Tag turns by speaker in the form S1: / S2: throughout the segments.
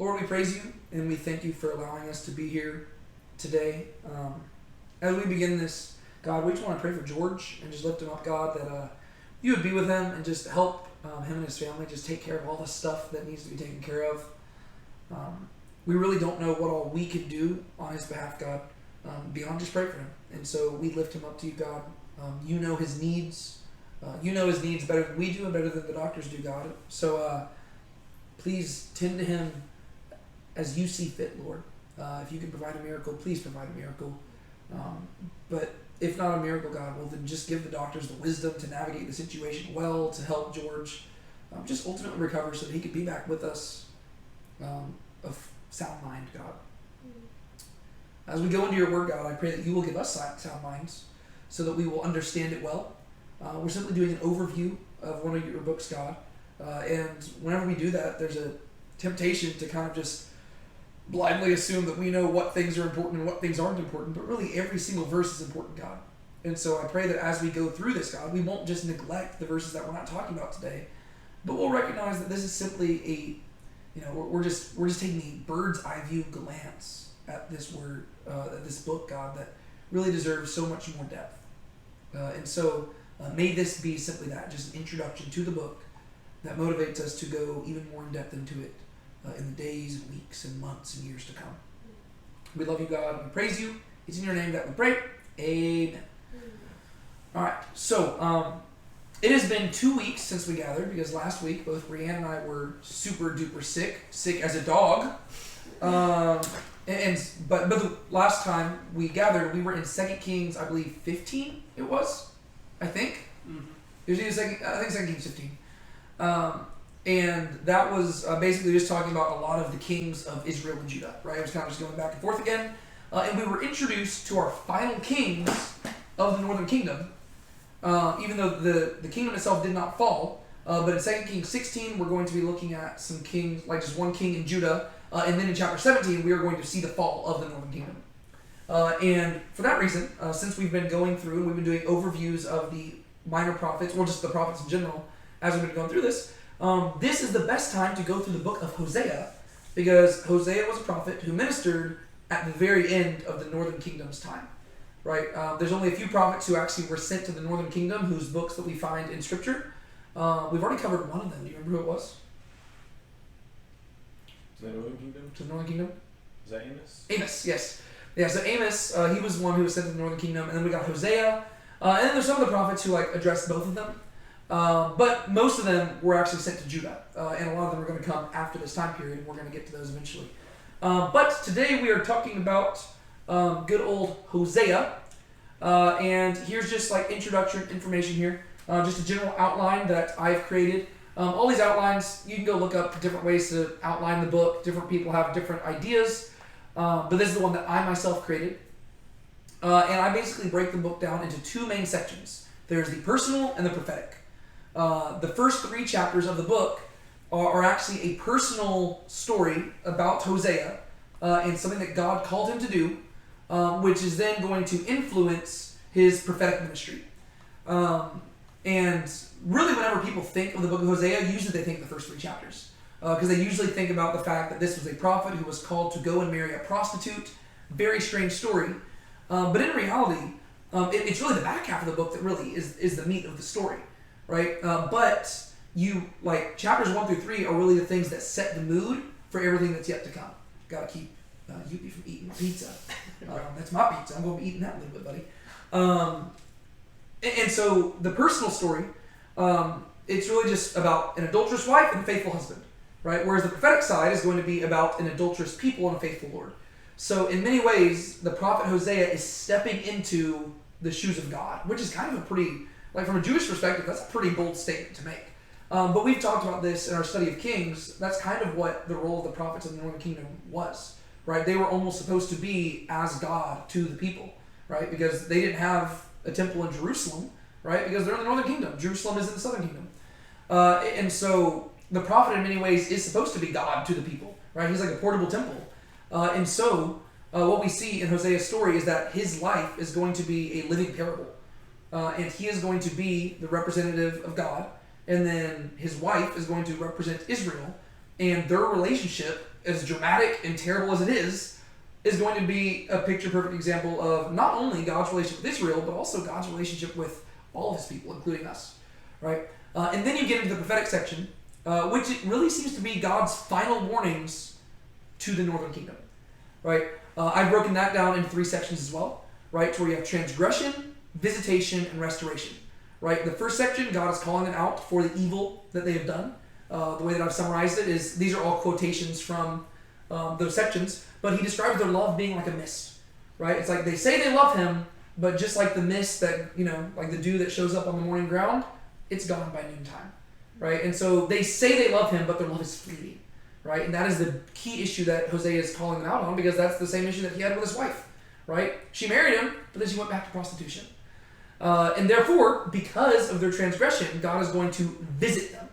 S1: Lord, we praise you and we thank you for allowing us to be here today. As we begin this, God, we just want to pray for George and just lift him up, God, that you would be with him and just help him and his family just take care of all the stuff that needs to be taken care of. We really don't know what all we can do on his behalf, God, beyond just pray for him. And so we lift him up to you, God. You know his needs. You know his needs better than we do and better than the doctors do, God. So please tend to him as you see fit, Lord. If you can provide a miracle, please provide a miracle. But if not a miracle, God, well, then just give the doctors the wisdom to navigate the situation well, to help George just ultimately recover so that he could be back with us of sound mind, God. As we go into your word, God, I pray that you will give us sound minds so that we will understand it well. We're simply doing an overview of one of your books, God. And whenever we do that, there's a temptation to kind of just blindly assume that we know what things are important and what things aren't important, but really every single verse is important, God. And so I pray that as we go through this, God, we won't just neglect the verses that we're not talking about today, but we'll recognize that this is simply we're just taking a bird's eye view glance at this word, at this book, God, that really deserves so much more depth. And so may this be simply that, just an introduction to the book that motivates us to go even more in depth into it in the days and weeks and months and years to come. We love you, God. We praise you. It's in your name that we pray. Amen. All right. So it has been 2 weeks since we gathered because last week both Brianne and I were super duper sick as a dog. But the last time we gathered, we were in 2 Kings, I believe 15. It was, I think. Mm-hmm. It was I think 2 Kings 15. And that was basically just talking about a lot of the kings of Israel and Judah, right? It was kind of just going back and forth again. And we were introduced to our final kings of the northern kingdom, even though the kingdom itself did not fall. But in 2 Kings 16, we're going to be looking at some kings, like just one king in Judah. And then in chapter 17, we are going to see the fall of the northern kingdom. And for that reason, since we've been going through and we've been doing overviews of the minor prophets, or just the prophets in general, as we've been going through this, this is the best time to go through the book of Hosea, because Hosea was a prophet who ministered at the very end of the northern kingdom's time, right? There's only a few prophets who actually were sent to the northern kingdom, whose books that we find in Scripture. We've already covered one of them. Do you remember who it was?
S2: To the northern kingdom?
S1: To the northern kingdom?
S2: Is that Amos?
S1: Amos, yes. Yeah, so Amos, he was one who was sent to the northern kingdom, and then we got Hosea, and then there's some of the prophets who addressed both of them. But most of them were actually sent to Judah, and a lot of them are going to come after this time period, and we're going to get to those eventually. But today we are talking about good old Hosea, and here's just introduction information here, just a general outline that I've created. All these outlines, you can go look up different ways to outline the book. Different people have different ideas, but this is the one that I myself created. And I basically break the book down into two main sections. There's the personal and the prophetic. The first 3 chapters of the book are actually a personal story about Hosea and something that God called him to do, which is then going to influence his prophetic ministry. And really, whenever people think of the book of Hosea, usually they think of the first 3 chapters. Because they usually think about the fact that this was a prophet who was called to go and marry a prostitute. Very strange story. But in reality, it's really the back half of the book that really is the meat of the story. Right? But chapters 1 through 3 are really the things that set the mood for everything that's yet to come. Gotta keep Yuppie from eating my pizza. That's my pizza. I'm going to be eating that a little bit, buddy. And so the personal story, it's really just about an adulterous wife and a faithful husband, right? Whereas the prophetic side is going to be about an adulterous people and a faithful Lord. So in many ways, the prophet Hosea is stepping into the shoes of God, which is kind of a pretty, from a Jewish perspective, that's a pretty bold statement to make. But we've talked about this in our study of Kings. That's kind of what the role of the prophets in the northern kingdom was, right? They were almost supposed to be as God to the people, right? Because they didn't have a temple in Jerusalem, right? Because they're in the northern kingdom. Jerusalem is in the southern kingdom. And so the prophet in many ways is supposed to be God to the people, right? He's like a portable temple. And so what we see in Hosea's story is that his life is going to be a living parable. And he is going to be the representative of God. And then his wife is going to represent Israel. And their relationship, as dramatic and terrible as it is going to be a picture-perfect example of not only God's relationship with Israel, but also God's relationship with all of his people, including us, right? And then you get into the prophetic section, which it really seems to be God's final warnings to the northern kingdom, right? I've broken that down into 3 sections as well, right? To where you have transgression, visitation, and restoration, right? The first section, God is calling them out for the evil that they have done. The way that I've summarized it is these are all quotations from those sections, but he describes their love being like a mist, right? It's like they say they love him, but just like the mist that, like the dew that shows up on the morning ground, it's gone by noontime, right? And so they say they love him, but their love is fleeting, right? And that is the key issue that Hosea is calling them out on, because that's the same issue that he had with his wife, right? She married him, but then she went back to prostitution. And therefore, because of their transgression, God is going to visit them.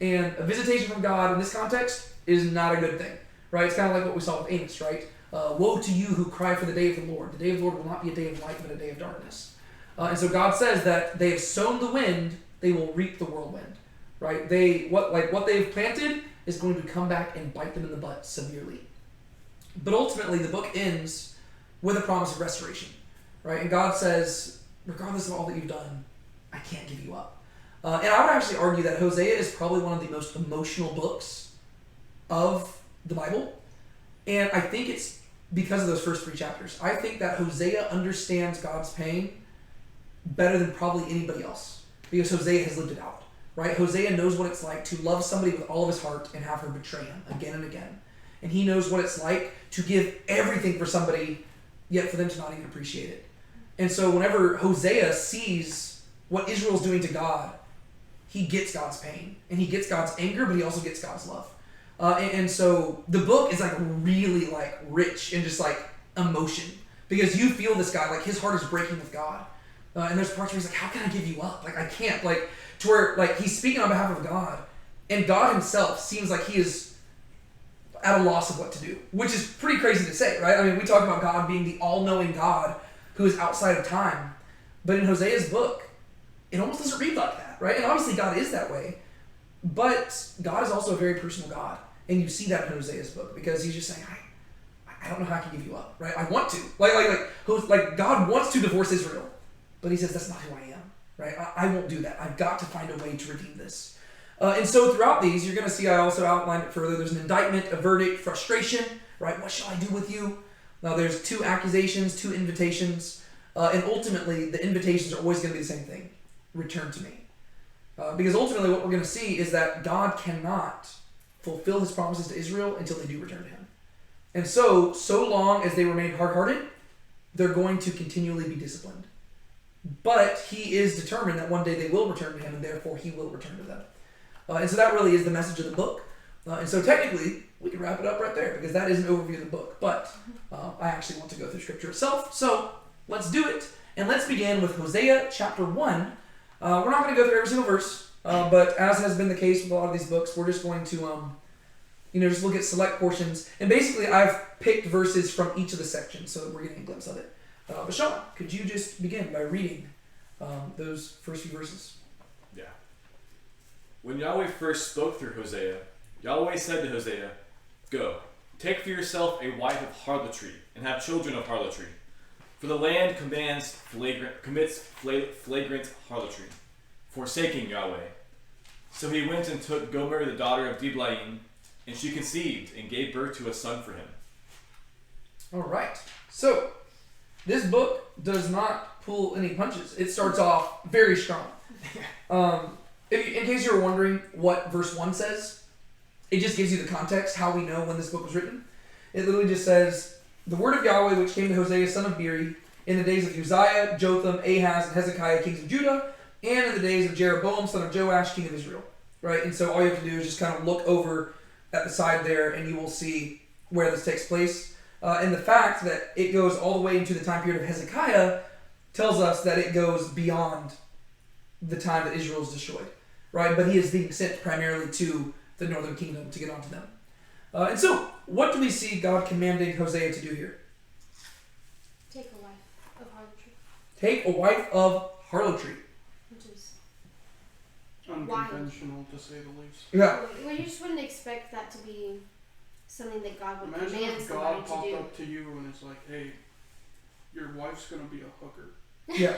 S1: And a visitation from God in this context is not a good thing, right? It's kind of like what we saw with Amos, right? Woe to you who cry for the day of the Lord. The day of the Lord will not be a day of light, but a day of darkness. And so God says that they have sown the wind, they will reap the whirlwind, right? What they've planted is going to come back and bite them in the butt severely. But ultimately, the book ends with a promise of restoration, right? And God says, regardless of all that you've done, I can't give you up. And I would actually argue that Hosea is probably one of the most emotional books of the Bible. And I think it's because of those first 3 chapters. I think that Hosea understands God's pain better than probably anybody else, because Hosea has lived it out, right? Hosea knows what it's like to love somebody with all of his heart and have her betray him again and again. And he knows what it's like to give everything for somebody, yet for them to not even appreciate it. And so whenever Hosea sees what Israel's doing to God, he gets God's pain, and he gets God's anger, but he also gets God's love. And so the book is really rich in just emotion, because you feel this guy, his heart is breaking with God. And there's parts where he's like, how can I give you up? I can't. To where he's speaking on behalf of God, and God himself seems like he is at a loss of what to do, which is pretty crazy to say, right? I mean, we talk about God being the all-knowing God who is outside of time, but in Hosea's book, it almost doesn't read like that, right? And obviously God is that way, but God is also a very personal God. And you see that in Hosea's book, because he's just saying, I don't know how I can give you up, right? I want to. God wants to divorce Israel, but he says, that's not who I am, right? I won't do that. I've got to find a way to redeem this. And so throughout these, you're going to see I also outlined it further. There's an indictment, a verdict, frustration, right? What shall I do with you? Now there's 2 accusations, 2 invitations, and ultimately the invitations are always going to be the same thing. Return to me. Because ultimately what we're going to see is that God cannot fulfill his promises to Israel until they do return to him. And so long as they remain hard-hearted, they're going to continually be disciplined. But he is determined that one day they will return to him, and therefore he will return to them. And so that really is the message of the book. And so technically, we can wrap it up right there, because that is an overview of the book. But I actually want to go through Scripture itself. So let's do it. And let's begin with Hosea chapter 1. We're not going to go through every single verse, but as has been the case with a lot of these books, we're just going to just look at select portions. And basically, I've picked verses from each of the sections so that we're getting a glimpse of it. But Sean, could you just begin by reading those first few verses?
S2: Yeah. When Yahweh first spoke through Hosea, Yahweh said to Hosea, "Go, take for yourself a wife of harlotry, and have children of harlotry. For the land commits flagrant harlotry, forsaking Yahweh." So he went and took Gomer the daughter of Diblaim, and she conceived and gave birth to a son for him.
S1: All right. So this book does not pull any punches. It starts off very strong. In case you were wondering what verse 1 says, it just gives you the context, how we know when this book was written. It literally just says, "The word of Yahweh which came to Hosea son of Beeri in the days of Uzziah, Jotham, Ahaz, and Hezekiah, kings of Judah, and in the days of Jeroboam, son of Joash, king of Israel." Right? And so all you have to do is just kind of look over at the side there, and you will see where this takes place. And the fact that it goes all the way into the time period of Hezekiah tells us that it goes beyond the time that Israel is destroyed. Right? But he is being sent primarily to the northern kingdom to get onto them. And so, what do we see God commanding Hosea to do here?
S3: Take a wife of harlotry.
S1: Take a wife of harlotry.
S3: Which is...
S4: unconventional, to say the least.
S1: Yeah.
S3: Well, you just wouldn't expect that to be something that God would
S4: Imagine
S3: command
S4: if God
S3: somebody
S4: popped
S3: to do.
S4: up to you and it's like, hey, your wife's going to be a hooker.
S1: Yeah.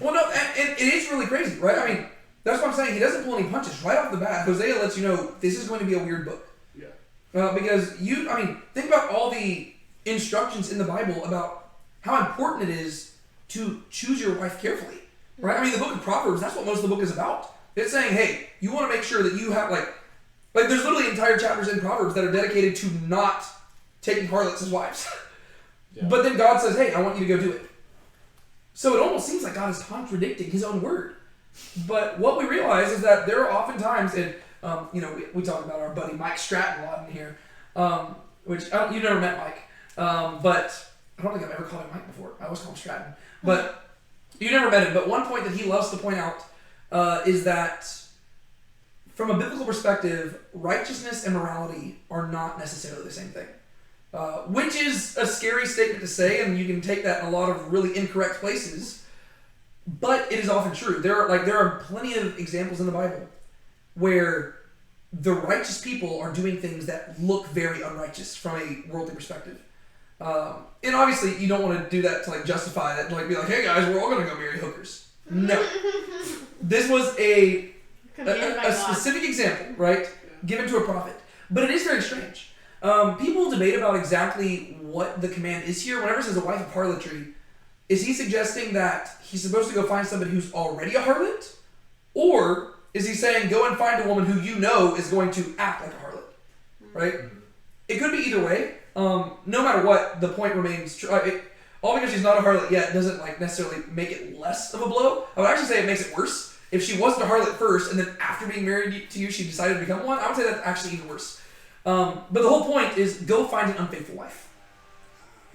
S1: Well, no, and it is really crazy, right? I mean, that's what I'm saying. He doesn't pull any punches. Right off the bat, Hosea lets you know this is going to be a weird book.
S4: Yeah.
S1: Because think about all the instructions in the Bible about how important it is to choose your wife carefully, right? I mean, the book of Proverbs, that's what most of the book is about. It's saying, hey, you want to make sure that you have, like there's literally entire chapters in Proverbs that are dedicated to not taking harlots as wives.
S2: Yeah.
S1: But then God says, hey, I want you to go do it. So it almost seems like God is contradicting his own word. But what we realize is that there are often times, and we talk about our buddy Mike Stratton a lot in here, which you've never met Mike, but I don't think I've ever called him Mike before. I always call him Stratton. But you never met him. But one point that he loves to point out is that from a biblical perspective, righteousness and morality are not necessarily the same thing. Which is a scary statement to say, and you can take that in a lot of really incorrect places. But it is often true. There are plenty of examples in the Bible where the righteous people are doing things that look very unrighteous from a worldly perspective. And obviously, you don't want to do that to justify that, be like, hey guys, we're all going to go marry hookers. No. This was a specific example, right? Given to a prophet. But it is very strange. People debate about exactly what the command is here. Whenever it says a wife of harlotry, is he suggesting that he's supposed to go find somebody who's already a harlot? Or is he saying go and find a woman who you know is going to act like a harlot? Right? It could be either way. No matter what, the point remains true. All because she's not a harlot yet doesn't necessarily make it less of a blow. I would actually say it makes it worse. If she wasn't a harlot first, and then after being married to you, she decided to become one, I would say that's actually even worse. But the whole point is go find an unfaithful wife,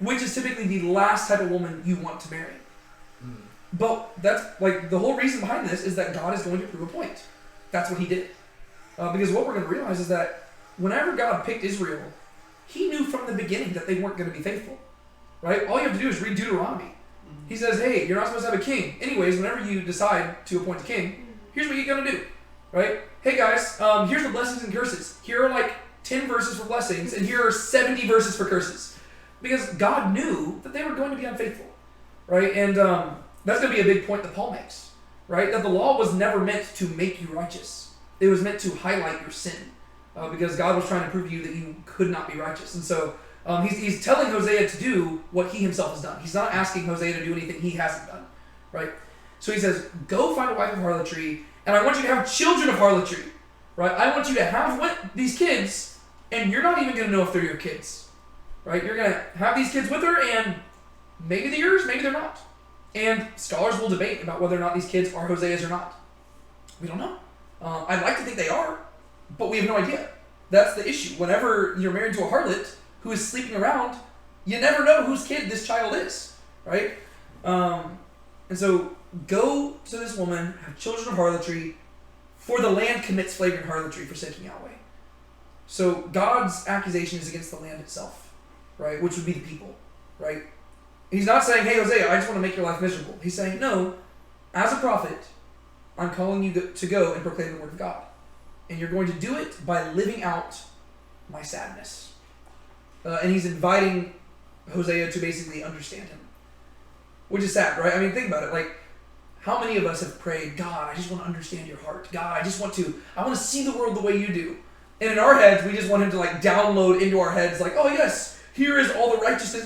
S1: which is typically the last type of woman you want to marry. But that's the whole reason behind this is that God is going to prove a point. That's what he did. Because what we're going to realize is that whenever God picked Israel, he knew from the beginning that they weren't going to be faithful. Right? All you have to do is read Deuteronomy. He says, hey, you're not supposed to have a king. Anyways, whenever you decide to appoint a king, here's what you're going to do. Right? Hey guys, here's the blessings and curses. Here are 10 verses for blessings, and here are 70 verses for curses. Because God knew that they were going to be unfaithful. Right? And that's going to be a big point that Paul makes. Right? That the law was never meant to make you righteous. It was meant to highlight your sin. Because God was trying to prove to you that you could not be righteous. And so he's telling Hosea to do what he himself has done. He's not asking Hosea to do anything he hasn't done. Right? So he says, go find a wife of harlotry, and I want you to have children of harlotry. Right? I want you to have these kids, and you're not even going to know if they're your kids. Right? You're going to have these kids with her, and maybe they're yours, maybe they're not. And scholars will debate about whether or not these kids are Hosea's or not. We don't know. I'd like to think they are, but we have no idea. That's the issue. Whenever you're married to a harlot who is sleeping around, you never know whose kid this child is. Right? And so go to this woman, have children of harlotry, for the land commits flagrant harlotry, forsaking Yahweh. So God's accusation is against the land itself, right? Which would be the people, right? He's not saying, hey, Hosea, I just want to make your life miserable. He's saying, no, as a prophet, I'm calling you to go and proclaim the word of God. And you're going to do it by living out my sadness. And he's inviting Hosea to basically understand him. Which is sad, right? I mean, think about it. How many of us have prayed, God, I just want to understand your heart. God, I want to see the world the way you do. And in our heads, we just want him to download into our heads oh yes, here is all the righteousness.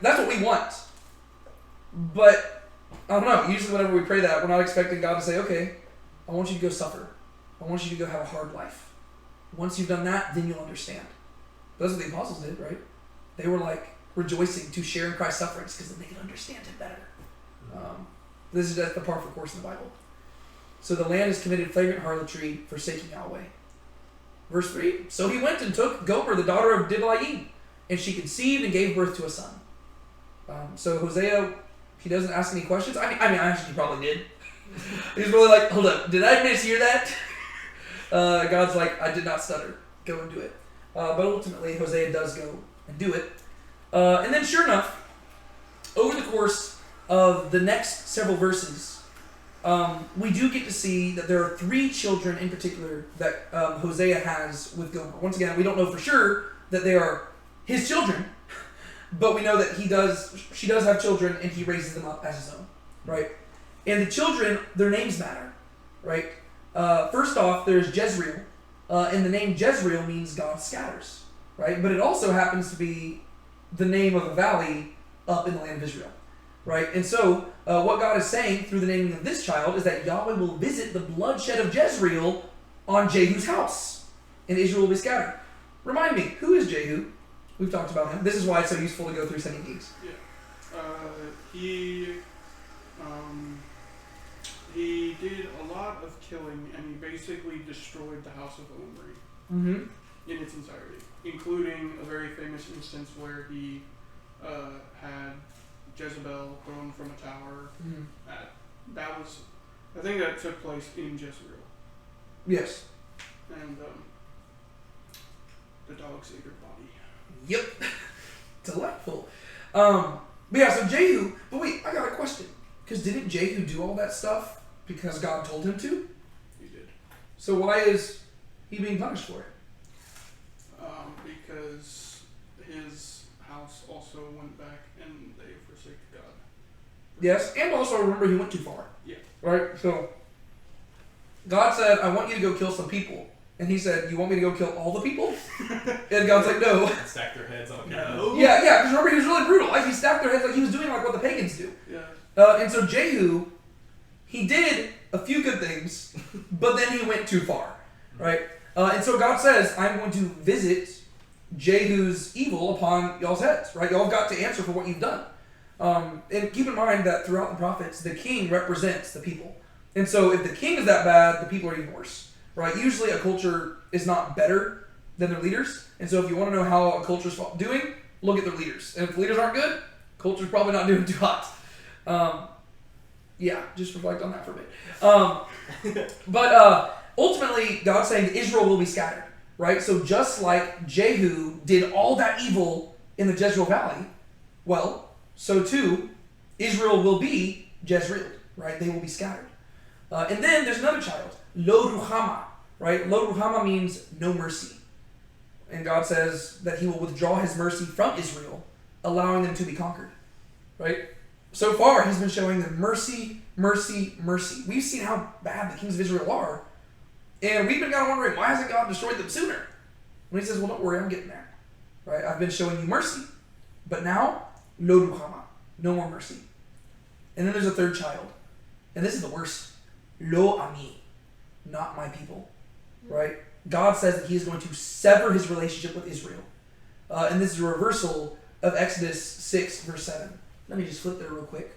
S1: That's what we want. But, I don't know, usually whenever we pray that, we're not expecting God to say, okay, I want you to go suffer. I want you to go have a hard life. Once you've done that, then you'll understand. But that's what the apostles did, right? They were rejoicing to share in Christ's sufferings because then they could understand him better. This is the par for course in the Bible. So the land has committed flagrant harlotry, forsaking Yahweh. Verse 3, so he went and took Gomer, the daughter of Diblaim, and she conceived and gave birth to a son. So Hosea, he doesn't ask any questions. I mean, actually, he probably did. He's really hold up, did I mishear that? God's I did not stutter. Go and do it. But ultimately, Hosea does go and do it. And then, sure enough, over the course of the next several verses, we do get to see that there are 3 children in particular that Hosea has with Gomer. Once again, we don't know for sure that they are his children, but we know that she does have children, and he raises them up as his own, right? And the children, their names matter, right? First off, there's Jezreel, and the name Jezreel means God scatters, right? But it also happens to be the name of a valley up in the land of Israel, right? And so, what God is saying through the naming of this child is that Yahweh will visit the bloodshed of Jezreel on Jehu's house, and Israel will be scattered. Remind me, who is Jehu? We've talked about him. This is why it's so useful to go through 2 Kings.
S4: Yeah. He did a lot of killing, and he basically destroyed the house of Omri in its entirety, including a very famous instance where he had Jezebel thrown from a tower. I think that took place in Jezreel.
S1: Yes.
S4: And the dogs ate her body.
S1: Yep. Delightful. But yeah, so Jehu, but wait, I got a question. Because didn't Jehu do all that stuff because God told him to?
S4: He did.
S1: So why is he being punished for it?
S4: Because his house also went back and they forsook God.
S1: Yes, and also remember he went too far.
S4: Yeah.
S1: Right? So God said, I want you to go kill some people. And he said, you want me to go kill all the people? And God's like, no.
S2: Stack their heads on a pavement.
S4: No.
S1: Yeah, because remember he was really brutal. Like he stacked their heads like he was doing like what the pagans do.
S4: Yeah.
S1: And so Jehu, he did a few good things, but then he went too far, right? And so God says, I'm going to visit Jehu's evil upon y'all's heads, right? Y'all have got to answer for what you've done. And keep in mind that throughout the prophets, the king represents the people. And so if the king is that bad, the people are even worse, right? Usually a culture is not better than their leaders. And so if you want to know how a culture's doing, look at their leaders. And if leaders aren't good, culture's probably not doing too hot. Yeah, just reflect on that for a bit. But ultimately, God's saying that Israel will be scattered, right? So just like Jehu did all that evil in the Jezreel Valley, well, so too, Israel will be Jezreel, right? They will be scattered. And then there's another child, Lo Ruhama, right? Lo Ruhama means no mercy. And God says that he will withdraw his mercy from Israel, allowing them to be conquered, right? So far, he's been showing them mercy, mercy, mercy. We've seen how bad the kings of Israel are, and we've been kind of wondering, why hasn't God destroyed them sooner? And he says, well, don't worry, I'm getting there. Right? I've been showing you mercy. But now, lo ruhama, no more mercy. And then there's a third child, and this is the worst. Lo ami, not my people. Right? God says that he is going to sever his relationship with Israel. And this is a reversal of Exodus 6, verse 7. Let me just flip there real quick.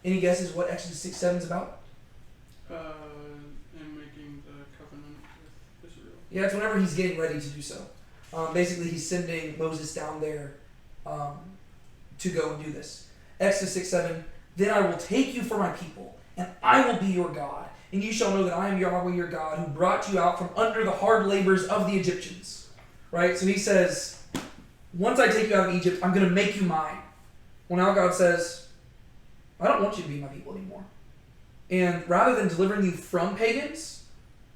S1: Any guesses what Exodus 6:7 is about?
S4: And making the covenant with Israel.
S1: Yeah, it's whenever he's getting ready to do so. Basically, he's sending Moses down there to go and do this. Exodus 6:7. Then I will take you for my people, and I will be your God. And you shall know that I am Yahweh your God, who brought you out from under the hard labors of the Egyptians. Right? So he says, once I take you out of Egypt, I'm going to make you mine. Well, now God says, I don't want you to be my people anymore. And rather than delivering you from pagans,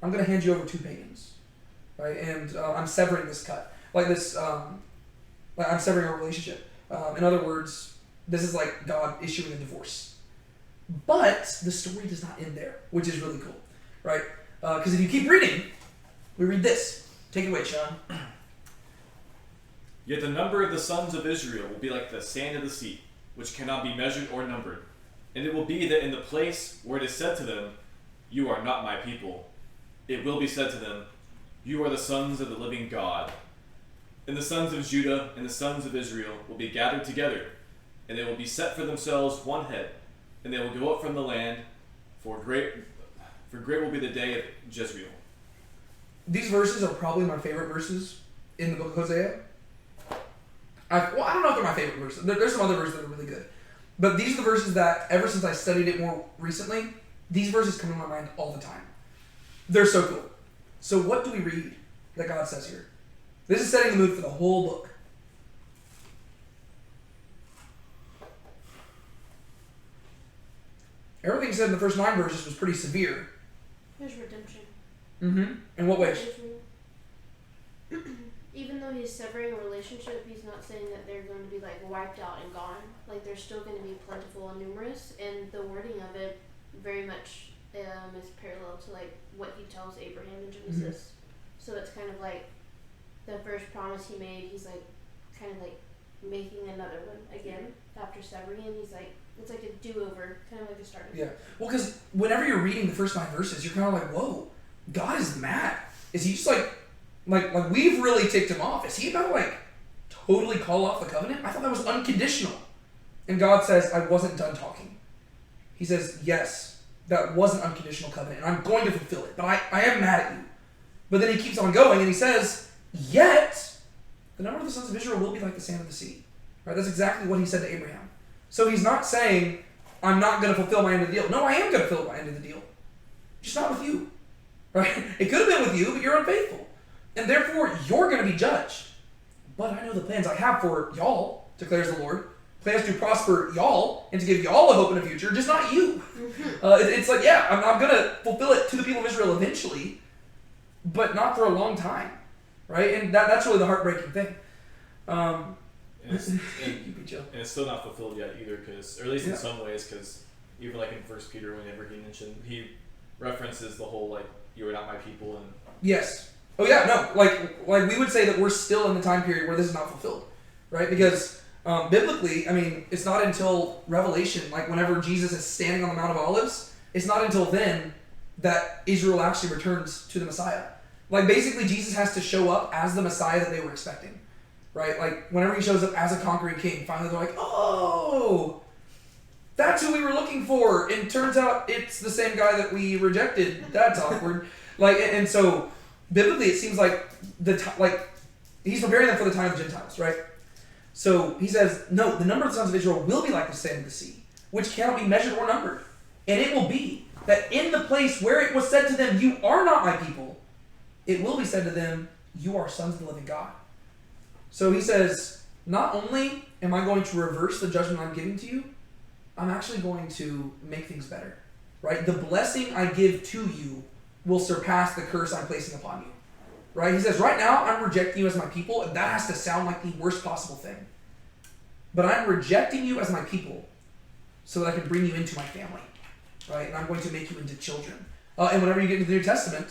S1: I'm going to hand you over to pagans. Right? And I'm severing this cut. Like this, like I'm severing our relationship. In other words, this is like God issuing a divorce. But the story does not end there, which is really cool. Right? Because if you keep reading, we read this. Take it away, Sean.
S2: Yet the number of the sons of Israel will be like the sand of the sea, which cannot be measured or numbered. And it will be that in the place where it is said to them, you are not my people, it will be said to them, you are the sons of the living God. And the sons of Judah and the sons of Israel will be gathered together, and they will be set for themselves one head, and they will go up from the land, for great will be the day of Jezreel.
S1: These verses are probably my favorite verses in the book of Hosea. I don't know if they're my favorite verses. There's some other verses that are really good. But these are the verses that, ever since I studied it more recently, these verses come to my mind all the time. They're so cool. So what do we read that God says here? This is setting the mood for the whole book. everything said in the first 9 verses was pretty severe.
S3: There's redemption.
S1: Mm-hmm. In what ways?
S3: Even though he's severing a relationship, he's not saying that they're going to be like wiped out and gone. Like they're still going to be plentiful and numerous, and the wording of it very much is parallel to like what he tells Abraham in Genesis. Mm-hmm. So it's kind of like the first promise he made. He's like kind of like making another one again after severing, and he's like it's like a do-over, kind of like a start.
S1: Yeah. Well, because whenever you're reading the first 9 verses, you're kind of like, whoa, God is mad. Is he just like we've really ticked him off? Is he about to like totally call off the covenant? I thought that was unconditional. And God says, I wasn't done talking. He says, yes, that was an unconditional covenant, and I'm going to fulfill it, but I am mad at you. But then he keeps on going, and he says, yet the number of the sons of Israel will be like the sand of the sea. Right? That's exactly what he said to Abraham. So he's not saying, I'm not going to fulfill my end of the deal. No, I am going to fulfill my end of the deal. Just not with you. Right? It could have been with you, but you're unfaithful. And therefore, you're going to be judged. But I know the plans I have for y'all, declares the Lord. Plans to prosper y'all and to give y'all a hope in the future, just not you. It's like, yeah, I'm going to fulfill it to the people of Israel eventually, but not for a long time. Right? And that's really the heartbreaking thing.
S2: And it's still not fulfilled yet either, or at least in some ways, because even like in 1 Peter, whenever he references the whole like, you are not my people, and
S1: yes. Oh yeah, no, like we would say that we're still in the time period where this is not fulfilled, right? Because biblically, I mean, it's not until Revelation, like whenever Jesus is standing on the Mount of Olives, it's not until then that Israel actually returns to the Messiah. Like basically, Jesus has to show up as the Messiah that they were expecting, right? Like whenever he shows up as a conquering king, finally they're like, oh, that's who we were looking for, and turns out it's the same guy that we rejected. That's awkward. And so. Biblically, it seems like he's preparing them for the time of the Gentiles, right? So he says, no, the number of the sons of Israel will be like the sand of the sea, which cannot be measured or numbered. And it will be that in the place where it was said to them, you are not my people, it will be said to them, you are sons of the living God. So he says, not only am I going to reverse the judgment I'm giving to you, I'm actually going to make things better, right? The blessing I give to you will surpass the curse I'm placing upon you. Right? He says, right now, I'm rejecting you as my people, and that has to sound like the worst possible thing. But I'm rejecting you as my people so that I can bring you into my family. Right? And I'm going to make you into children. And whenever you get into the New Testament,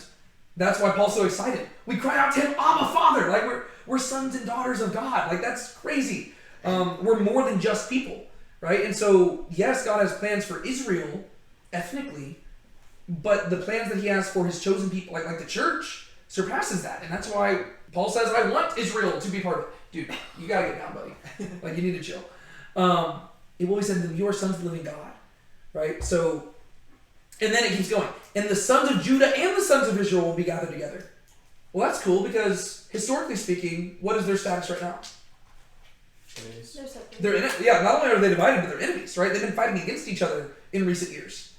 S1: that's why Paul's so excited. We cry out to him, Abba, Father! Like, we're sons and daughters of God. Like, that's crazy. We're more than just people. Right? And so, yes, God has plans for Israel, ethnically, but the plans that he has for his chosen people, like the church, surpasses that. And that's why Paul says, I want Israel to be part of it. Dude, you gotta get down, buddy. Like, you need to chill. It will be said to them, you are sons of the living God. Right? So, and then it keeps going. And the sons of Judah and the sons of Israel will be gathered together. Well, that's cool because, historically speaking, what is their status right now?
S2: enemies.
S1: They're not only are they divided, but they're enemies, right? They've been fighting against each other in recent years.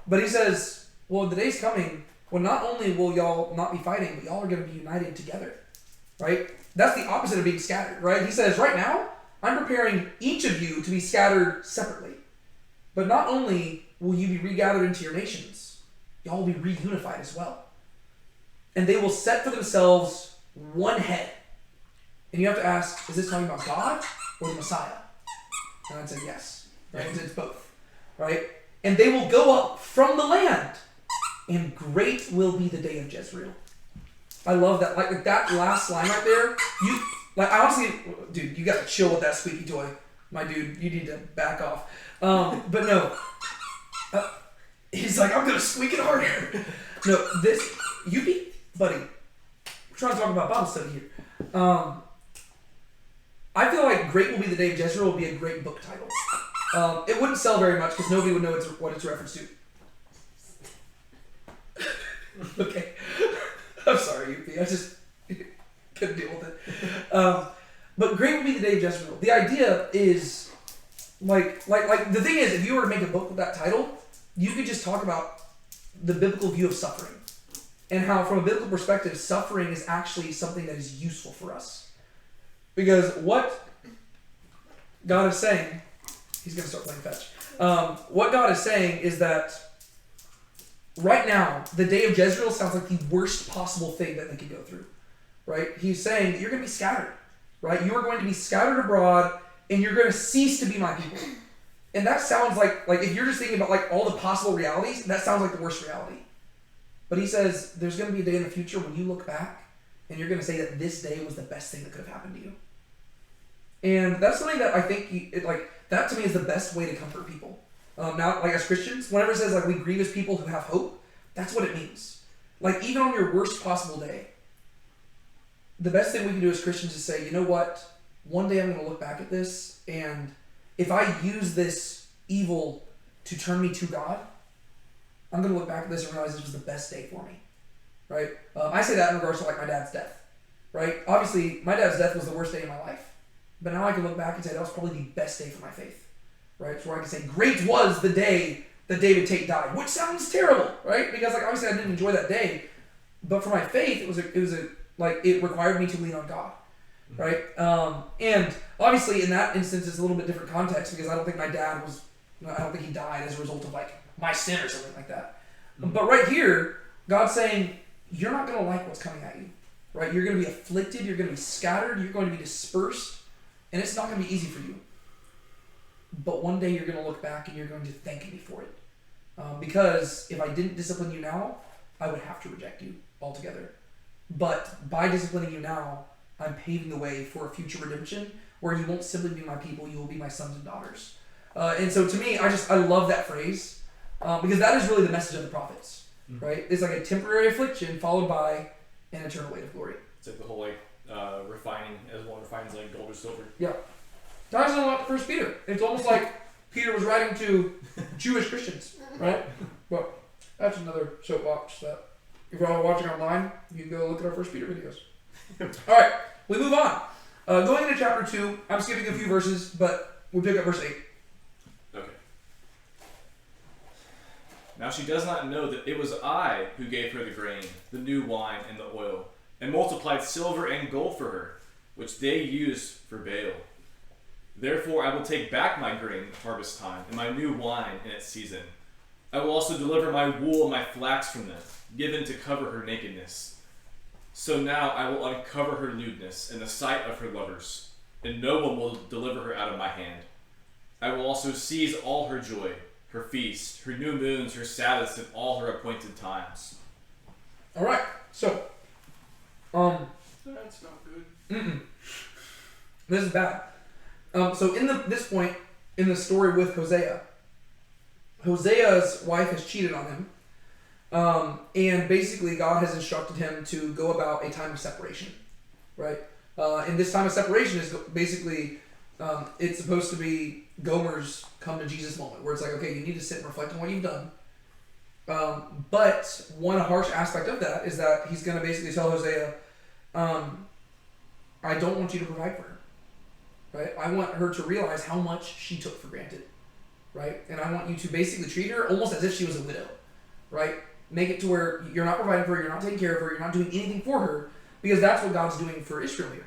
S1: But he says, well, the day's coming when not only will y'all not be fighting, but y'all are going to be united together, right? That's the opposite of being scattered, right? He says, right now, I'm preparing each of you to be scattered separately. But not only will you be regathered into your nations, y'all will be reunified as well. And they will set for themselves one head. And you have to ask, is this talking about God or the Messiah? And I'd say yes, right? It's both, right? And they will go up from the land, and great will be the day of Jezreel. I love that. Like that last line right there. I honestly, dude, you got to chill with that squeaky toy, my dude. You need to back off. But no, he's like, I'm gonna squeak it harder. No, buddy. We're trying to talk about Bible study here. I feel like "Great Will Be the Day of Jezreel" would be a great book title. It wouldn't sell very much because nobody would know what it's a reference to. Okay. I'm sorry, UP. I just couldn't deal with it. But great will be the day of Jezreel. The idea is, like the thing is, if you were to make a book with that title, you could just talk about the biblical view of suffering. And how, from a biblical perspective, suffering is actually something that is useful for us. Because what God is saying, he's going to start playing fetch. What God is saying is that right now, the day of Jezreel sounds like the worst possible thing that they could go through. Right? He's saying that you're going to be scattered. Right? You are going to be scattered abroad, and you're going to cease to be my people. And that sounds like if you're just thinking about like all the possible realities, that sounds like the worst reality. But he says there's going to be a day in the future when you look back and you're going to say that this day was the best thing that could have happened to you. And that's something that I think that to me is the best way to comfort people. Now, like as Christians, whenever it says like we grieve as people who have hope, that's what it means. Like even on your worst possible day, the best thing we can do as Christians is say, you know what? One day I'm going to look back at this, and if I use this evil to turn me to God, I'm going to look back at this and realize this was the best day for me, right? I say that in regards to like my dad's death, right? Obviously, my dad's death was the worst day of my life, but now I can look back and say that was probably the best day for my faith, right? So where I can say, great was the day that David Tate died, which sounds terrible, right? Because like obviously I didn't enjoy that day, but for my faith, it required me to lean on God, right? And obviously in that instance, it's a little bit different context because I don't think my dad I don't think he died as a result of like my sin or something like that. Mm-hmm. But right here, God's saying, you're not going to like what's coming at you, right? You're going to be afflicted, you're going to be scattered, you're going to be dispersed, and it's not going to be easy for you. But one day you're going to look back and you're going to thank me for it. Because if I didn't discipline you now, I would have to reject you altogether. But by disciplining you now, I'm paving the way for a future redemption where you won't simply be my people, you will be my sons and daughters. And so to me, I love that phrase because that is really the message of the prophets, right? It's like a temporary affliction followed by an eternal weight of glory.
S2: It's like the whole refining, as one refines like gold or silver.
S1: Yeah. Ties in a lot to 1 Peter. It's almost like Peter was writing to Jewish Christians, right? Well, that's another soapbox that if you're all watching online, you can go look at our 1 Peter videos. All right, we move on. Going into chapter 2, I'm skipping a few verses, but we'll pick up verse 8.
S2: Okay. Now she does not know that it was I who gave her the grain, the new wine, and the oil, and multiplied silver and gold for her, which they used for Baal. Therefore I will take back my grain at harvest time, and my new wine in its season. I will also deliver my wool and my flax from them, given to cover her nakedness. So now I will uncover her lewdness in the sight of her lovers, and no one will deliver her out of my hand. I will also seize all her joy, her feast, her new moons, her Sabbaths, and all her appointed times.
S1: All right, so,
S4: that's not good.
S1: This is bad. So in this point in the story with Hosea, Hosea's wife has cheated on him, and basically God has instructed him to go about a time of separation, right? And this time of separation is basically, it's supposed to be Gomer's come to Jesus moment, where it's like, okay, you need to sit and reflect on what you've done. But one harsh aspect of that is that he's going to basically tell Hosea, I don't want you to provide for her. Right? I want her to realize how much she took for granted, right? And I want you to basically treat her almost as if she was a widow, right? Make it to where you're not providing for her, you're not taking care of her, you're not doing anything for her, because that's what God's doing for Israel here,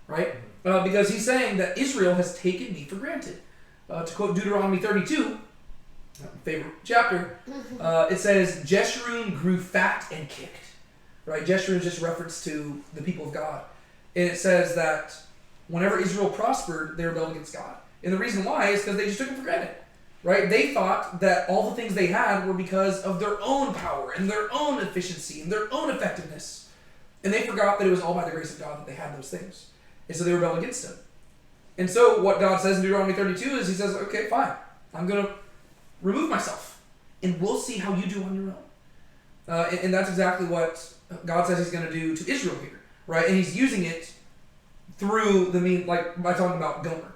S1: right? Because he's saying that Israel has taken me for granted. To quote Deuteronomy 32, favorite chapter, it says, Jeshurun grew fat and kicked, right? Jeshurun is just a reference to the people of God. And it says that whenever Israel prospered, they rebelled against God. And the reason why is because they just took him for granted, right? They thought that all the things they had were because of their own power and their own efficiency and their own effectiveness. And they forgot that it was all by the grace of God that they had those things. And so they rebelled against him. And so what God says in Deuteronomy 32 is he says, okay, fine. I'm going to remove myself. And we'll see how you do on your own. And that's exactly what God says he's going to do to Israel here, right? And he's using it through by talking about Gomer,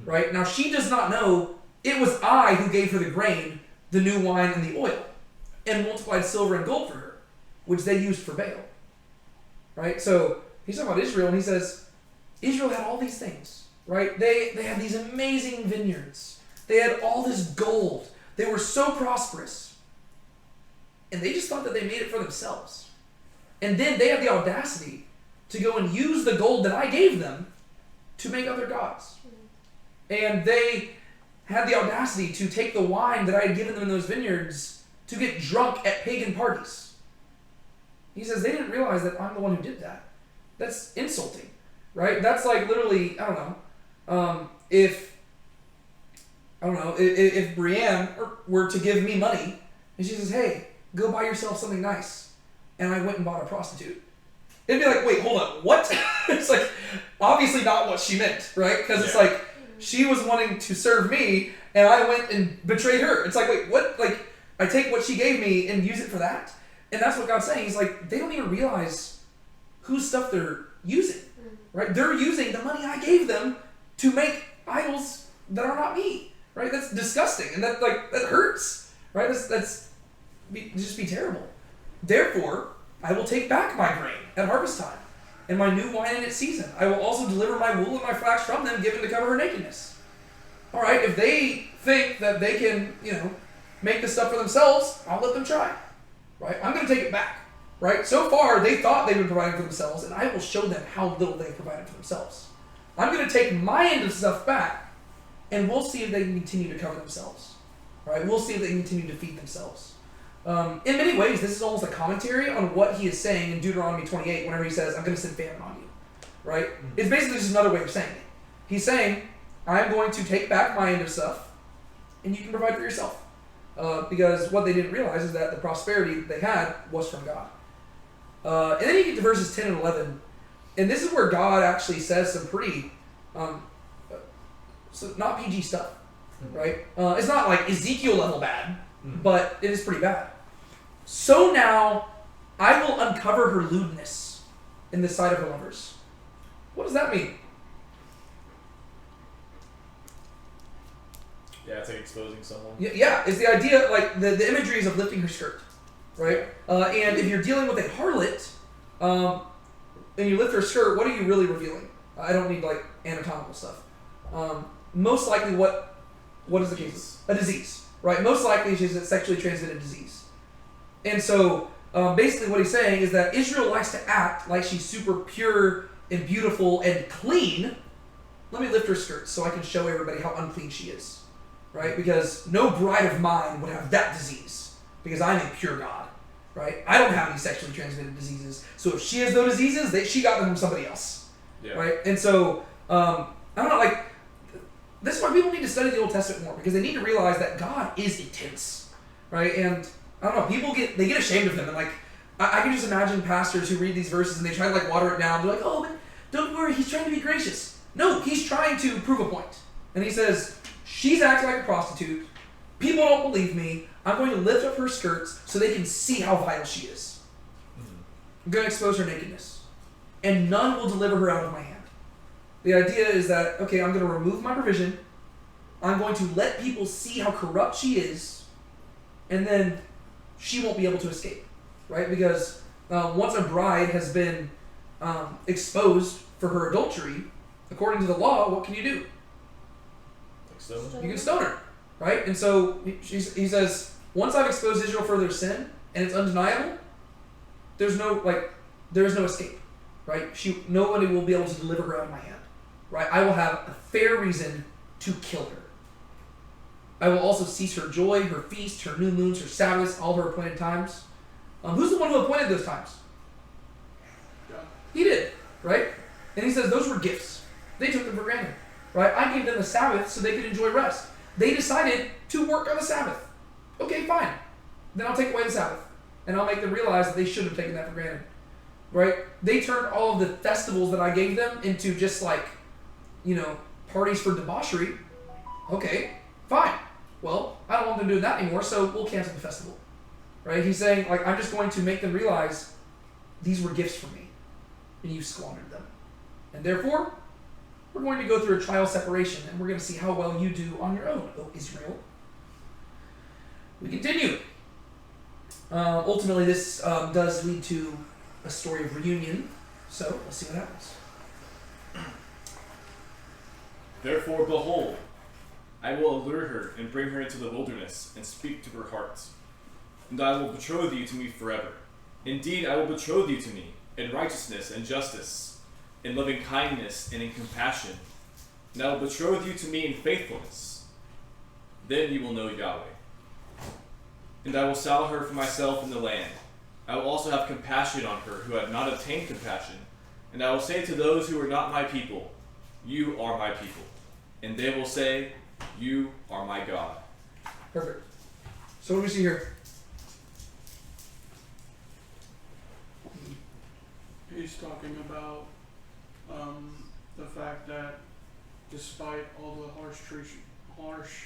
S1: right? Now she does not know it was I who gave her the grain, the new wine, and the oil, and multiplied silver and gold for her, which they used for Baal, right? So he's talking about Israel, and he says, Israel had all these things, right? They had these amazing vineyards. They had all this gold. They were so prosperous. And they just thought that they made it for themselves. And then they had the audacity to go and use the gold that I gave them to make other gods. And they had the audacity to take the wine that I had given them in those vineyards to get drunk at pagan parties. He says they didn't realize that I'm the one who did that. That's insulting, right? That's like literally, I don't know, if Brienne were to give me money and she says, hey, go buy yourself something nice, and I went and bought a prostitute. It'd be like, wait, hold on, what? It's like, obviously not what she meant, right? Because it's like, she was wanting to serve me, and I went and betrayed her. It's like, wait, what? Like, I take what she gave me and use it for that? And that's what God's saying. He's like, they don't even realize whose stuff they're using, right? They're using the money I gave them to make idols that are not me, right? That's disgusting, and that hurts, right? Just be terrible. Therefore, I will take back my grain at harvest time, and my new wine in its season. I will also deliver my wool and my flax from them, given to cover her nakedness. All right, if they think that they can, make this stuff for themselves, I'll let them try. Right? I'm going to take it back. Right? So far, they thought they were providing for themselves, and I will show them how little they provided for themselves. I'm going to take my end of stuff back, and we'll see if they can continue to cover themselves. Right? We'll see if they can continue to feed themselves. In many ways, this is almost a commentary on what he is saying in Deuteronomy 28 whenever he says, I'm going to send famine on you. Right? It's basically just another way of saying it. He's saying, I'm going to take back my end of stuff, and you can provide for yourself. Because what they didn't realize is that the prosperity they had was from God. And then you get to verses 10 and 11, and this is where God actually says some pretty, so not PG stuff, right? It's not like Ezekiel level bad, but it is pretty bad. So now I will uncover her lewdness in the sight of her lovers. What does that mean?
S2: Yeah, it's like exposing someone.
S1: Yeah, it's the idea, like, the imagery is of lifting her skirt, right? And if you're dealing with a harlot, and you lift her skirt, what are you really revealing? I don't need, like, anatomical stuff. Most likely, what is the case? A disease, right? Most likely, she's a sexually transmitted disease. And so, basically what he's saying is that Israel likes to act like she's super pure and beautiful and clean. Let me lift her skirt so I can show everybody how unclean she is. Right? Because no bride of mine would have that disease. Because I'm a pure God. Right? I don't have any sexually transmitted diseases. So if she has those diseases, she got them from somebody else. Yeah. Right? And so, I don't know, like, this is why people need to study the Old Testament more. Because they need to realize that God is intense. Right? And, I don't know, people get ashamed of him. And, like, I can just imagine pastors who read these verses and they try to, like, water it down. They're like, oh, but don't worry, he's trying to be gracious. No, he's trying to prove a point. And he says, she's acting like a prostitute. People don't believe me. I'm going to lift up her skirts so they can see how vile she is. I'm going to expose her nakedness. And none will deliver her out of my hand. The idea is that, okay, I'm going to remove my provision. I'm going to let people see how corrupt she is. And then she won't be able to escape. Right? Because once a bride has been exposed for her adultery, according to the law, what can you do? You can stone her, right? And so he says, once I've exposed Israel for their sin, and it's undeniable, there is no escape, right? Nobody will be able to deliver her out of my hand, right? I will have a fair reason to kill her. I will also cease her joy, her feast, her new moons, her Sabbaths, all her appointed times. Who's the one who appointed those times?
S4: God.
S1: He did, right? And he says those were gifts. They took them for granted. Right? I gave them the Sabbath so they could enjoy rest. They decided to work on the Sabbath. Okay, fine. Then I'll take away the Sabbath. And I'll make them realize that they shouldn't have taken that for granted. Right? They turned all of the festivals that I gave them into just like, parties for debauchery. Okay, fine. Well, I don't want them doing that anymore, so we'll cancel the festival. Right? He's saying, like, I'm just going to make them realize these were gifts from me. And you squandered them. And therefore, we're going to go through a trial separation, and we're going to see how well you do on your own, O Israel. We continue. Ultimately, this does lead to a story of reunion, so let's see what happens.
S2: Therefore, behold, I will allure her and bring her into the wilderness and speak to her heart. And I will betroth you to me forever. Indeed, I will betroth you to me in righteousness and justice, in loving kindness and in compassion. And I will betroth you to me in faithfulness. Then you will know Yahweh. And I will settle her for myself in the land. I will also have compassion on her who had not obtained compassion. And I will say to those who are not my people, you are my people. And they will say, you are my God.
S1: Perfect. So what do we see here?
S4: He's talking about the fact that despite all the harsh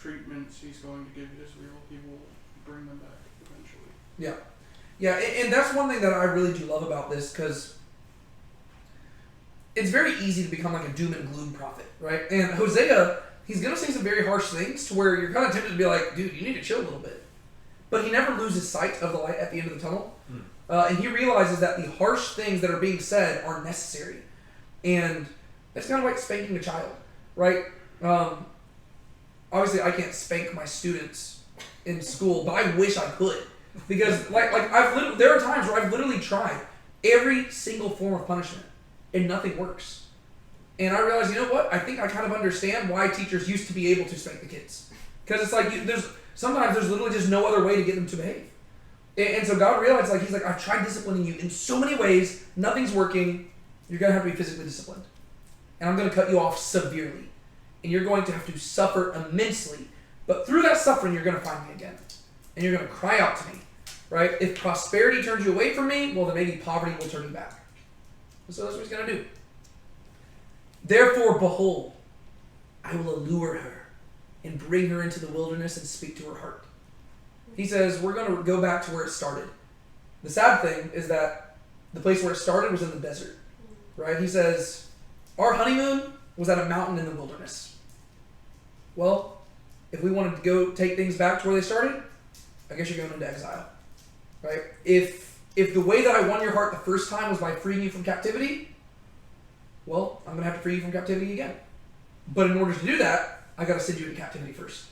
S4: treatments he's going to give Israel, he will bring them back eventually.
S1: Yeah. Yeah, and that's one thing that I really do love about this, because it's very easy to become like a doom and gloom prophet, right? And Hosea, he's going to say some very harsh things to where you're kind of tempted to be like, dude, you need to chill a little bit. But he never loses sight of the light at the end of the tunnel. And he realizes that the harsh things that are being said are necessary. And it's kind of like spanking a child, right? Obviously, I can't spank my students in school, but I wish I could. Because there are times where I've literally tried every single form of punishment, and nothing works. And I realized, you know what? I think I kind of understand why teachers used to be able to spank the kids. Because it's like, sometimes there's literally just no other way to get them to behave. And so God realized, he's like, I've tried disciplining you in so many ways, nothing's working, you're going to have to be physically disciplined. And I'm going to cut you off severely. And you're going to have to suffer immensely. But through that suffering, you're going to find me again. And you're going to cry out to me. Right? If prosperity turns you away from me, well, then maybe poverty will turn you back. So that's what he's going to do. Therefore, behold, I will allure her and bring her into the wilderness and speak to her heart. He says, we're going to go back to where it started. The sad thing is that the place where it started was in the desert. Right? He says, our honeymoon was at a mountain in the wilderness. Well, if we wanted to go take things back to where they started, I guess you're going into exile. Right? If the way that I won your heart the first time was by freeing you from captivity, well, I'm going to have to free you from captivity again. But in order to do that, I got to send you into captivity first.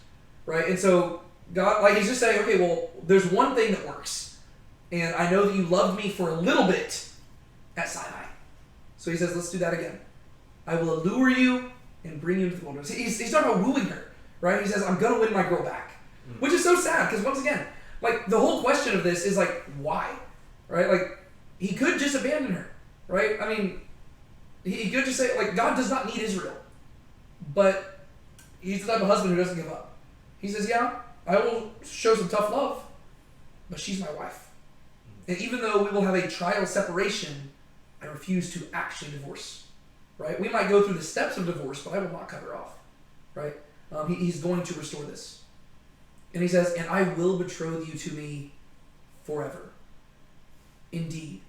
S1: Right? And so God, he's just saying, okay, well, there's one thing that works. And I know that you loved me for a little bit at Sinai. So he says, let's do that again. I will allure you and bring you into the wilderness. He's talking about wooing her. Right? He says, I'm going to win my girl back. Which is so sad, because once again, the whole question of this is why? Right? He could just abandon her. Right? I mean, he could just say, God does not need Israel. But he's the type of husband who doesn't give up. He says, yeah, I will show some tough love, but she's my wife. And even though we will have a trial separation, I refuse to actually divorce. Right? We might go through the steps of divorce, but I will not cut her off. Right? He's going to restore this. And he says, and I will betroth you to me forever. Indeed,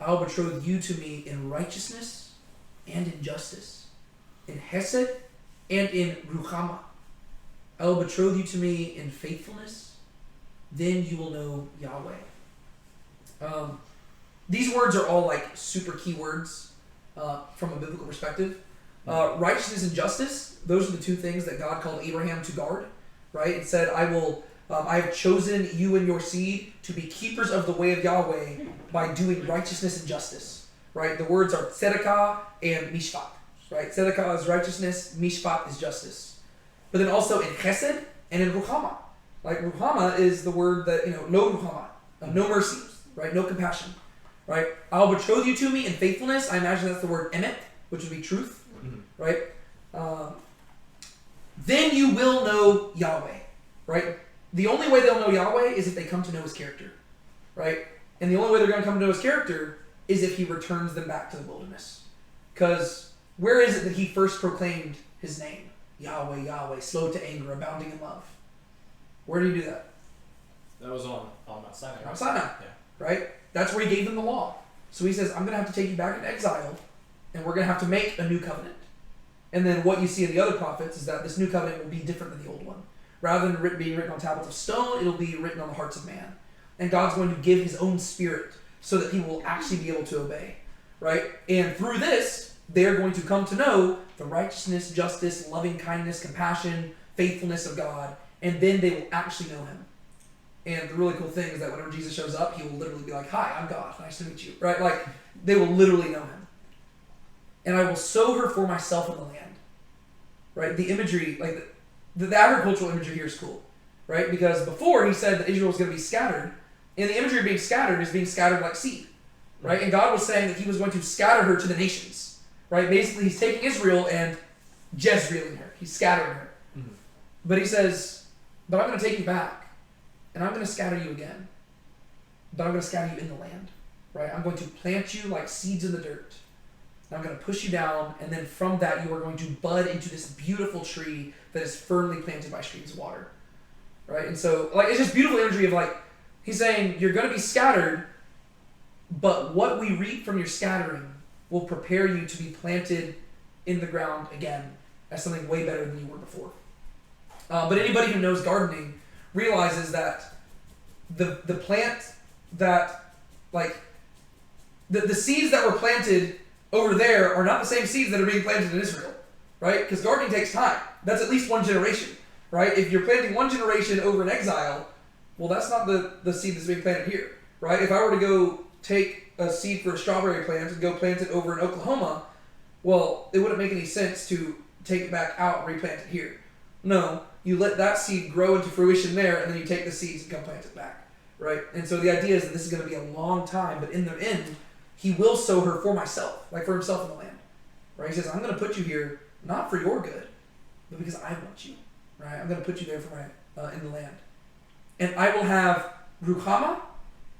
S1: I will betroth you to me in righteousness and in justice, in hesed and in ruchama. I will betroth you to me in faithfulness. Then you will know Yahweh. These words are all super key words from a biblical perspective. Righteousness and justice, those are the two things that God called Abraham to guard. Right? It said, I have chosen you and your seed to be keepers of the way of Yahweh by doing righteousness and justice. Right? The words are tzedakah and mishpat. Right? Tzedakah is righteousness, mishpat is justice. But then also in chesed and in ruchama. Ruchama is the word that, no ruchama, no mercy, right? No compassion. Right? I'll betroth you to me in faithfulness. I imagine that's the word emet, which would be truth. Right? Then you will know Yahweh, right? The only way they'll know Yahweh is if they come to know his character, right? And the only way they're going to come to know his character is if he returns them back to the wilderness. Because where is it that he first proclaimed his name? Yahweh, Yahweh, slow to anger, abounding in love. Where did he do that?
S2: That was on Mount Sinai.
S1: Mount Sinai, right? That's where he gave them the law. So he says, I'm going to have to take you back into exile, and we're going to have to make a new covenant. And then what you see in the other prophets is that this new covenant will be different than the old one. Rather than being written on tablets of stone, it'll be written on the hearts of man. And God's going to give his own spirit so that people will actually be able to obey. Right? And through this, they're going to come to know the righteousness, justice, loving kindness, compassion, faithfulness of God. And then they will actually know him. And the really cool thing is that whenever Jesus shows up, he will literally be like, hi, I'm God. Nice to meet you. Right? They will literally know him. And I will sow her for myself in the land. Right? The imagery, the agricultural imagery here is cool, right? Because before he said that Israel was going to be scattered, and the imagery of being scattered is being scattered like seed, right? And God was saying that he was going to scatter her to the nations, right? Basically, he's taking Israel and Jezreeling her. He's scattering her.
S2: Mm-hmm.
S1: But he says, but I'm going to take you back, and I'm going to scatter you again. But I'm going to scatter you in the land, right? I'm going to plant you like seeds in the dirt. And I'm going to push you down, and then from that you are going to bud into this beautiful tree that is firmly planted by streams of water, right? And so, like, it's just beautiful imagery of, like, he's saying you're going to be scattered, but what we reap from your scattering will prepare you to be planted in the ground again as something way better than you were before. But anybody who knows gardening realizes that the plant that, like, the seeds that were planted over there are not the same seeds that are being planted in Israel, right? Because gardening takes time. That's at least one generation, right? If you're planting one generation over in exile, well, that's not the seed that's being planted here, right? If I were to go take a seed for a strawberry plant and go plant it over in Oklahoma, well, it wouldn't make any sense to take it back out and replant it here. No, you let that seed grow into fruition there, and then you take the seeds and come plant it back, right? And so the idea is that this is going to be a long time, but in the end, he will sow her for myself, like for himself in the land, right? He says, I'm going to put you here not for your good, but because I want you, right? I'm going to put you there for my in the land. And I will have Ruchama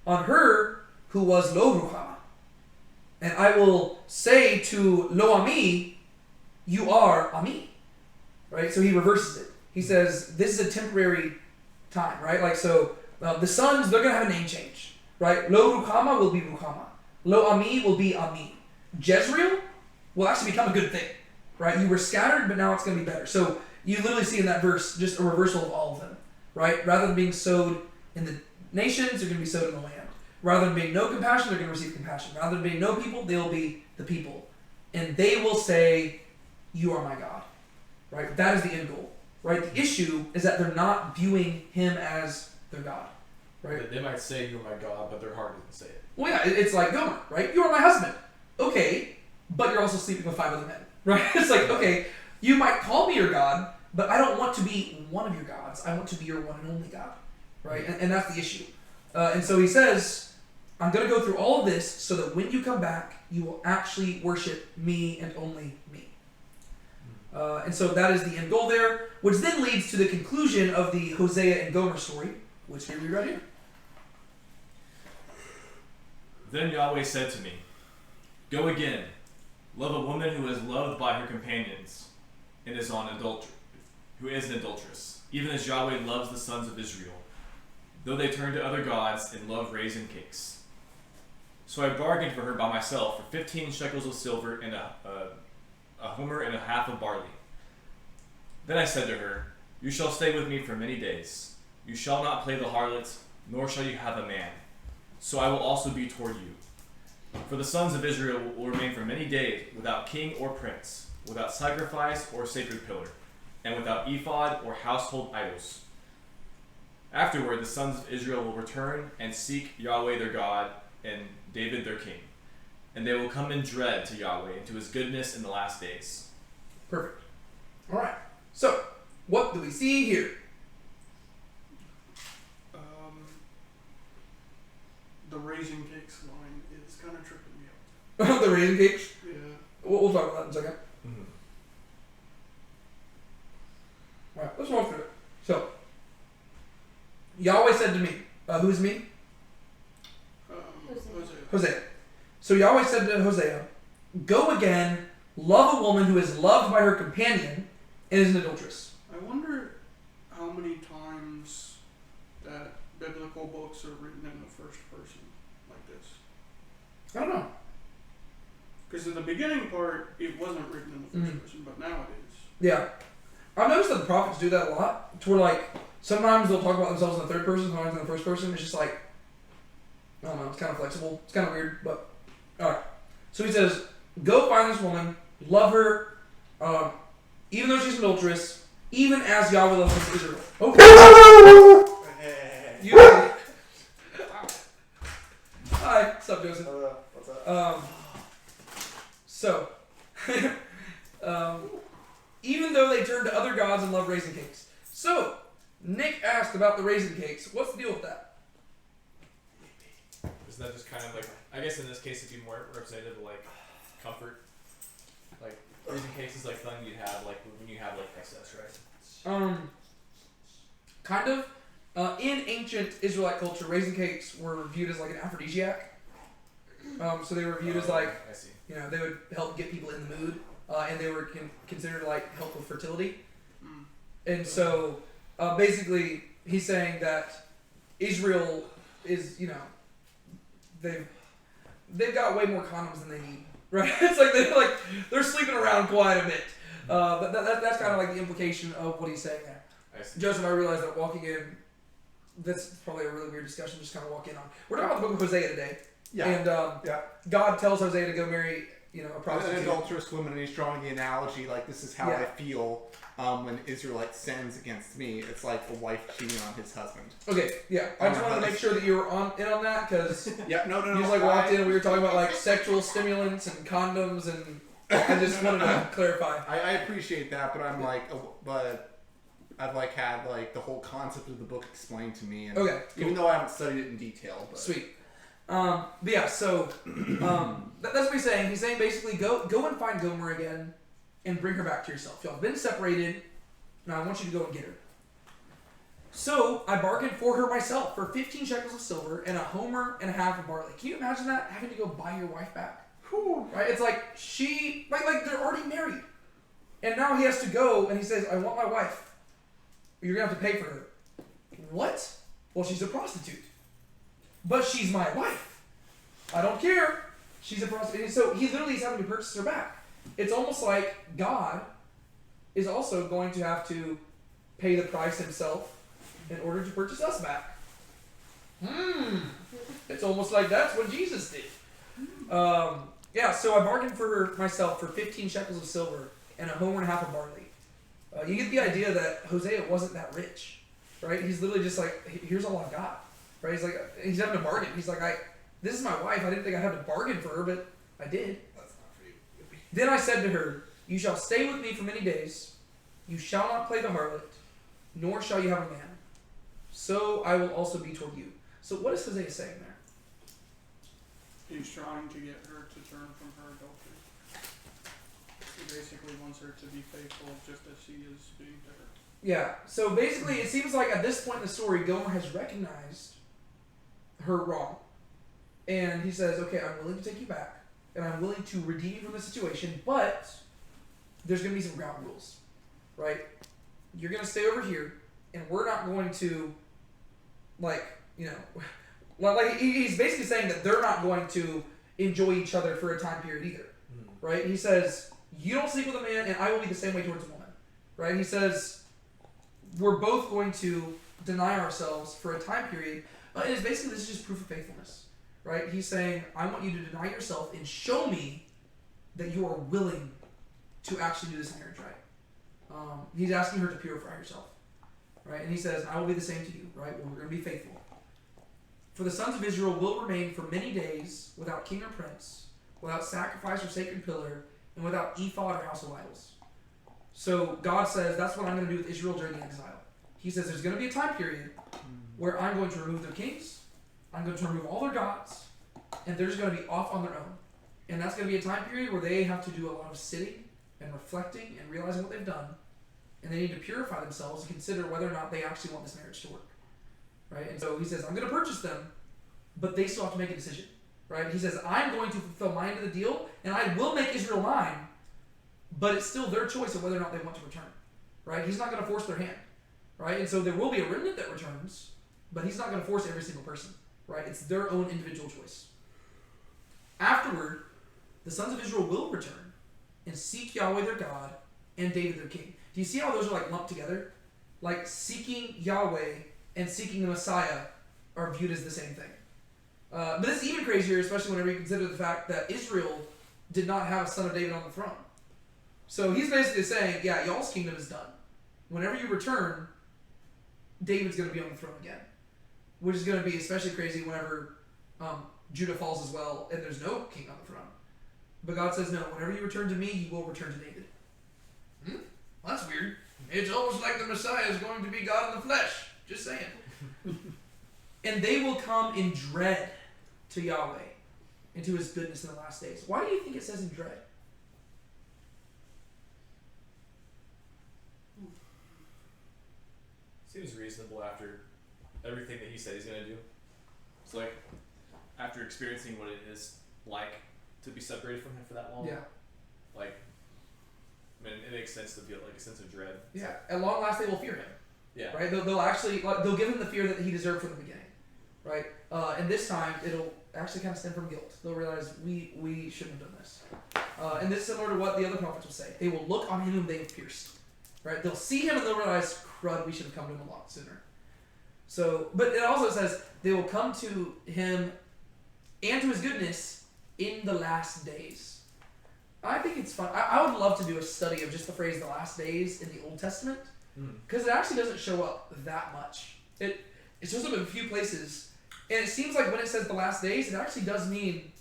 S1: on her who was Lo Ruchama. And I will say to Lo Ami, you are Ami, right? So he reverses it. He says, this is a temporary time, right? Like, so the sons, they're going to have a name change, right? Lo Ruchama will be Ruchama. Lo Ami will be Ami. Jezreel will actually become a good thing, right? You were scattered, but now it's going to be better. So you literally see in that verse just a reversal of all of them, right? Rather than being sowed in the nations, they're going to be sowed in the land. Rather than being no compassion, they're going to receive compassion. Rather than being no people, they'll be the people. And they will say, you are my God, right? That is the end goal, right? The issue is that they're not viewing him as their God, right?
S2: They might say you are my God, but their heart doesn't say it.
S1: Well, yeah, it's like Gomer, right? You are my husband. Okay, but you're also sleeping with 5 other men, right? It's like, okay, you might call me your God, but I don't want to be one of your gods. I want to be your one and only God, right? And that's the issue. And so he says, I'm going to go through all of this so that when you come back, you will actually worship me and only me. And so that is the end goal there, which then leads to the conclusion of the Hosea and Gomer story, which we read right here.
S2: Then Yahweh said to me, go again, love a woman who is loved by her companions and is who is an adulteress, even as Yahweh loves the sons of Israel, though they turn to other gods and love raisin cakes. So I bargained for her by myself for 15 shekels of silver and a homer and a half of barley. Then I said to her, you shall stay with me for many days. You shall not play the harlot, nor shall you have a man. So I will also be toward you. For the sons of Israel will remain for many days without king or prince, without sacrifice or sacred pillar, and without ephod or household idols. Afterward, the sons of Israel will return and seek Yahweh their God and David their king. And they will come in dread to Yahweh and to his goodness in the last days.
S1: Perfect. All right. So, what do we see here?
S4: The raisin cakes line is kind of tripping me out.
S1: The raisin cakes?
S4: Yeah.
S1: We'll talk about that in a second.
S2: Mm-hmm.
S1: All right, let's walk through it. So, Yahweh said to me, who's me? Hosea. So Yahweh said to Hosea, go again, love a woman who is loved by her companion and is an adulteress.
S4: I wonder how many times that biblical books are written in the first person like this.
S1: I don't know.
S4: Because in the beginning part, it wasn't written in the first person, but now it is.
S1: Yeah. I've noticed that the prophets do that a lot, to where, like, sometimes they'll talk about themselves in the third person, sometimes in the first person. It's just like, I don't know, it's kind of flexible. It's kind of weird, but, alright. So he says, go find this woman, love her, even though she's an adulteress, even as Yahweh loves Israel. Okay. You. Hi, what's up, Joseph?
S5: What's up?
S1: So, even even though they turned to other gods and loved raisin cakes. So, Nick asked about the raisin cakes. What's the deal with that?
S2: Isn't that just kind of like, I guess in this case it'd be more representative of like comfort. Like raisin cakes is like something you'd have like when you have like excess, right?
S1: Kind of. In ancient Israelite culture, raisin cakes were viewed as like an aphrodisiac. So they were viewed as like,
S2: I see.
S1: you know, they would help get people in the mood, and they were considered like help with fertility. And so, basically, he's saying that Israel is, you know, they've got way more condoms than they need, right? It's like they're sleeping around quite a bit. That's kind of like the implication of what he's saying there.
S2: I see.
S1: Joseph, I realize that walking in, that's probably a really weird discussion to just kind of walk in on. We're talking about the book of Hosea today.
S5: Yeah.
S1: And God tells Hosea to go marry, you know, a prostitute.
S5: An adulterous woman, and he's drawing the analogy like this is how
S1: Yeah.
S5: I feel when Israelite sins against me. It's like a wife cheating on his husband.
S1: Okay, yeah. I just wanted to make sure that you were in on that because
S5: Yeah, no.
S1: you just like walked in and we were talking about like sexual stimulants and condoms, and I just wanted to clarify.
S5: I appreciate that, but I'm like, but I've like had like the whole concept of the book explained to me, and
S1: Okay,
S5: even though I haven't studied it in detail. But.
S1: Sweet. But yeah, so that's what he's saying. He's saying basically go and find Gomer again and bring her back to yourself. Y'all have been separated. Now I want you to go and get her. So I bargained for her myself for 15 shekels of silver and a homer and a half of barley. Can you imagine that? Having to go buy your wife back?
S5: Whew.
S1: Right? It's like she, like they're already married. And now he has to go and he says, I want my wife. You're going to have to pay for her. What? Well, she's a prostitute. But she's my wife. I don't care. She's a prostitute. And so he literally is having to purchase her back. It's almost like God is also going to have to pay the price himself in order to purchase us back. It's almost like that's what Jesus did. Yeah, so I bargained for her myself for 15 shekels of silver and a homer and a half of barley. You get the idea that Hosea wasn't that rich, right? He's literally just like, here's all I've got, right? He's like, he's having to bargain. He's like, this is my wife. I didn't think I'd have to bargain for her, but I did.
S5: That's not for you.
S1: Then I said to her, you shall stay with me for many days. You shall not play the harlot, nor shall you have a man. So I will also be toward you. So what is Hosea saying there?
S4: He's trying to get her to turn from her adultery. He basically wants her to be faithful just as she is being to her.
S1: Yeah, so basically it seems like at this point in the story, Gomer has recognized her wrong. And he says, okay, I'm willing to take you back, and I'm willing to redeem you from the situation, but there's going to be some ground rules, right? You're going to stay over here, and we're not going to, like, you know, like he's basically saying that they're not going to enjoy each other for a time period either, right? He says, you don't sleep with a man, and I will be the same way towards a woman, right? He says, we're both going to deny ourselves for a time period, and it's basically, this is just proof of faithfulness, right? He's saying, I want you to deny yourself and show me that you are willing to actually do this marriage right. He's asking her to purify herself, right? And he says, I will be the same to you, right? Well, we're going to be faithful. For the sons of Israel will remain for many days without king or prince, without sacrifice or sacred pillar, and without ephod or house of idols. So God says, that's what I'm going to do with Israel during the exile. He says there's going to be a time period where I'm going to remove their kings, I'm going to remove all their gods, and they're just going to be off on their own. And that's going to be a time period where they have to do a lot of sitting and reflecting and realizing what they've done. And they need to purify themselves and consider whether or not they actually want this marriage to work. Right? And so he says, I'm going to purchase them, but they still have to make a decision. Right? He says, I'm going to fulfill my end of the deal, and I will make Israel mine, but it's still their choice of whether or not they want to return. Right? He's not going to force their hand. Right? And so there will be a remnant that returns, but he's not going to force every single person. Right? It's their own individual choice. Afterward, the sons of Israel will return and seek Yahweh their God and David their king. Do you see how those are like lumped together? Like seeking Yahweh and seeking the Messiah are viewed as the same thing. But this is even crazier, especially whenever you consider the fact that Israel did not have a son of David on the throne. So he's basically saying, yeah, y'all's kingdom is done. Whenever you return, David's going to be on the throne again. Which is going to be especially crazy whenever Judah falls as well and there's no king on the throne. But God says, no, whenever you return to me, you will return to David. Well, that's weird. It's almost like the Messiah is going to be God in the flesh. Just saying. And they will come in dread to Yahweh and to his goodness in the last days. Why do you think it says in dread?
S2: Seems reasonable after everything that he said he's gonna do. It's like after experiencing what it is like to be separated from him for that long.
S1: Yeah.
S2: Like, I mean, it makes sense to feel like a sense of dread.
S1: Yeah. At long last, they will fear him.
S2: Yeah.
S1: Right? They'll actually, they'll give him the fear that he deserved from the beginning. Right? And this time, it'll actually kind of stem from guilt. They'll realize we shouldn't have done this. And this is similar to what the other prophets will say. They will look on him whom they have pierced. Right? They'll see him and they'll realize, crud, we should have come to him a lot sooner. So, but it also says they will come to him and to his goodness in the last days. I think it's fun. I would love to do a study of just the phrase "the last days" in the Old Testament, because it actually doesn't show up that much. It shows up in a few places, and it seems like when it says "the last days," it actually does mean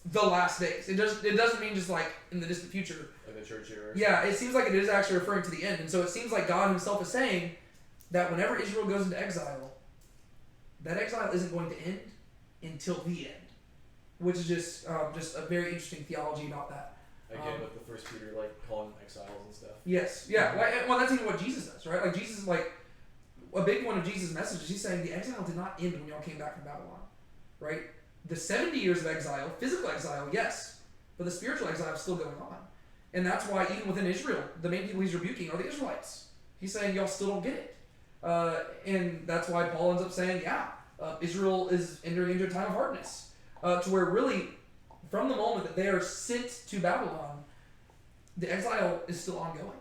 S1: the last days. It doesn't mean just like in the distant future.
S2: Like the church era.
S1: Yeah, it seems like it is actually referring to the end, and so it seems like God Himself is saying that whenever Israel goes into exile, that exile isn't going to end until the end, which is just a very interesting theology about that.
S2: Again, with the First Peter like calling them exiles and stuff.
S1: Yes, yeah. Well, that's even what Jesus does, right? Like Jesus is like a big one of Jesus' messages. He's saying the exile did not end when y'all came back from Babylon, right? The 70 years of exile, physical exile, yes, but the spiritual exile is still going on, and that's why even within Israel, the main people He's rebuking are the Israelites. He's saying y'all still don't get it, and that's why Paul ends up saying, Israel is entering into a time of hardness, to where really, from the moment that they are sent to Babylon, the exile is still ongoing.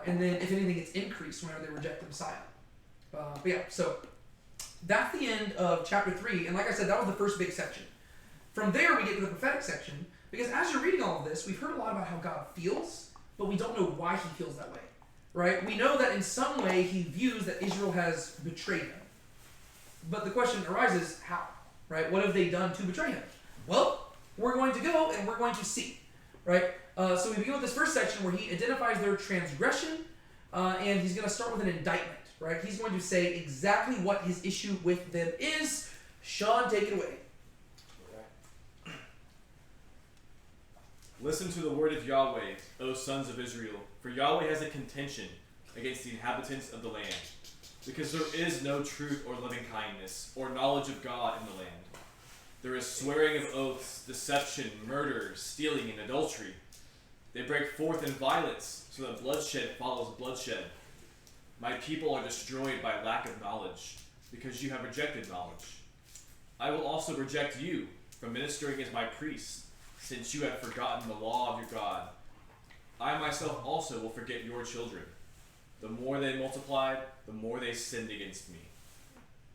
S1: And then, if anything, it's increased whenever they reject the Messiah. But yeah, so that's the end of chapter 3. And like I said, that was the first big section. From there, we get to the prophetic section, because as you're reading all of this, we've heard a lot about how God feels, but we don't know why He feels that way. Right? We know that in some way He views that Israel has betrayed Him. But the question arises, how? Right? What have they done to betray Him? Well, we're going to go and we're going to see, right? So we begin with this first section where He identifies their transgression, and He's going to start with an indictment, right? He's going to say exactly what His issue with them is. Sean, take it away.
S2: Listen to the word of Yahweh, O sons of Israel, for Yahweh has a contention against the inhabitants of the land, because there is no truth or loving kindness or knowledge of God in the land. There is swearing of oaths, deception, murder, stealing, and adultery. They break forth in violence, so that bloodshed follows bloodshed. My people are destroyed by lack of knowledge, because you have rejected knowledge. I will also reject you from ministering as my priest, since you have forgotten the law of your God. I myself also will forget your children. The more they multiplied, the more they sinned against me.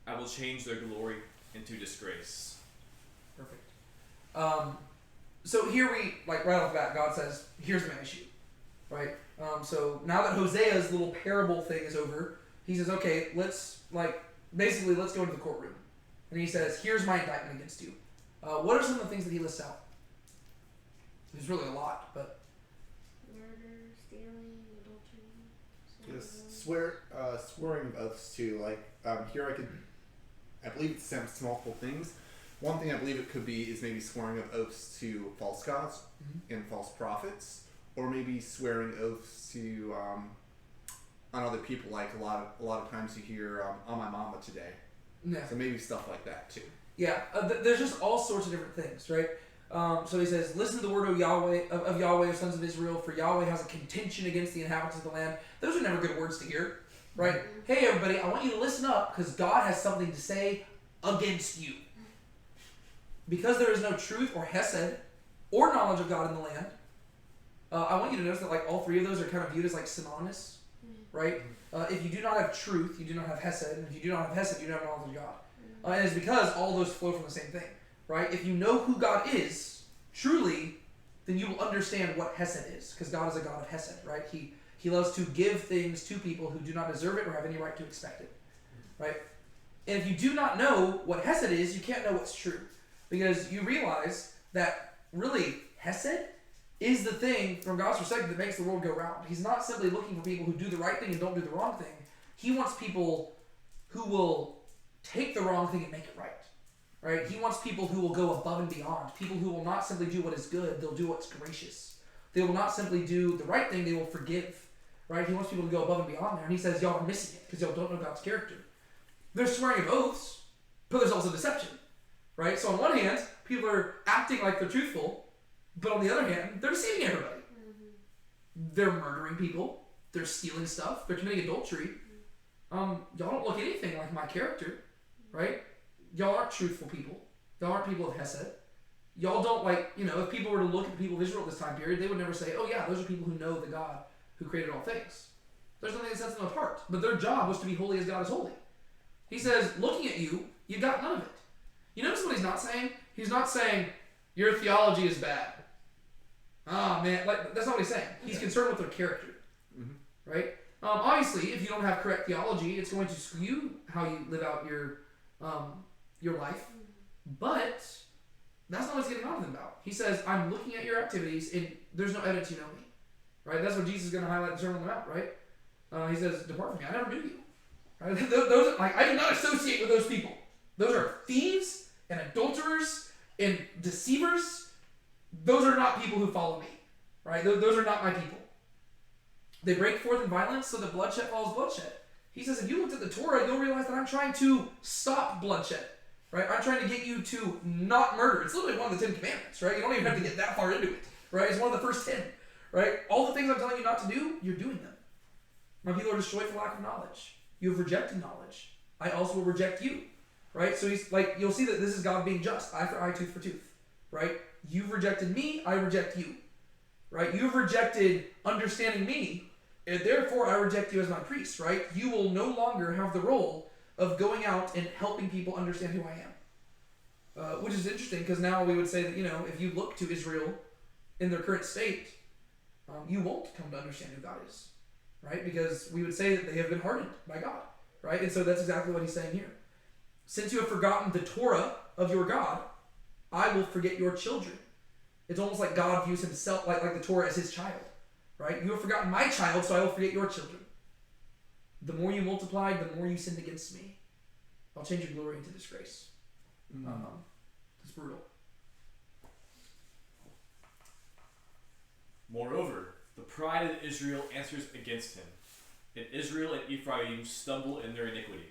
S2: I will change their glory into disgrace.
S1: Perfect. So here we, like right off the bat, God says, here's my issue, right? So now that Hosea's little parable thing is over, He says, okay, let's go to the courtroom. And He says, here's my indictment against you. What are some of the things that He lists out? There's really a lot, but...
S3: Murder, stealing, adultery.
S5: Just swearing oaths too. Like here, I believe it stems to multiple things. One thing I believe it could be is maybe swearing of oaths to false gods and false prophets, or maybe swearing oaths to on other people. Like a lot of times you hear on my mama today.
S1: Yeah.
S5: So maybe stuff like that too.
S1: Yeah, there's just all sorts of different things, right? So He says, listen to the word of Yahweh, of sons of Israel, for Yahweh has a contention against the inhabitants of the land. Those are never good words to hear, right? Hey, everybody, I want you to listen up, because God has something to say against you. Because there is no truth or hesed or knowledge of God in the land, I want you to notice that like all three of those are kind of viewed as like synonymous, right? If you do not have truth, you do not have hesed, and if you do not have hesed, you don't have knowledge of God. And it's because all those flow from the same thing, right? If you know who God is, truly, then you will understand what hesed is, because God is a God of hesed, right? He loves to give things to people who do not deserve it or have any right to expect it, right? And if you do not know what hesed is, you can't know what's true. Because you realize that really, hesed is the thing from God's perspective that makes the world go round. He's not simply looking for people who do the right thing and don't do the wrong thing. He wants people who will take the wrong thing and make it right. Right? He wants people who will go above and beyond. People who will not simply do what is good, they'll do what's gracious. They will not simply do the right thing, they will forgive. Right? He wants people to go above and beyond there. And he says, y'all are missing it because y'all don't know God's character. There's swearing of oaths, but there's also deception. Right? So on one hand, people are acting like they're truthful, but on the other hand, they're deceiving everybody. They're murdering people. They're stealing stuff. They're committing adultery. Y'all don't look anything like my character. Right? Y'all aren't truthful people. Y'all aren't people of Hesed. Y'all don't if people were to look at the people of Israel at this time period, they would never say, oh yeah, those are people who know the God who created all things. There's nothing that sets them apart. But their job was to be holy as God is holy. He says, looking at you, you got none of it. You notice what he's not saying? He's not saying, your theology is bad. Ah, man, that's not what he's saying. He's concerned with their character. Mm-hmm. Right? Obviously, if you don't have correct theology, it's going to skew how you live out your life. But that's not what he's getting on to them about. He says, I'm looking at your activities, and there's no evidence you know me. Right? That's what Jesus is going to highlight in the Sermon on the Mount, right? He says, depart from me, I never knew you. Right? Those I do not associate with those people. Those are thieves and adulterers and deceivers. Those are not people who follow me. Right? Those are not my people. They break forth in violence, so that bloodshed follows bloodshed. He says, if you looked at the Torah, you'll realize that I'm trying to stop bloodshed. Right? I'm trying to get you to not murder. It's literally one of the 10 Commandments, right? You don't even have to get that far into it. Right? It's one of the first 10. Right? All the things I'm telling you not to do, you're doing them. My people are destroyed for lack of knowledge. You have rejected knowledge. I also will reject you. Right? So he's like, you'll see that this is God being just. Eye for eye, tooth for tooth. Right? You've rejected me, I reject you. Right? You've rejected understanding me, and therefore I reject you as my priest. Right? You will no longer have the role of going out and helping people understand who I am. Which is interesting, because now we would say that, if you look to Israel in their current state, you won't come to understand who God is. Right? Because we would say that they have been hardened by God. Right? And so that's exactly what he's saying here. Since you have forgotten the Torah of your God, I will forget your children. It's almost like God views himself, like the Torah, as his child. Right? You have forgotten my child, so I will forget your children. The more you multiplied, the more you sinned against me. I'll change your glory into disgrace. It's brutal.
S2: Moreover, the pride of Israel answers against him, and Israel and Ephraim stumble in their iniquity.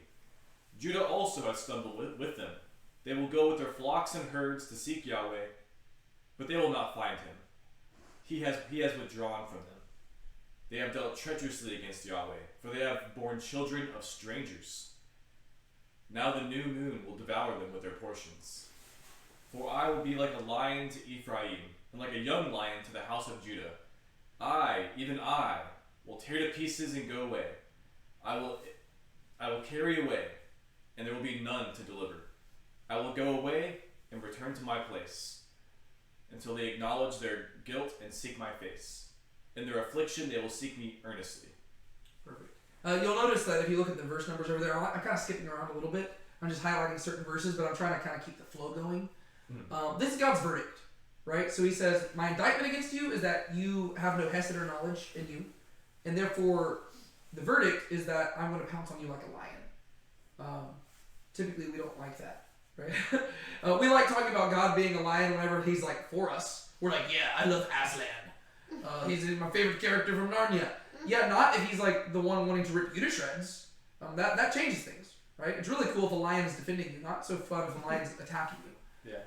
S2: Judah also has stumbled with them. They will go with their flocks and herds to seek Yahweh, but they will not find him. He has withdrawn from them. They have dealt treacherously against Yahweh, for they have borne children of strangers. Now the new moon will devour them with their portions. For I will be like a lion to Ephraim, and like a young lion to the house of Judah. I, even I, will tear to pieces and go away. I will carry away, and there will be none to deliver. I will go away and return to my place, until they acknowledge their guilt and seek my face. In their affliction they will seek me earnestly.
S1: Perfect. You'll notice that if you look at the verse numbers over there, I'm kind of skipping around a little bit. I'm just highlighting certain verses, but I'm trying to kind of keep the flow going. This is God's verdict, right? So he says, my indictment against you is that you have no hesed or knowledge in you, and therefore the verdict is that I'm going to pounce on you like a lion. Typically we don't like that, right? We like talking about God being a lion whenever he's like for us. We're like, yeah, I love Aslan. He's my favorite character from Narnia. Yeah, not if he's like the one wanting to rip you to shreds. That changes things, right? It's really cool if a lion is defending you, not so fun if a lion is attacking you.
S2: Yeah.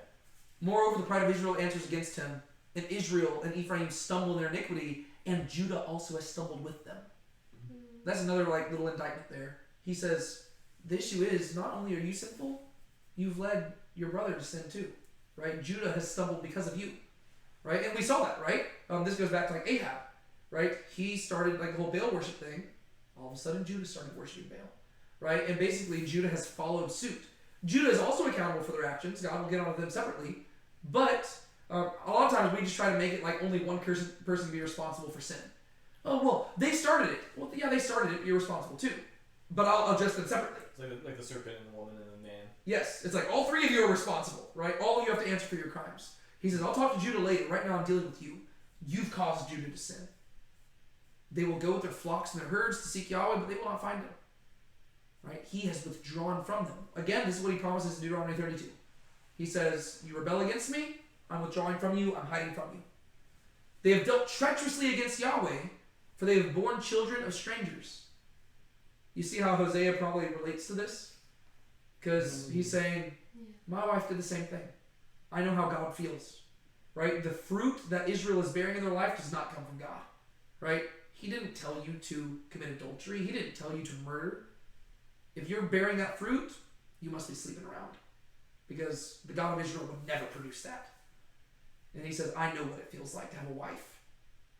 S1: Moreover, the pride of Israel answers against him, and Israel and Ephraim stumble in their iniquity, and Judah also has stumbled with them. That's another little indictment there. He says, the issue is, not only are you sinful, you've led your brother to sin too, right? Judah has stumbled because of you, right? And we saw that, right? This goes back to Ahab, right? He started the whole Baal worship thing. All of a sudden, Judah started worshiping Baal, right? And basically, Judah has followed suit. Judah is also accountable for their actions. God will get on them separately. But a lot of times, we just try to make it like only one person be responsible for sin. Oh, well, they started it. Well, yeah, they started it, but you're responsible too. But I'll address them separately.
S2: It's like the serpent and the woman and the man.
S1: Yes, it's like all three of you are responsible, right? All of you have to answer for your crimes. He says, I'll talk to Judah later. Right now I'm dealing with you. You've caused Judah to sin. They will go with their flocks and their herds to seek Yahweh, but they will not find him. Right? He has withdrawn from them. Again, this is what he promises in Deuteronomy 32. He says, you rebel against me, I'm withdrawing from you, I'm hiding from you. They have dealt treacherously against Yahweh, for they have borne children of strangers. You see how Hosea probably relates to this? Because he's saying, my wife did the same thing. I know how God feels. Right? The fruit that Israel is bearing in their life does not come from God. Right? He didn't tell you to commit adultery. He didn't tell you to murder. If you're bearing that fruit, you must be sleeping around. Because the God of Israel would never produce that. And he says, I know what it feels like to have a wife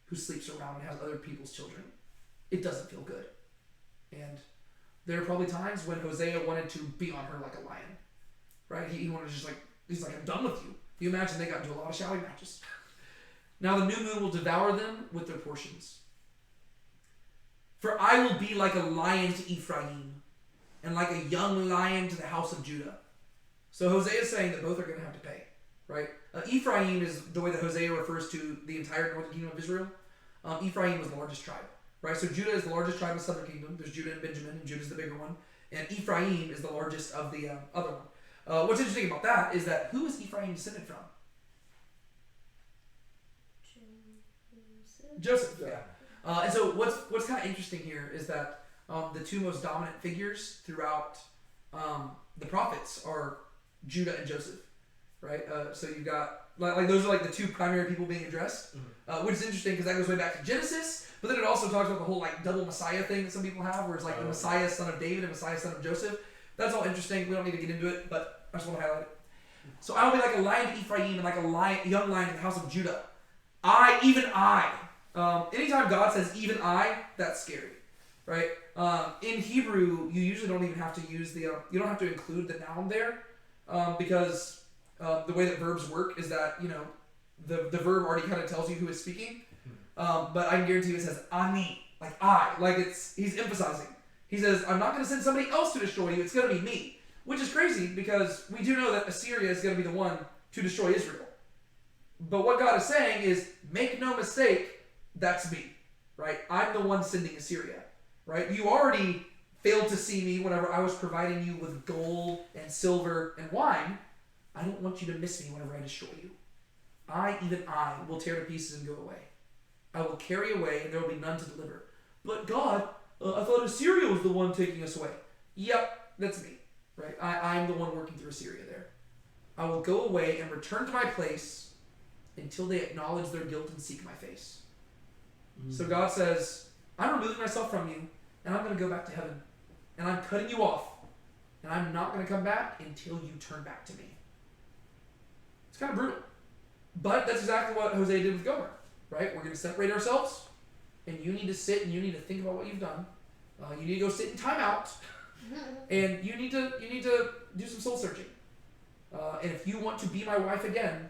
S1: who sleeps around and has other people's children. It doesn't feel good. And there are probably times when Hosea wanted to be on her like a lion. Right? He wanted to just like, he's like, I'm done with you. You imagine they got into a lot of shouting matches. Now the new moon will devour them with their portions. For I will be like a lion to Ephraim, and like a young lion to the house of Judah. So Hosea is saying that both are going to have to pay. Right? Ephraim is the way that Hosea refers to the entire northern kingdom of Israel. Ephraim was the largest tribe. Right? So Judah is the largest tribe of the southern kingdom. There's Judah and Benjamin, and Judah's the bigger one. And Ephraim is the largest of the other one. What's interesting about that is that who is Ephraim descended from? Joseph. Yeah. And so what's kind of interesting here is that the two most dominant figures throughout the prophets are Judah and Joseph. Right? So you've got like those are like the two primary people being addressed, which is interesting because that goes way back to Genesis. But then it also talks about the whole like double Messiah thing that some people have, where it's like the Messiah son of David and Messiah son of Joseph. That's all interesting. We don't need to get into it, but I just want to highlight it. So I will be like a lion to Ephraim and like a young lion to the house of Judah. Even I. Anytime God says even I, that's scary, right? In Hebrew, you usually don't even have to use the, you don't have to include the noun there, because the way that verbs work is that, the verb already kind of tells you who is speaking. But I can guarantee you it says ani, like I, like he's emphasizing. He says, I'm not going to send somebody else to destroy you, it's going to be me. Which is crazy because we do know that Assyria is going to be the one to destroy Israel. But what God is saying is, make no mistake, that's me, right? I'm the one sending Assyria, right? You already failed to see me whenever I was providing you with gold and silver and wine. I don't want you to miss me whenever I destroy you. Even I, will tear to pieces and go away. I will carry away and there will be none to deliver. But God, I thought Assyria was the one taking us away. Yep, that's me, right? I'm the one working through Assyria there. I will go away and return to my place until they acknowledge their guilt and seek my face. So God says, I'm removing myself from you, and I'm going to go back to heaven. And I'm cutting you off, and I'm not going to come back until you turn back to me. It's kind of brutal. But that's exactly what Hosea did with Gomer, right? We're going to separate ourselves, and you need to sit and you need to think about what you've done. You need to go sit in timeout, and you need to do some soul searching. And if you want to be my wife again,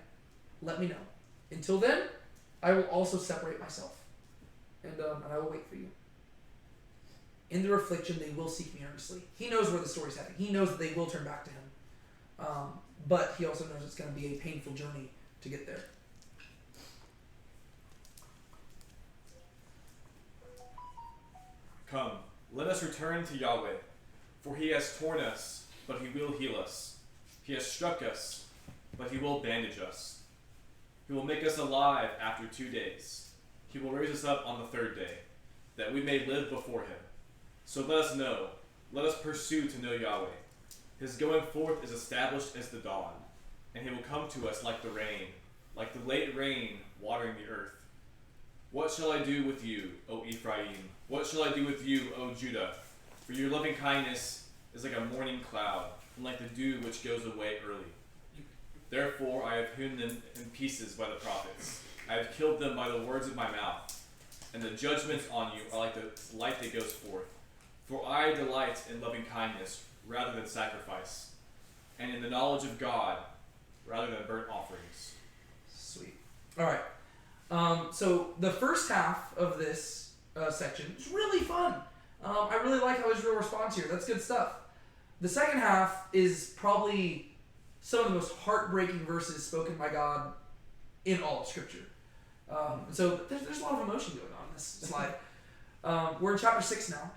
S1: let me know. Until then, I will also separate myself. And I will wait for you. In their affliction, they will seek me earnestly. He knows where the story's heading. He knows that they will turn back to him. But he also knows it's going to be a painful journey to get there.
S2: Come, let us return to Yahweh, for he has torn us, but he will heal us. He has struck us, but he will bandage us. He will make us alive after 2 days. He will raise us up on the 3rd day, that we may live before him. So let us know, let us pursue to know Yahweh. His going forth is established as the dawn, and he will come to us like the rain, like the late rain watering the earth. What shall I do with you, O Ephraim? What shall I do with you, O Judah? For your loving kindness is like a morning cloud, and like the dew which goes away early. Therefore I have hewn them in pieces by the prophets. I have killed them by the words of my mouth, and the judgments on you are like the light that goes forth. For I delight in loving kindness rather than sacrifice, and in the knowledge of God rather than burnt offerings.
S1: Sweet. All right. So the first half of this section is really fun. I really like how Israel responds here. That's good stuff. The second half is probably some of the most heartbreaking verses spoken by God in all of Scripture. So there's a lot of emotion going on in this slide. We're in chapter 6 now.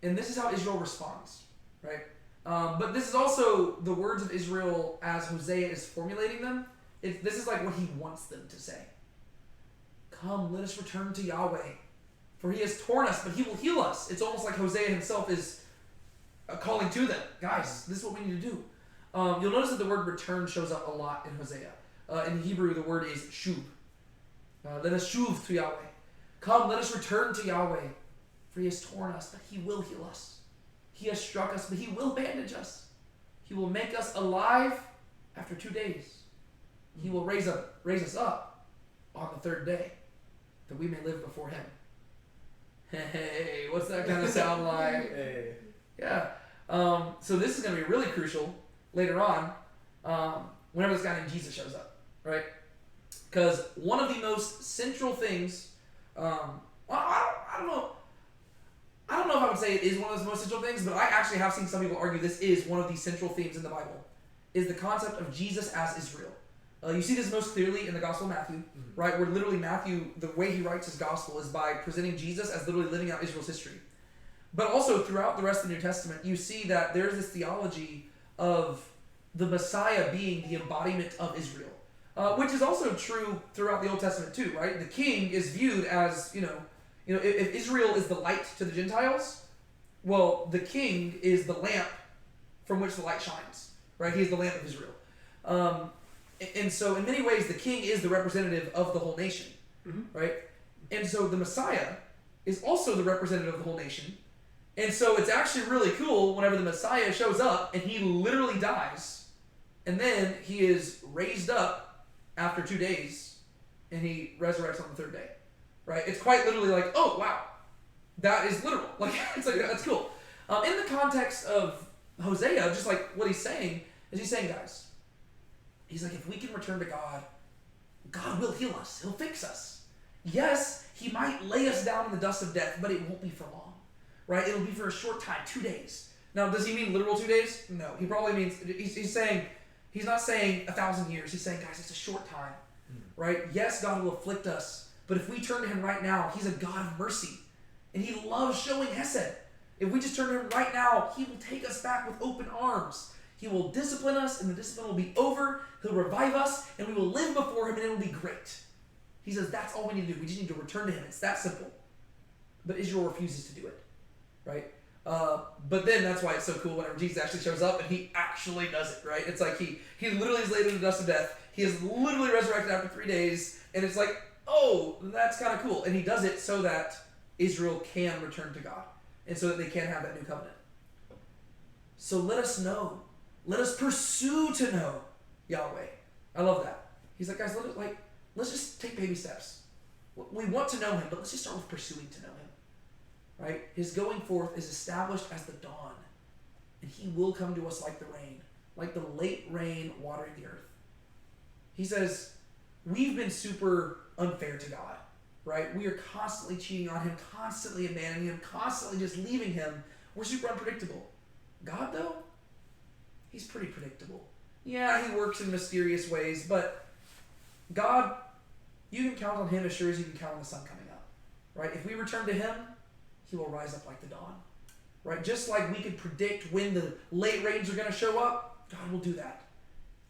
S1: And this is how Israel responds, right? But this is also the words of Israel as Hosea is formulating them. This is like what he wants them to say. Come, let us return to Yahweh. For he has torn us, but he will heal us. It's almost like Hosea himself is calling to them. Guys, this is what we need to do. You'll notice that the word return shows up a lot in Hosea. In Hebrew, the word is shuv. Let us shuv to Yahweh. Come, let us return to Yahweh. For he has torn us, but he will heal us. He has struck us, but he will bandage us. He will make us alive after 2 days. He will raise us up on the 3rd day, that we may live before him. Hey, what's that kind of sound like?
S2: Hey.
S1: Yeah. So this is going to be really crucial later on, whenever this guy named Jesus shows up, right? Because one of the most central things, I don't know if I would say it is one of the most central things, but I actually have seen some people argue this is one of the central themes in the Bible, is the concept of Jesus as Israel. You see this most clearly in the Gospel of Matthew, right? Where literally Matthew, the way he writes his Gospel is by presenting Jesus as literally living out Israel's history. But also throughout the rest of the New Testament, you see that there's this theology of the Messiah being the embodiment of Israel, which is also true throughout the Old Testament too, right? The king is viewed as, if Israel is the light to the Gentiles, well, the king is the lamp from which the light shines, right? He is the lamp of Israel. And so in many ways, the king is the representative of the whole nation, right? And so the Messiah is also the representative of the whole nation. And so it's actually really cool whenever the Messiah shows up and he literally dies, and then he is raised up after 2 days, and he resurrects on the 3rd day, right? It's quite literally like, oh, wow, that is literal. Like, it's like, that's cool. In the context of Hosea, just like what he's saying, guys, he's like, if we can return to God, God will heal us. He'll fix us. Yes, he might lay us down in the dust of death, but it won't be for long, right? It'll be for a short time, 2 days. Now, does he mean literal 2 days? No. He probably means, he's not saying 1,000 years. He's saying, guys, it's a short time, right? Yes, God will afflict us, but if we turn to him right now, he's a God of mercy, and he loves showing hesed. If we just turn to him right now, he will take us back with open arms. He will discipline us, and the discipline will be over. He'll revive us, and we will live before him, and it will be great. He says that's all we need to do. We just need to return to him. It's that simple. But Israel refuses to do it, right? But then that's why it's so cool whenever Jesus actually shows up, and he actually does it, right? It's like he literally is laid in the dust of death. He is literally resurrected after 3 days, and it's like, oh, that's kind of cool. And he does it so that Israel can return to God, and so that they can have that new covenant. So let us know. Let us pursue to know Yahweh. I love that. He's like, guys, let's just take baby steps. We want to know him, but let's just start with pursuing to know him. Right? His going forth is established as the dawn, and he will come to us like the rain, like the late rain watering the earth. He says, we've been super unfair to God, right? We are constantly cheating on him, constantly abandoning him, constantly just leaving him. We're super unpredictable. God, though, he's pretty predictable. Yeah, he works in mysterious ways, but God, you can count on him as sure as you can count on the sun coming up, right? If we return to him, he will rise up like the dawn, right? Just like we could predict when the late rains are going to show up, God will do that.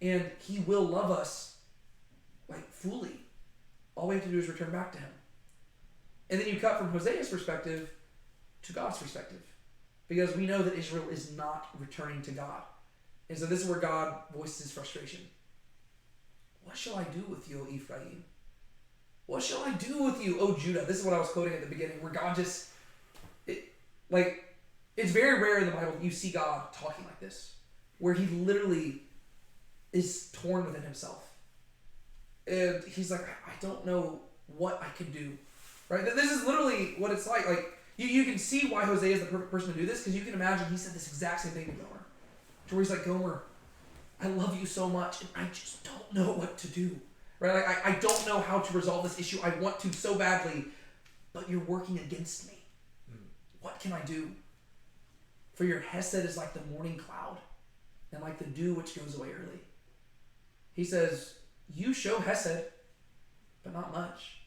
S1: And he will love us, like, fully. All we have to do is return back to him. And then you cut from Hosea's perspective to God's perspective, because we know that Israel is not returning to God. And so this is where God voices his frustration. What shall I do with you, O Ephraim? What shall I do with you, O Judah? This is what I was quoting at the beginning, where God just, it's very rare in the Bible that you see God talking like this, where he literally is torn within himself. And he's like, I don't know what I can do. Right? This is literally what it's like. Like, you can see why Hosea is the perfect person to do this, because you can imagine he said this exact same thing to Gomer. To where he's like, Gomer, I love you so much, and I just don't know what to do. Right? Like, I don't know how to resolve this issue. I want to so badly, but you're working against me. What can I do? For your hesed is like the morning cloud, and like the dew which goes away early. He says, you show hesed, but not much.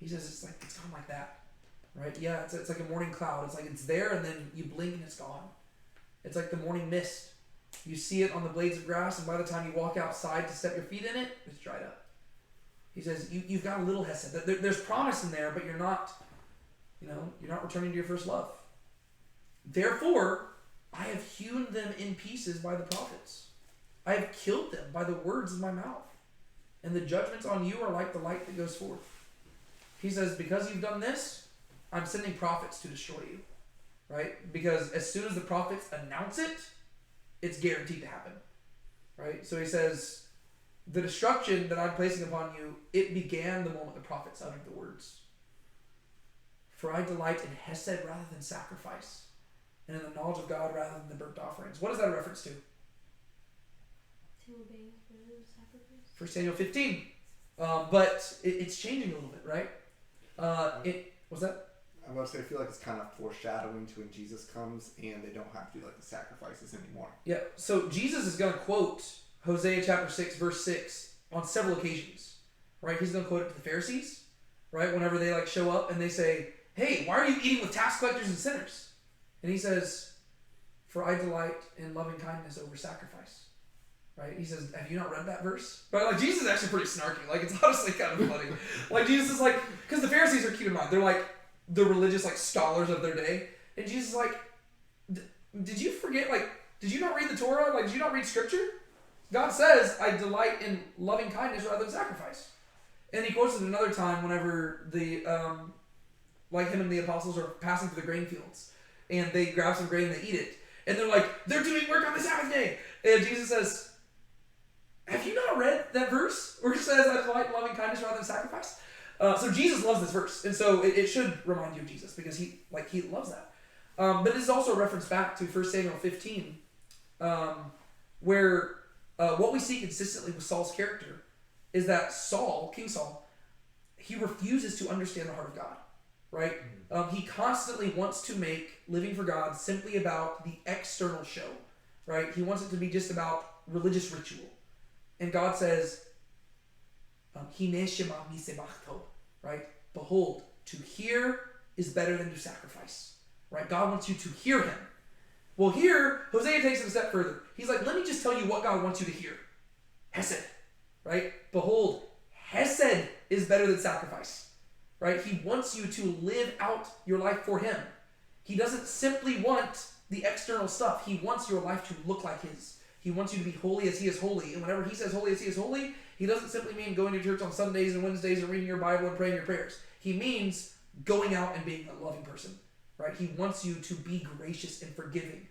S1: He says it's gone like that, right? Yeah, it's like a morning cloud. It's like it's there and then you blink and it's gone. It's like the morning mist. You see it on the blades of grass, and by the time you walk outside to step your feet in it, it's dried up. He says you've got a little hesed. There's promise in there, but you're not returning to your first love. Therefore, I have hewn them in pieces by the prophets. I have killed them by the words of my mouth. And the judgments on you are like the light that goes forth. He says, because you've done this, I'm sending prophets to destroy you. Right? Because as soon as the prophets announce it, it's guaranteed to happen. Right? So he says, the destruction that I'm placing upon you, it began the moment the prophets uttered the words. For I delight in hesed rather than sacrifice, and in the knowledge of God rather than the burnt offerings. What is that a reference to?
S3: To obey the sacrifice.
S1: 1 Samuel 15. But it's changing a little bit, right? What's that?
S5: I'm about to say, I feel like it's kind of foreshadowing to when Jesus comes and they don't have to do like the sacrifices anymore.
S1: Yeah, so Jesus is going to quote Hosea chapter 6, verse 6 on several occasions, right? He's going to quote it to the Pharisees, right? Whenever they show up and they say, hey, why are you eating with tax collectors and sinners? And he says, for I delight in loving kindness over sacrifice. Right? He says, have you not read that verse? But Jesus is actually pretty snarky. It's honestly kind of funny. Jesus is because the Pharisees are, keep in mind, they're the religious scholars of their day. And Jesus is did you forget, did you not read the Torah? Did you not read scripture? God says, I delight in loving kindness rather than sacrifice. And he quotes it another time whenever the, him and the apostles are passing through the grain fields. And they grab some grain and they eat it. And they're they're doing work on the Sabbath day. And Jesus says, have you not read that verse where it says, I delight in loving kindness rather than sacrifice? So Jesus loves this verse. And so it should remind you of Jesus because he loves that. But this is also a reference back to 1 Samuel 15, where what we see consistently with Saul's character is that Saul, King Saul, he refuses to understand the heart of God. Right? He constantly wants to make living for God simply about the external show. Right? He wants it to be just about religious ritual. And God says, right? Behold, to hear is better than to sacrifice. Right? God wants you to hear him. Well, here, Hosea takes it a step further. He's let me just tell you what God wants you to hear. Hesed. Right? Behold, hesed is better than sacrifice. Right? He wants you to live out your life for him. He doesn't simply want the external stuff. He wants your life to look like his. He wants you to be holy as he is holy. And whenever he says holy as he is holy, he doesn't simply mean going to church on Sundays and Wednesdays and reading your Bible and praying your prayers. He means going out and being a loving person. Right? He wants you to be gracious and forgiving.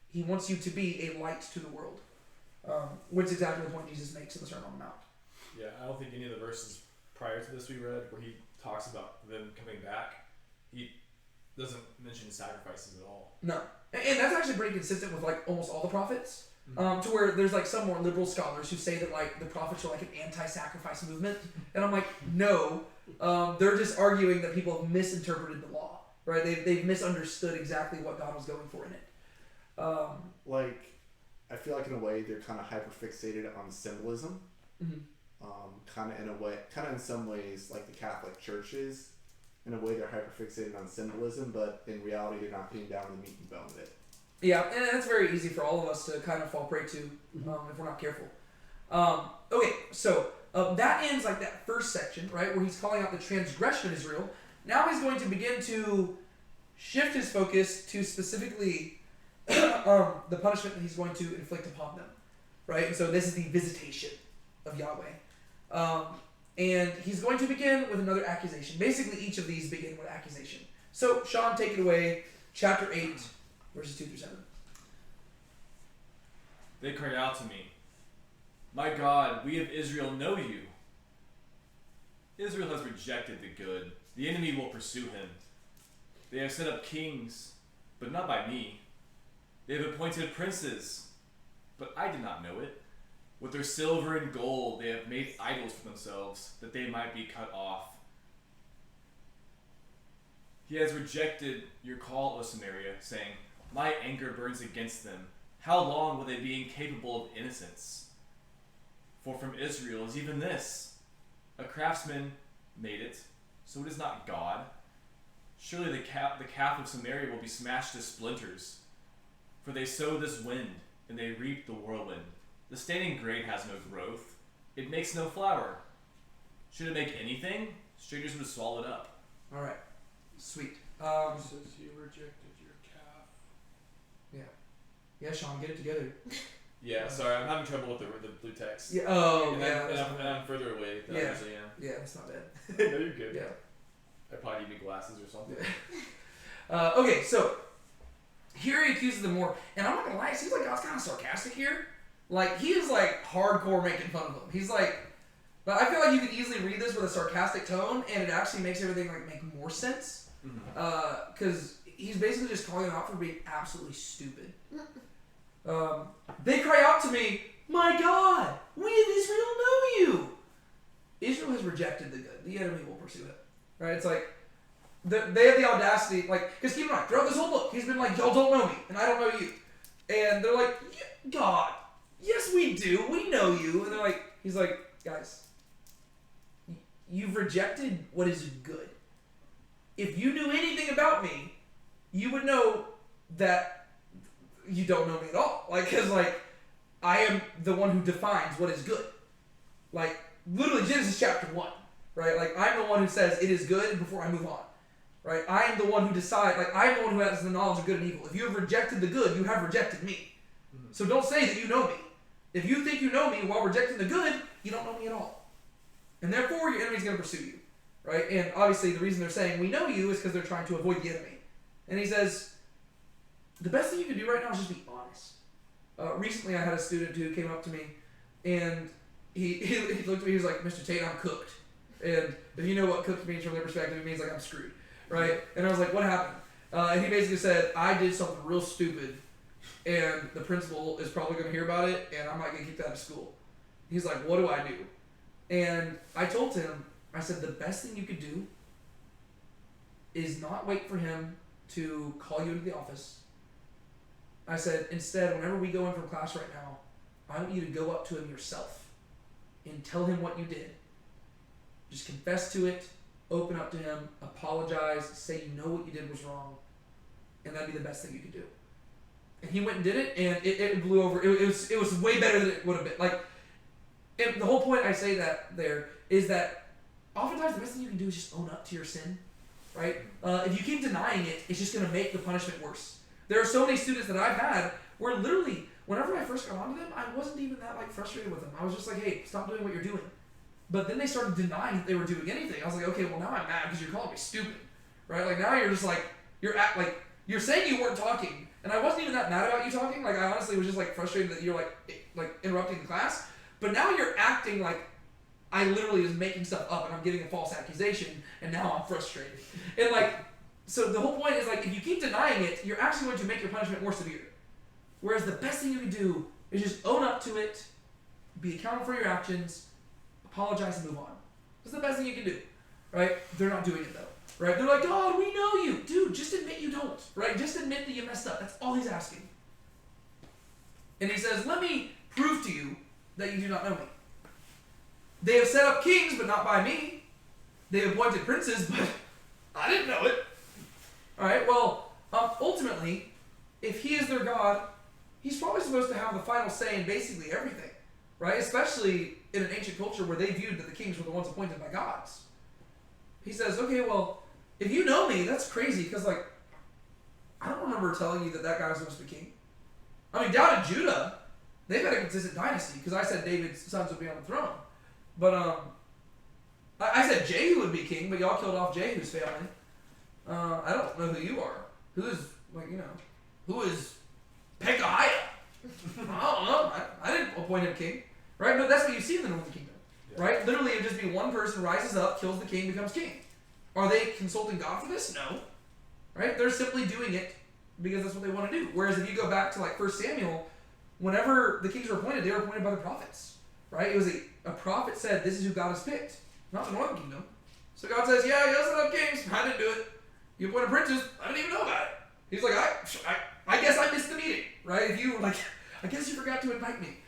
S1: He wants you to be a light to the world. Which is exactly the point Jesus makes in the Sermon on the Mount.
S2: Yeah, I don't think any of the verses prior to this we read where he talks about them coming back, he doesn't mention sacrifices at all.
S1: No. And that's actually pretty consistent with almost all the prophets. To where there's some more liberal scholars who say that the prophets are an anti-sacrifice movement. And I'm no. They're just arguing that people have misinterpreted the law. Right? They've misunderstood exactly what God was going for in it.
S5: I feel in a way they're kind of hyper-fixated on symbolism.
S1: Mm-hmm.
S5: Kind of in some ways like the Catholic Church is. In a way they're hyper-fixated on symbolism, but in reality they're not getting down to the meat and bone of it.
S1: Yeah, and that's very easy for all of us to kind of fall prey to if we're not careful. Okay, so that ends that first section, right, where he's calling out the transgression of Israel. Now he's going to begin to shift his focus to specifically the punishment that he's going to inflict upon them, right? And so this is the visitation of Yahweh. And he's going to begin with another accusation. Basically, each of these begin with accusation. So, Sean, take it away. Chapter 8, verses 2 through 7.
S2: They cried out to me, my God, we of Israel know you. Israel has rejected the good. The enemy will pursue him. They have set up kings, but not by me. They have appointed princes, but I did not know it. With their silver and gold they have made idols for themselves, that they might be cut off. He has rejected your call, O Samaria, saying, my anger burns against them. How long will they be incapable of innocence? For from Israel is even this, a craftsman made it, so it is not God. Surely the calf of Samaria will be smashed to splinters. For they sow this wind, and they reap the whirlwind. The standing grain has no growth. It makes no flour. Should it make anything? Strangers would swallow it up.
S1: All right. Sweet.
S4: It says you rejected your calf.
S1: Yeah, Sean, get it together.
S2: Yeah, sorry, I'm having trouble with the blue text.
S1: Yeah. Oh,
S2: and
S1: yeah.
S2: I'm further away than I
S1: Yeah.
S2: usually am.
S1: Yeah, that's not bad.
S2: No, you're good.
S1: Yeah.
S2: I probably need glasses or something.
S1: Okay, so here he accuses them more, and I'm not gonna lie, it seems like God's kind of sarcastic here. Like he is like hardcore making fun of them. He's like, but I feel like you could easily read this with a sarcastic tone, and it actually makes everything like make more sense. Because he's basically just calling them out for being absolutely stupid. They cry out to me, "My God, we of Israel know you." Israel has rejected the good. The enemy will pursue it. Right? It's like they have the audacity, like, because keep in mind, throughout this whole book, he's been like, "Y'all don't know me, and I don't know you," and they're like, "God, yes we do, we know you," and they're like, he's like, "Guys, you've rejected what is good. If you knew anything about me, you would know that you don't know me at all. Like, because, like, I am the one who defines what is good. Like, literally, Genesis chapter 1, right? Like, I'm the one who says it is good before I move on, right? I am the one who decides, like, I'm the one who has the knowledge of good and evil. If you have rejected the good, you have rejected me. So don't say that you know me. If you think you know me while rejecting the good, you don't know me at all. And therefore, your enemy's going to pursue you. Right? And obviously the reason they're saying we know you is because they're trying to avoid the enemy. And he says, the best thing you can do right now is just be honest. Recently I had a student who came up to me and he looked at me, he was like, "Mr. Tate, I'm cooked." And if you know what cooked means from their perspective, it means like I'm screwed. Right? And I was like, "What happened?" And he basically said, "I did something real stupid and the principal is probably going to hear about it and I'm not going to keep that at school." He's like, "What do I do?" And I told him, I said, the best thing you could do is not wait for him to call you into the office. I said, instead, whenever we go in from class right now, I want you to go up to him yourself and tell him what you did. Just confess to it, open up to him, apologize, say you know what you did was wrong, and that'd be the best thing you could do. And he went and did it, and it blew over. It was way better than it would have been. Like, and the whole point I say that there is that oftentimes the best thing you can do is just own up to your sin, right? If you keep denying it, it's just going to make the punishment worse. There are so many students that I've had where literally, whenever I first got onto them, I wasn't even that like frustrated with them. I was just like, "Hey, stop doing what you're doing." But then they started denying that they were doing anything. I was like, "Okay, well now I'm mad because you're calling me stupid," right? Like now you're just like you're saying you weren't talking, and I wasn't even that mad about you talking. Like I honestly was just like frustrated that you're like interrupting the class. But now you're acting like I literally was making stuff up and I'm getting a false accusation and now I'm frustrated. And like, so the whole point is like, if you keep denying it, you're actually going to make your punishment more severe. Whereas the best thing you can do is just own up to it, be accountable for your actions, apologize and move on. That's the best thing you can do, right? They're not doing it though, right? They're like, "God, we know you." Dude, just admit you don't, right? Just admit that you messed up. That's all he's asking. And he says, "Let me prove to you that you do not know me. They have set up kings, but not by me. They have appointed princes, but I didn't know it." Alright, well, ultimately, if he is their God, he's probably supposed to have the final say in basically everything. Right? Especially in an ancient culture where they viewed that the kings were the ones appointed by gods. He says, "Okay, well, if you know me, that's crazy, because, like, I don't remember telling you that guy was supposed to be king. I mean, down in Judah, they've had a consistent dynasty, because I said David's sons would be on the throne. But, I said Jehu would be king, but y'all killed off Jehu's family. I don't know who you are. Who is, like, you know, who is Pekahiah? I don't know. I didn't appoint him king. Right? But that's what you see in the Northern Kingdom. Yeah. Right? Literally, it would just be one person rises up, kills the king, becomes king. Are they consulting God for this? No. Right? They're simply doing it because that's what they want to do. Whereas if you go back to, like, 1 Samuel, whenever the kings were appointed, they were appointed by the prophets. Right? It was a prophet said, "This is who God has picked." Not the Northern Kingdom. So God says, "Yeah, you set up kings. I didn't do it. You appointed princes. I didn't even know about it." He's like, I guess I missed the meeting. Right? If you were like, I guess you forgot to invite me.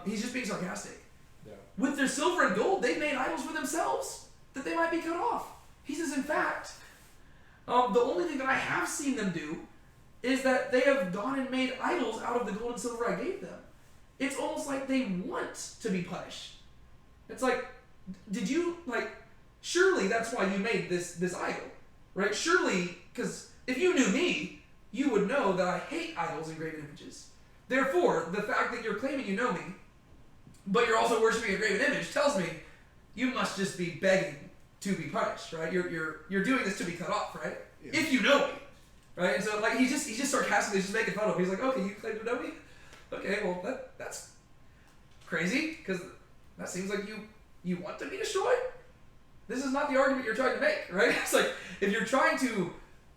S1: He's just being sarcastic. Yeah. With their silver and gold, they made idols for themselves. that they might be cut off. He says, in fact, the only thing that I have seen them do is that they have gone and made idols out of the gold and silver I gave them. It's almost like they want to be punished. It's like, did you, like, surely that's why you made this idol, right? Surely, because if you knew me, you would know that I hate idols and graven images. Therefore, the fact that you're claiming you know me, but you're also worshiping a graven image, tells me you must just be begging to be punished, right? You're doing this to be cut off, right?
S5: Yeah.
S1: If you know me, right? And so, like, he's just sarcastically just making fun of him. He's like, okay, you claim to know me? Okay, well, that's crazy, because that seems like you want to be destroyed? This is not the argument you're trying to make, right? It's like, if you're trying to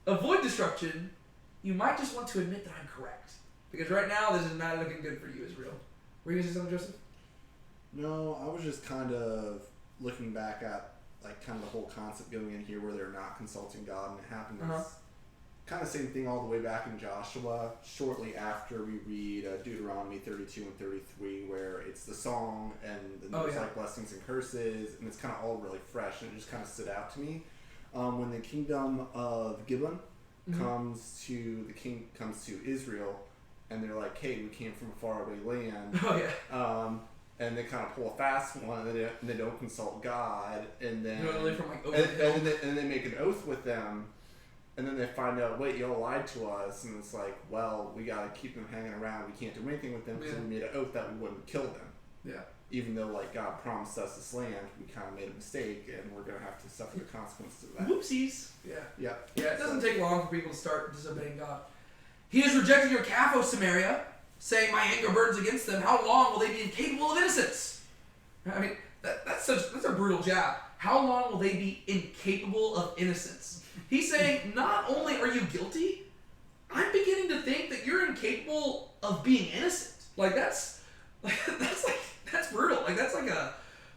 S1: avoid destruction, you might just want to admit that I'm correct. Because right now, this is not looking good for you, Israel. Were you going to say something, Joseph?
S5: No, I was just kind of looking back at like kind of the whole concept going in here where they're not consulting God, and it happens kind of same thing all the way back in Joshua, shortly after we read Deuteronomy 32 and 33, where it's the song and then there's like blessings and curses, and it's kind of all really fresh, and it just kind of stood out to me. When the kingdom of Gibeon comes to Israel, and they're like, hey, we came from a faraway land. And they kind of pull a fast one, and they don't consult God, and then
S1: From, like,
S5: and they make an oath with them, and then they find out, wait, y'all lied to us, and it's like, well, we gotta keep them hanging around. We can't do anything with them because we made an oath that we wouldn't kill them.
S1: Yeah.
S5: Even though like God promised us this land, we kind of made a mistake, and we're gonna have to suffer the consequences of that.
S1: Whoopsies. Yeah.
S5: Yeah.
S1: Yeah. It doesn't take long for people to start disobeying God. He has rejected your calf, O Samaria, saying, my anger burns against them. How long will they be incapable of innocence? I mean, that's a brutal jab. How long will they be incapable of innocence? He's saying, not only are you guilty, I'm beginning to think that you're incapable of being innocent. Like that's brutal. Like that's like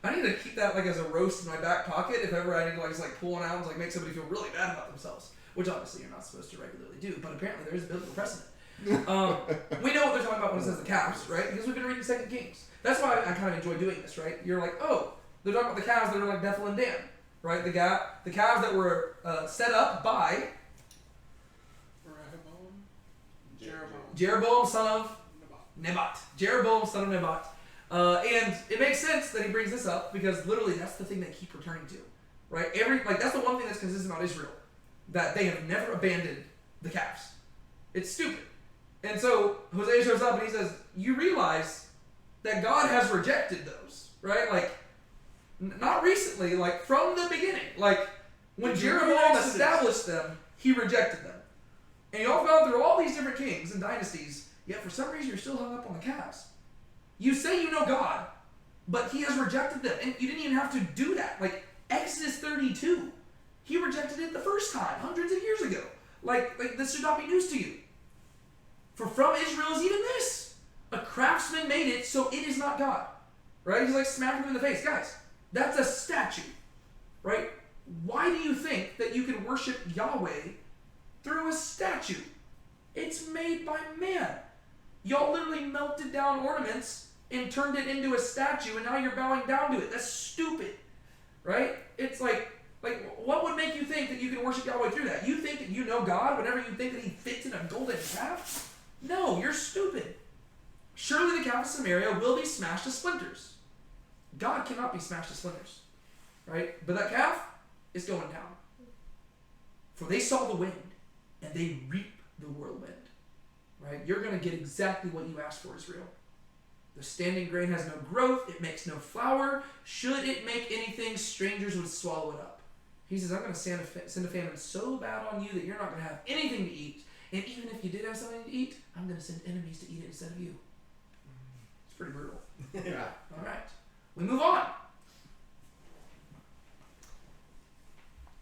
S1: I need to keep that like as a roast in my back pocket if ever I need to like pull one out and like make somebody feel really bad about themselves, which obviously you're not supposed to regularly do, but apparently there is a biblical precedent. We know what they're talking about when it says the calves, right? Because we've been reading 2 Kings. That's why I kind of enjoy doing this, right? You're like, oh, they're talking about the calves that are like Bethel and Dan, right? The calves that were set up by Jeroboam, son of Nebat. Jeroboam, son of Nebat. And it makes sense that he brings this up because literally that's the thing they keep returning to, right? That's the one thing that's consistent about Israel, that they have never abandoned the calves. It's stupid. And so Hosea shows up and he says, you realize that God has rejected those, right? Like, not recently, like from the beginning. Like, when Jeroboam established them, he rejected them. And y'all have gone through all these different kings and dynasties, yet for some reason you're still hung up on the calves. You say you know God, but he has rejected them. And you didn't even have to do that. Like, Exodus 32, he rejected it the first time, hundreds of years ago. Like this should not be news to you. For from Israel is even this. A craftsman made it, so it is not God. Right? He's like smacking him in the face. Guys, that's a statue. Right? Why do you think that you can worship Yahweh through a statue? It's made by man. Y'all literally melted down ornaments and turned it into a statue, and now you're bowing down to it. That's stupid. Right? It's like, what would make you think that you can worship Yahweh through that? You think that you know God whenever you think that he fits in a golden calf? No, you're stupid. Surely the calf of Samaria will be smashed to splinters. God cannot be smashed to splinters. Right? But that calf is going down. For they saw the wind, and they reap the whirlwind. Right? You're going to get exactly what you asked for, Israel. The standing grain has no growth, it makes no flour. Should it make anything, strangers would swallow it up. He says, I'm going to send a famine so bad on you that you're not going to have anything to eat. And even if you did have something to eat, I'm going to send enemies to eat it instead of you. It's pretty brutal.
S5: Yeah.
S1: All right. We move on.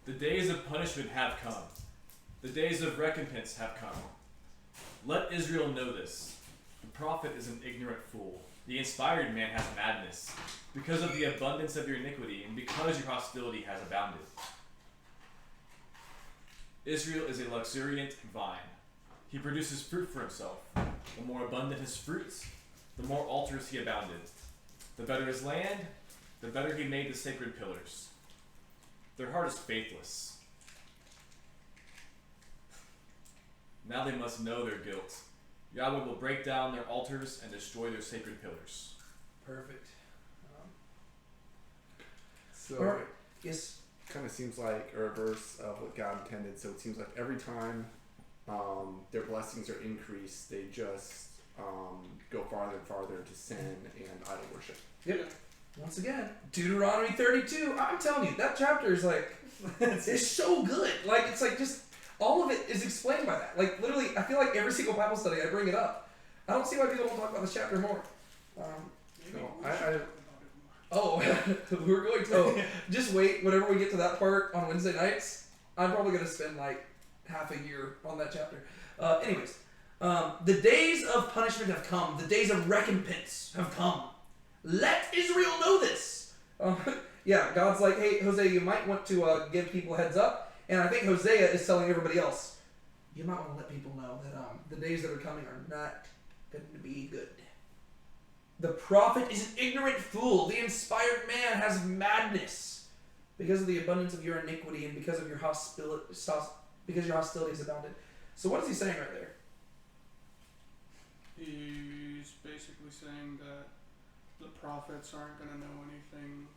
S2: The days of punishment have come. The days of recompense have come. Let Israel know this. The prophet is an ignorant fool. The inspired man has madness. Because of the abundance of your iniquity, and because your hostility has abounded. Israel is a luxuriant vine. He produces fruit for himself. The more abundant his fruits, the more altars he abounded. The better his land, the better he made the sacred pillars. Their heart is faithless. Now they must know their guilt. Yahweh will break down their altars and destroy their sacred pillars.
S1: Perfect.
S5: So
S1: Alright. Yes.
S5: kind of seems like a reverse of what God intended. So it seems like every time their blessings are increased, they just go farther and farther to sin and idol worship.
S1: Yep. Once again, Deuteronomy 32. I'm telling you, that chapter is like, it's so good. Like, it's like just, all of it is explained by that. Like, literally, I feel like every single Bible study, I bring it up. I don't see why people don't talk about this chapter more.
S4: Maybe
S5: No,
S4: we
S5: I-
S4: should
S5: I-
S4: talk about it more.
S1: Oh, we're going to. Oh, just wait. Whenever we get to that part on Wednesday nights, I'm probably going to spend like half a year on that chapter. Anyways, the days of punishment have come. The days of recompense have come. Let Israel know this. Yeah, God's like, hey, Hosea, you might want to give people a heads up. And I think Hosea is telling everybody else, you might want to let people know that the days that are coming are not going to be good. The prophet is an ignorant fool. The inspired man has madness because of the abundance of your iniquity and because of your hostility is abounded. So what is he saying right there?
S4: He's basically saying that the prophets aren't going to know anything,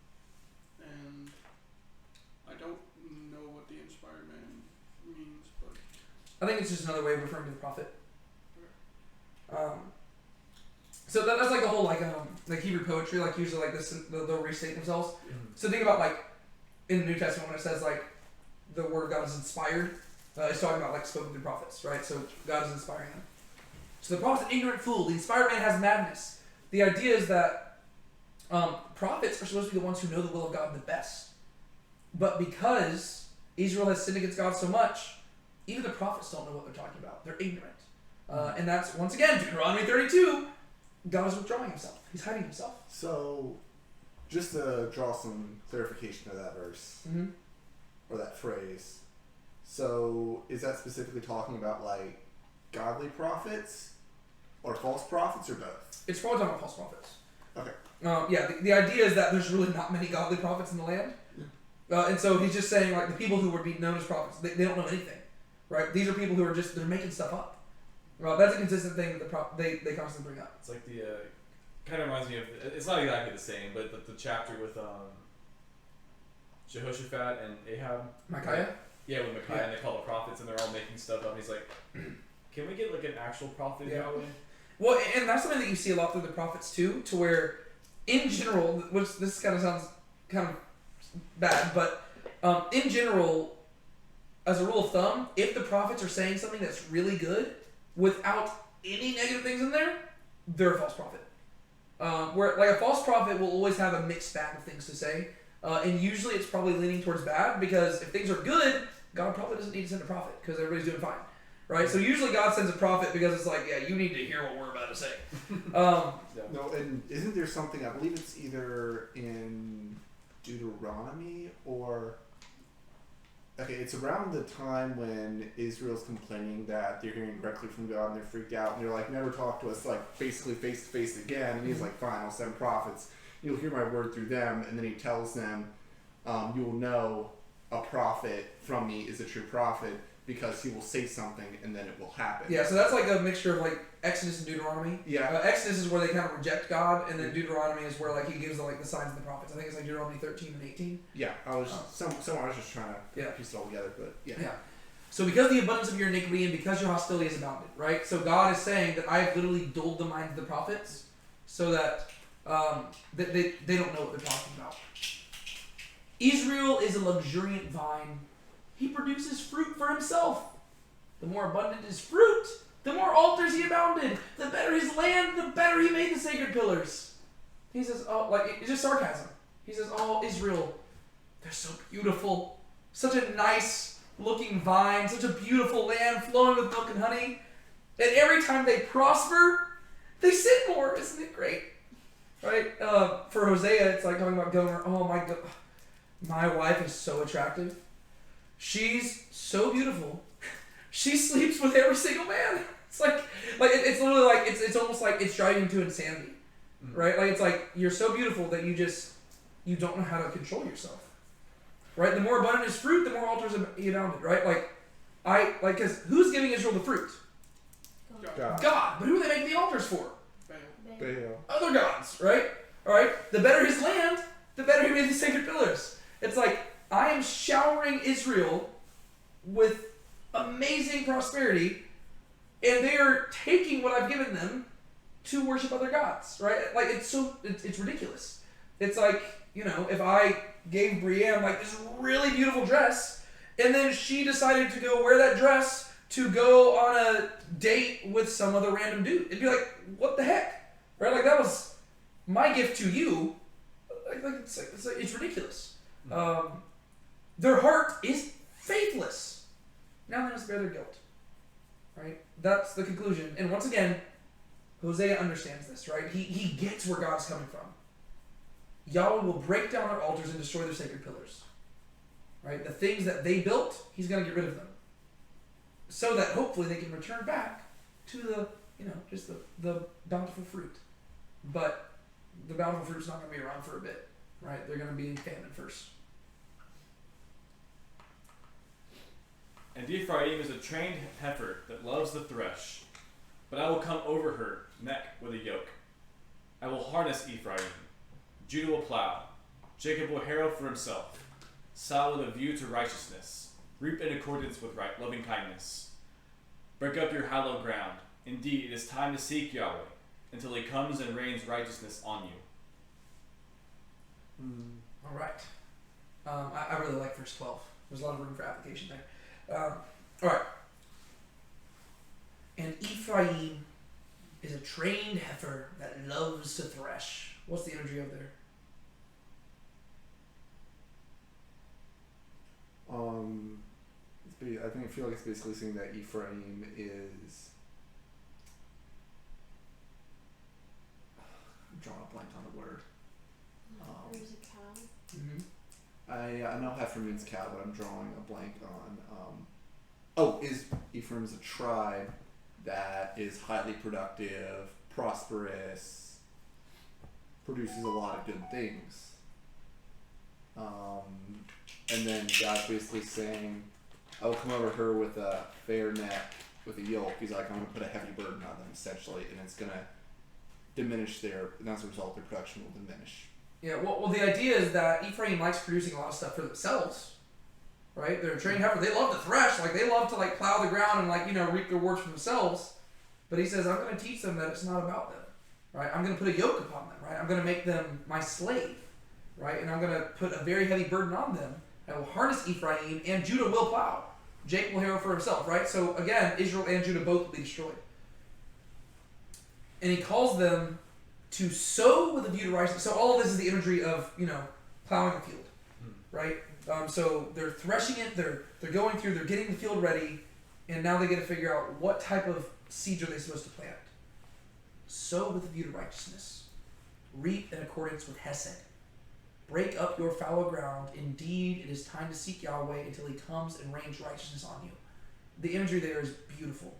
S4: and I don't know what the inspired man means, but
S1: I think it's just another way of referring to the prophet. So that's like the whole like Hebrew poetry, like usually like this they'll restate themselves. So think about like in the New Testament when it says like the word of God is inspired, it's talking about like spoken through prophets, right? So God is inspiring them. So the prophet's an ignorant fool. The inspired man has madness. The idea is that prophets are supposed to be the ones who know the will of God the best. But because Israel has sinned against God so much, even the prophets don't know what they're talking about. They're ignorant. And that's, once again, Deuteronomy 32. God is withdrawing himself. He's hiding himself.
S5: So, just to draw some clarification to that verse, or that phrase, so is that specifically talking about like godly prophets or false prophets or both?
S1: It's probably talking about false prophets.
S5: Okay.
S1: Yeah, the idea is that there's really not many godly prophets in the land. And so he's just saying like the people who would be known as prophets, they don't know anything. Right? These are people who are just, they're making stuff up. That's a consistent thing that they constantly bring up.
S2: It's like the kind of reminds me of, it's not exactly the same, but the chapter with Jehoshaphat and Ahab.
S1: Micaiah?
S2: Yeah, with Micaiah, and they call the prophets, and they're all making stuff up. And he's like, can we get like an actual prophet of Yahweh?
S1: Well, and that's something that you see a lot through the prophets too, to where, in general, which this kind of sounds kind of bad, but in general, as a rule of thumb, if the prophets are saying something that's really good without any negative things in there, they're a false prophet. Where like a false prophet will always have a mixed bag of things to say, and usually it's probably leaning towards bad, because if things are good, God probably doesn't need to send a prophet because everybody's doing fine, right? So usually God sends a prophet because it's like, yeah, you need to hear what we're about to say.
S5: No, and isn't there something, I believe it's either in Deuteronomy or... Okay, it's around the time when Israel's complaining that they're hearing directly from God and they're freaked out and they're like, never talk to us like basically face to face again. And he's like, fine, I'll send prophets. You'll hear my word through them. And then he tells them, you will know a prophet from me is a true prophet because he will say something and then it will happen.
S1: Yeah, so that's like a mixture of like Exodus and Deuteronomy.
S5: Yeah.
S1: Exodus is where they kind of reject God, and then Deuteronomy is where like he gives like the signs of the prophets. I think it's like Deuteronomy 13 and 18.
S5: Yeah, I was I was just trying to
S1: Yeah.
S5: piece it all together, but yeah.
S1: Yeah. So because of the abundance of your iniquity and because your hostility is abounded, right? So God is saying that I have literally dulled the minds of the prophets so that they don't know what they're talking about. Israel is a luxuriant vine. He produces fruit for himself. The more abundant his fruit, the more altars he abounded. The better his land, the better he made the sacred pillars. He says, oh, like, it's just sarcasm. He says, oh, Israel, they're so beautiful. Such a nice looking vine, such a beautiful land flowing with milk and honey. And every time they prosper, they sin more. Isn't it great? Right? For Hosea, it's like talking about Gomer. Oh my God. My wife is so attractive. She's so beautiful. She sleeps with every single man. It's like it's literally like it's almost like it's driving to insanity, right? Like it's like you're so beautiful that you don't know how to control yourself, right? The more abundant his fruit, the more altars he abounded, right? Because who's giving Israel the fruit?
S5: God.
S1: God. But who are they making the altars for?
S5: Baal.
S1: Other gods, right? All right. The better his land, the better he made the sacred pillars. It's like I am showering Israel with amazing prosperity, and they are taking what I've given them to worship other gods, right? Like it's ridiculous. It's like, if I gave Brienne like this really beautiful dress, and then she decided to go wear that dress to go on a date with some other random dude. It'd be like, what the heck, right? Like that was my gift to you. It's ridiculous. Their heart is faithless. Now they must bear their guilt, right? That's the conclusion. And once again, Hosea understands this, right? He gets where God's coming from. Yahweh will break down their altars and destroy their sacred pillars, right? The things that they built, he's going to get rid of them, so that hopefully they can return back to the bountiful fruit. But the bountiful fruit's not going to be around for a bit, right? They're going to be in famine first.
S2: And Ephraim is a trained heifer that loves the thresh, but I will come over her neck with a yoke. I will harness Ephraim. Judah will plow. Jacob will harrow for himself. Sow with a view to righteousness. Reap in accordance with loving kindness. Break up your hallowed ground. Indeed, it is time to seek Yahweh until he comes and rains righteousness on you.
S1: All right. I really like verse 12. There's a lot of room for application there. All right. And Ephraim is a trained heifer that loves to thresh. What's the imagery of there?
S5: I feel like it's basically saying that Ephraim is. I'm drawing a blank on the word.
S3: There's a cow.
S1: Mm-hmm.
S5: I know heifer means cow, but I'm drawing a blank on. Ephraim's a tribe that is highly productive, prosperous, produces a lot of good things. And then God's basically saying, I will come over her with a fair neck, with a yoke. He's like, I'm going to put a heavy burden on them, essentially, and it's going to diminish and as a result, their production will diminish.
S1: Yeah, well, the idea is that Ephraim likes producing a lot of stuff for themselves, right? They're a trained heifer. They love to thresh. They love to, plow the ground and, reap their rewards for themselves. But he says, I'm going to teach them that it's not about them, right? I'm going to put a yoke upon them, right? I'm going to make them my slave, right? And I'm going to put a very heavy burden on them. I will harness Ephraim, and Judah will plow. Jacob will harrow for himself, right? So, again, Israel and Judah both will be destroyed. And he calls them to sow with a view to righteousness. So all of this is the imagery of, plowing the field, right? So they're threshing it, they're going through, they're getting the field ready, and now they get to figure out what type of seeds are they supposed to plant. Sow with a view to righteousness. Reap in accordance with Hesed. Break up your fallow ground. Indeed, it is time to seek Yahweh until he comes and rains righteousness on you. The imagery there is beautiful,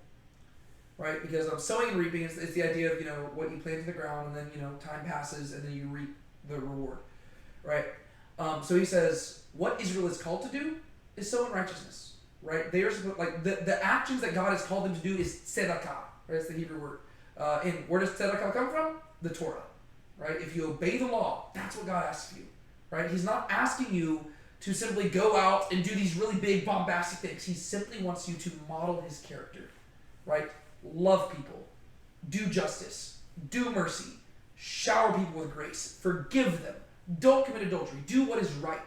S1: right? Because sowing and reaping is the idea of, what you plant in the ground, and then, time passes, and then you reap the reward, right? So he says, what Israel is called to do is sow in righteousness, right? They are supposed, the actions that God has called them to do is tzedakah, right? That's the Hebrew word. And where does tzedakah come from? The Torah, right? If you obey the law, that's what God asks of you, right? He's not asking you to simply go out and do these really big bombastic things. He simply wants you to model his character, right? Love people, do justice, do mercy, shower people with grace, forgive them, don't commit adultery, do what is right,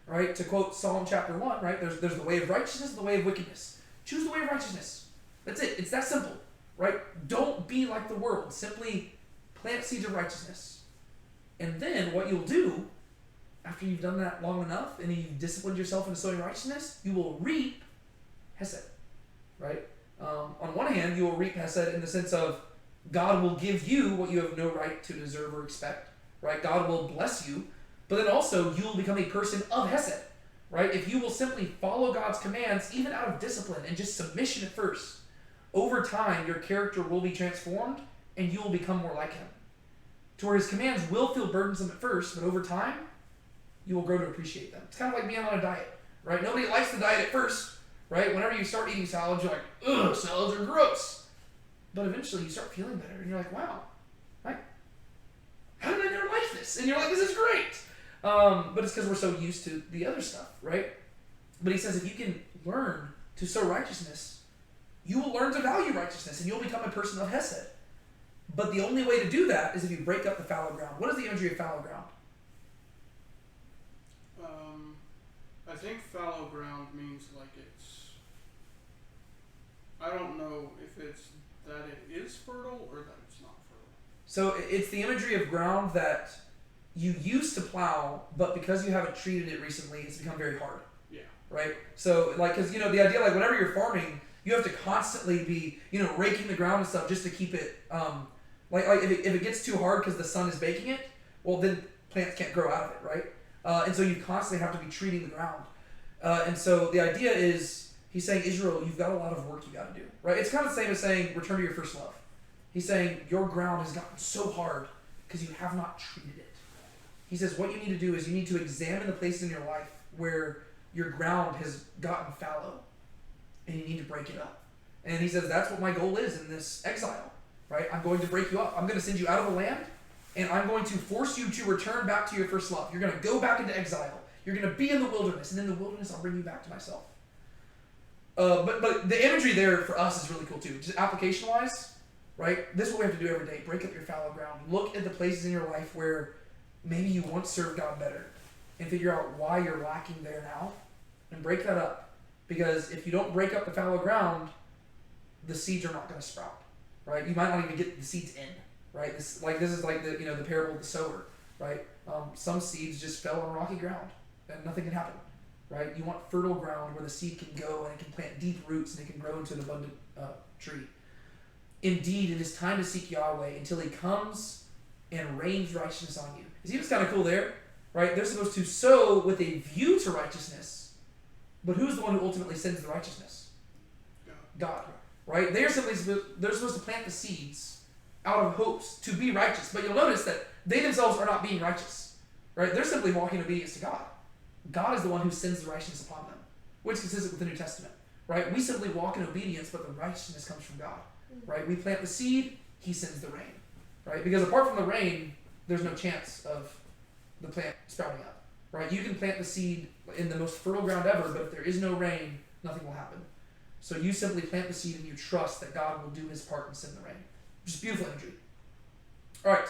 S1: right? To quote Psalm chapter 1, right? There's the way of righteousness and the way of wickedness. Choose the way of righteousness. That's it. It's that simple, right? Don't be like the world. Simply plant seeds of righteousness. And then what you'll do, after you've done that long enough and you've disciplined yourself into sowing righteousness, you will reap Hesed, right? On one hand, you will reap Hesed in the sense of God will give you what you have no right to deserve or expect, right? God will bless you, but then also you will become a person of Hesed, right? If you will simply follow God's commands, even out of discipline and just submission at first, over time your character will be transformed and you will become more like him. To where his commands will feel burdensome at first, but over time, you will grow to appreciate them. It's kind of like being on a diet, right? Nobody likes the diet at first, right? Whenever you start eating salads, you're like, ugh, salads are gross. But eventually you start feeling better, and you're like, wow, right? How did I never like this? And you're like, this is great. But it's because we're so used to the other stuff, right? But he says if you can learn to sow righteousness, you will learn to value righteousness, and you'll become a person of hesed. But the only way to do that is if you break up the fallow ground. What is the imagery of fallow ground?
S4: I think fallow ground means like it's. I don't know if it's that it is fertile or that it's not fertile.
S1: So it's the imagery of ground that you used to plow, but because you haven't treated it recently, it's become very hard.
S4: Yeah.
S1: Right? So, like, because, the idea, like, whenever you're farming, you have to constantly be, raking the ground and stuff just to keep it, like if it gets too hard because the sun is baking it, well, then plants can't grow out of it, right? And so you constantly have to be treating the ground. And so the idea is, he's saying, Israel, you've got a lot of work you got to do, right? It's kind of the same as saying, return to your first love. He's saying, your ground has gotten so hard because you have not treated it. He says, what you need to do is you need to examine the places in your life where your ground has gotten fallow, and you need to break it up. And he says, that's what my goal is in this exile, right? I'm going to break you up. I'm going to send you out of the land, and I'm going to force you to return back to your first love. You're going to go back into exile. You're going to be in the wilderness, and in the wilderness, I'll bring you back to myself. But the imagery there for us is really cool too. Just application-wise, right? This is what we have to do every day. Break up your fallow ground. Look at the places in your life where maybe you once served God better, and figure out why you're lacking there now, and break that up. Because if you don't break up the fallow ground, the seeds are not going to sprout, right? You might not even get the seeds in, right? This is like the parable of the sower, right? Some seeds just fell on rocky ground, and nothing can happen, right? You want fertile ground where the seed can go and it can plant deep roots and it can grow into an abundant tree. Indeed, it is time to seek Yahweh until He comes and rains righteousness on you. See what's kind of cool there, right? They're supposed to sow with a view to righteousness. But who's the one who ultimately sends the righteousness? God. Right? They're supposed to plant the seeds out of hopes to be righteous. But you'll notice that they themselves are not being righteous. Right? They're simply walking in obedience to God. God is the one who sends the righteousness upon them, which is consistent with the New Testament. Right? We simply walk in obedience, but the righteousness comes from God. Right? We plant the seed, He sends the rain. Right? Because apart from the rain, there's no chance of the plant sprouting up. Right? You can plant the seed in the most fertile ground ever, but if there is no rain, nothing will happen. So you simply plant the seed and you trust that God will do His part and send the rain. Which is beautiful imagery. All right,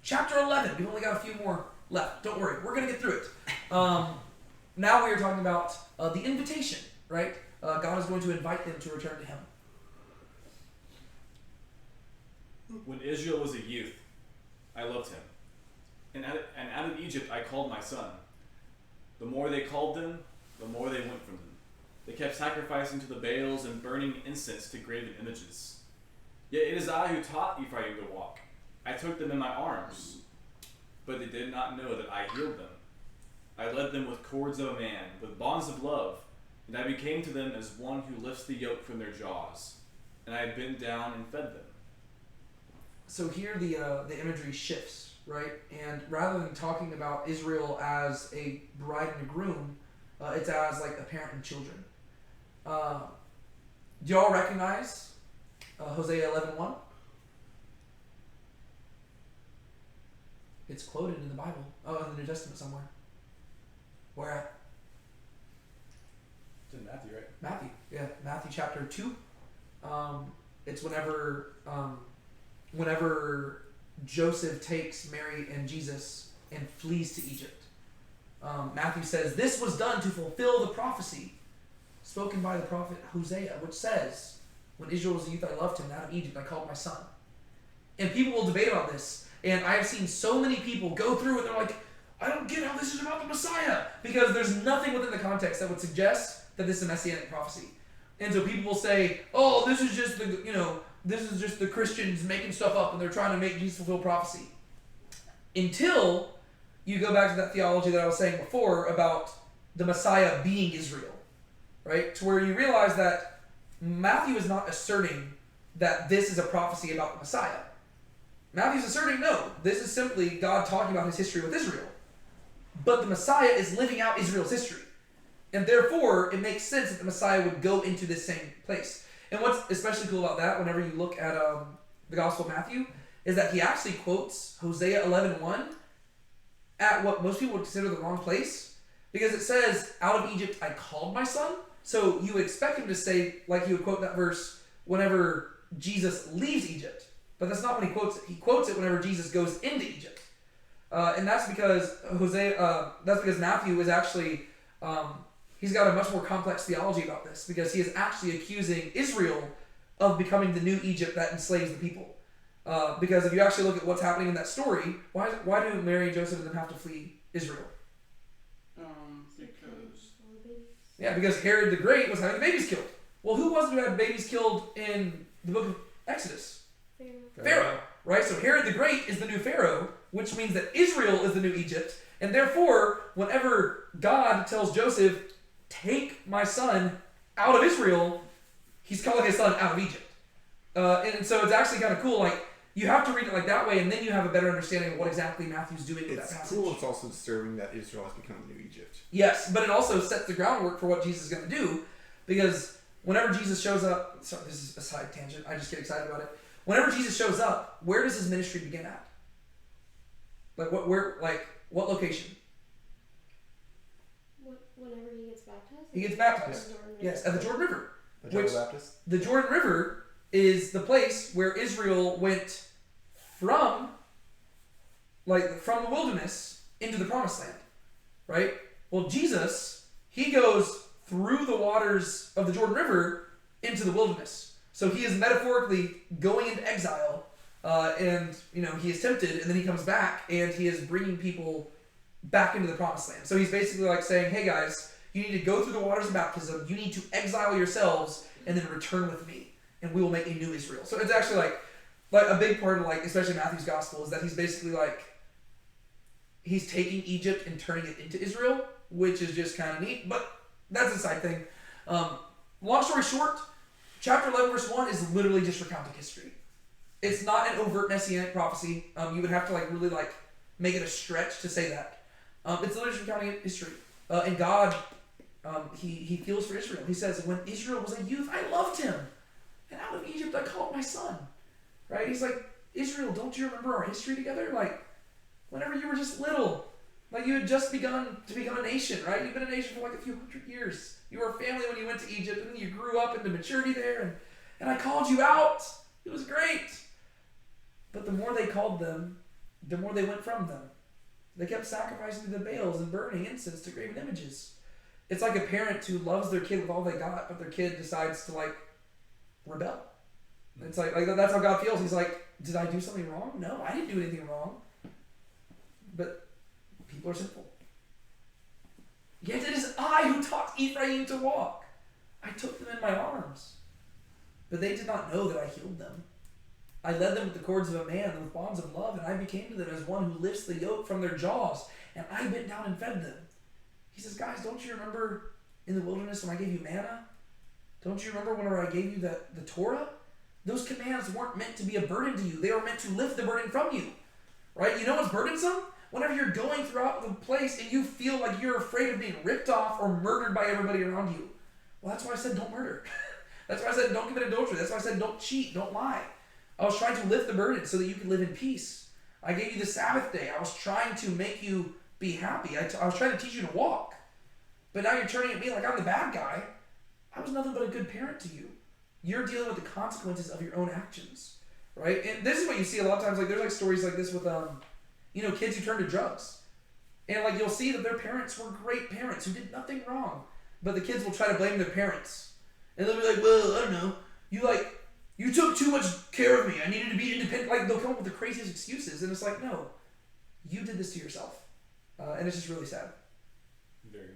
S1: chapter 11. We've only got a few more left. Don't worry, we're going to get through it. Now we are talking about the invitation, right? God is going to invite them to return to Him.
S2: When Israel was a youth, I loved him. And out of Egypt I called my son. The more they called them, the more they went from them. They kept sacrificing to the Baals and burning incense to graven images. Yet it is I who taught Ephraim to walk. I took them in my arms. But they did not know that I healed them. I led them with cords of a man, with bonds of love, and I became to them as one who lifts the yoke from their jaws. And I bent down and fed them.
S1: So here the imagery shifts. Right? And rather than talking about Israel as a bride and a groom, it's as like a parent and children. Do y'all recognize Hosea 11:1? It's quoted in the Bible. Oh, in the New Testament somewhere. Where at?
S2: It's in Matthew, right?
S1: Matthew. Yeah, Matthew chapter 2. It's whenever Joseph takes Mary and Jesus and flees to Egypt. Matthew says, this was done to fulfill the prophecy spoken by the prophet Hosea, which says, when Israel was a youth, I loved him, and out of Egypt I called my son. And people will debate about this. And I have seen so many people go through and they're like, I don't get how this is about the Messiah. Because there's nothing within the context that would suggest that this is a messianic prophecy. And so people will say, oh, this is just the Christians making stuff up and they're trying to make Jesus fulfill prophecy. Until you go back to that theology that I was saying before about the Messiah being Israel, right? To where you realize that Matthew is not asserting that this is a prophecy about the Messiah. Matthew's asserting, no, this is simply God talking about His history with Israel. but the Messiah is living out Israel's history. And therefore, it makes sense that the Messiah would go into this same place. And what's especially cool about that, whenever you look at the Gospel of Matthew, is that he actually quotes Hosea 11:1 at what most people would consider the wrong place. Because it says, out of Egypt I called my son. So you would expect him to say, like he would quote that verse whenever Jesus leaves Egypt. But that's not when he quotes it. He quotes it whenever Jesus goes into Egypt. And that's because Matthew is actually... he's got a much more complex theology about this because he is actually accusing Israel of becoming the new Egypt that enslaves the people. Because if you actually look at what's happening in that story, why do Mary and Joseph and them have to flee Israel? Because Herod the Great was having babies killed. Well, who was it who had babies killed in the book of Exodus? Pharaoh. Right? So Herod the Great is the new Pharaoh, which means that Israel is the new Egypt. And therefore, whenever God tells Joseph, take my son out of Israel, he's calling his son out of Egypt. And so it's actually kind of cool. Like, you have to read it like that way, and then you have a better understanding of what exactly Matthew's doing with that passage.
S5: It's cool. It's also disturbing that Israel has become the new Egypt.
S1: Yes, but it also sets the groundwork for what Jesus is going to do, because whenever Jesus shows up... Sorry, this is a side tangent. I just get excited about it. Whenever Jesus shows up, where does his ministry begin at? Like, what location?
S3: Whenever he gets baptized?
S1: He gets baptized. Yes, at the Jordan River.
S5: The
S1: Jordan River is the place where Israel went from the wilderness into the promised land. Right? Well, Jesus, he goes through the waters of the Jordan River into the wilderness. So he is metaphorically going into exile, and he is tempted, and then he comes back, and he is bringing people back into the promised land. So he's basically like saying, hey guys, you need to go through the waters of baptism, you need to exile yourselves, and then return with me, and we will make a new Israel. So it's actually like a big part of especially Matthew's gospel is that he's basically he's taking Egypt and turning it into Israel, which is just kind of neat, but that's a side thing. Long story short, chapter 11 verse 1 is literally just recounting history. It's not an overt messianic prophecy. You would have to really make it a stretch to say that. It's literally just recounting history. And God, he feels for Israel. He says, when Israel was a youth, I loved him. And out of Egypt, I called my son. Right? He's like, Israel, don't you remember our history together? Whenever you were just little, you had just begun to become a nation, right? You've been a nation for a few hundred years. You were a family when you went to Egypt, and then you grew up into maturity there, and I called you out. It was great. But the more they called them, the more they went from them. They kept sacrificing to the Baals and burning incense to graven images. It's like a parent who loves their kid with all they got, but their kid decides to rebel. It's like that's how God feels. He's like, did I do something wrong? No, I didn't do anything wrong. But people are sinful. Yet it is I who taught Ephraim to walk. I took them in my arms. But they did not know that I healed them. I led them with the cords of a man and with bonds of love, and I became to them as one who lifts the yoke from their jaws, and I bent down and fed them. He says, guys, don't you remember in the wilderness when I gave you manna? Don't you remember whenever I gave you the Torah? Those commands weren't meant to be a burden to you. They were meant to lift the burden from you. Right? You know what's burdensome? Whenever you're going throughout the place and you feel like you're afraid of being ripped off or murdered by everybody around you. Well, that's why I said don't murder. That's why I said don't commit adultery. That's why I said don't cheat, don't lie. I was trying to lift the burden so that you could live in peace. I gave you the Sabbath day. I was trying to make you be happy. I was trying to teach you to walk. But now you're turning at me like I'm the bad guy. I was nothing but a good parent to you. You're dealing with the consequences of your own actions. Right? And this is what you see a lot of times. There's stories like this with kids who turn to drugs. And you'll see that their parents were great parents who did nothing wrong. But the kids will try to blame their parents. And they'll be like, well, I don't know. You took too much care of me. I needed to be independent. They'll come up with the craziest excuses. And it's no. You did this to yourself. And it's just really sad.
S2: Very.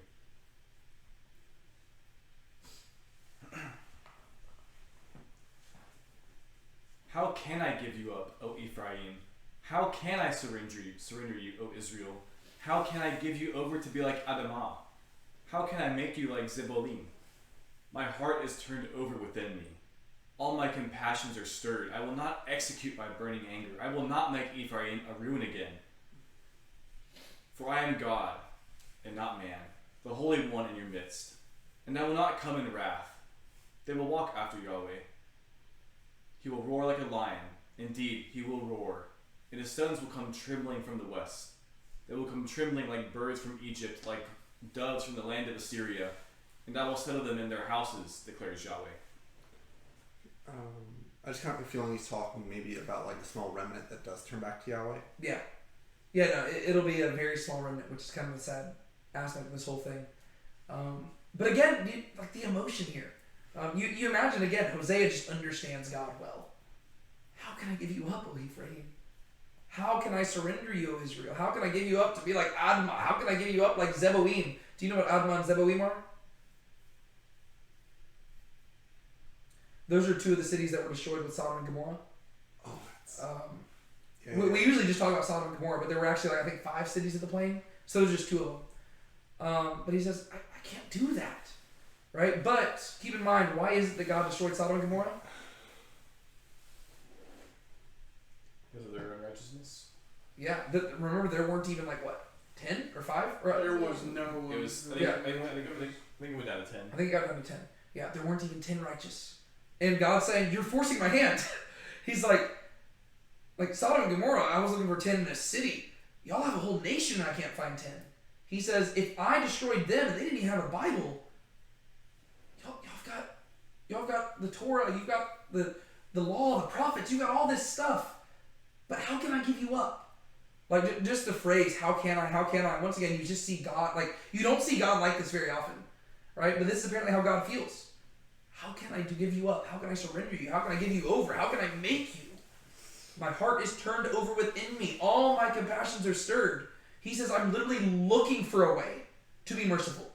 S2: How can I give you up, O Ephraim? How can I surrender you, O Israel? How can I give you over to be like Adamah? How can I make you like Zebolim? My heart is turned over within me. All my compassions are stirred. I will not execute my burning anger. I will not make Ephraim a ruin again. For I am God, and not man, the Holy One in your midst. And I will not come in wrath. They will walk after Yahweh. He will roar like a lion. Indeed, he will roar. And his sons will come trembling from the west. They will come trembling like birds from Egypt, like doves from the land of Assyria. And I will settle them in their houses, declares Yahweh.
S5: I just kind of have a feeling he's talking maybe about like a small remnant that does turn back to Yahweh.
S1: Yeah. Yeah, no, it'll be a very small remnant, which is kind of the sad aspect of this whole thing. But again, like the emotion here. You imagine, again, Hosea just understands God well. How can I give you up, O Ephraim? How can I surrender you, O Israel? How can I give you up to be like Admah? How can I give you up like Zeboim? Do you know what Admah and Zeboim are? Those are two of the cities that were destroyed with Sodom and Gomorrah.
S5: Oh, that's...
S1: We usually just talk about Sodom and Gomorrah, but there were actually, like, I think, 5 cities of the plain. So there's just 2 of them. But he says, I can't do that. Right? But keep in mind, why is it that God destroyed Sodom and Gomorrah?
S2: Because of their unrighteousness?
S1: Yeah. Remember, there weren't even, like, what, 10 or 5?
S4: There was no...
S2: It was, I think it went down to 10.
S1: I think it got down to 10. Yeah, there weren't even 10 righteous. And God's saying, you're forcing my hand. He's like Sodom and Gomorrah, I was looking for 10 in a city. Y'all have a whole nation and I can't find 10. He says, if I destroyed them and they didn't even have a Bible, y'all got the Torah, you've got the law, the prophets, you got all this stuff. But how can I give you up? Like, just the phrase, how can I? Once again, you just see God, like, you don't see God like this very often, right? But this is apparently how God feels. How can I give you up? How can I surrender you? How can I give you over? How can I make you? My heart is turned over within me. All my compassions are stirred. He says, I'm literally looking for a way to be merciful.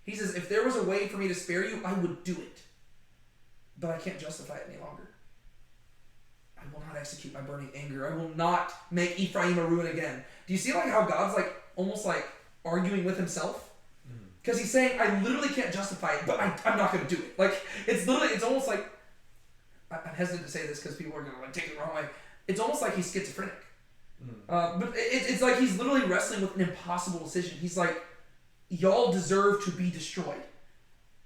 S1: He says, if there was a way for me to spare you, I would do it. But I can't justify it any longer. I will not execute my burning anger. I will not make Ephraim a ruin again. Do you see like how God's like almost like arguing with himself? Because he's saying, I literally can't justify it, but I'm not going to do it. Like, it's almost like, I'm hesitant to say this because people are going to like take it the wrong way. It's almost like he's schizophrenic. But it's like he's literally wrestling with an impossible decision. He's like, y'all deserve to be destroyed.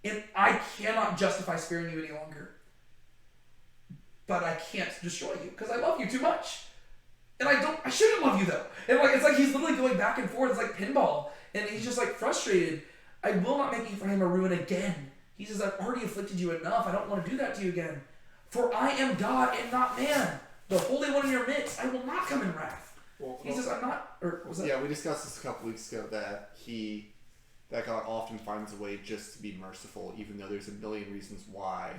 S1: And I cannot justify sparing you any longer. But I can't destroy you because I love you too much. And I shouldn't love you though. And like, it's like he's literally going back and forth. It's like pinball. And he's just like frustrated. I will not make Ephraim a ruin again. He says, I've already afflicted you enough. I don't want to do that to you again. For I am God and not man. The Holy One in your midst. I will not come in wrath. He says, I'm not... Or was that?
S5: Yeah, we discussed this a couple weeks ago that God often finds a way just to be merciful, even though there's a million reasons why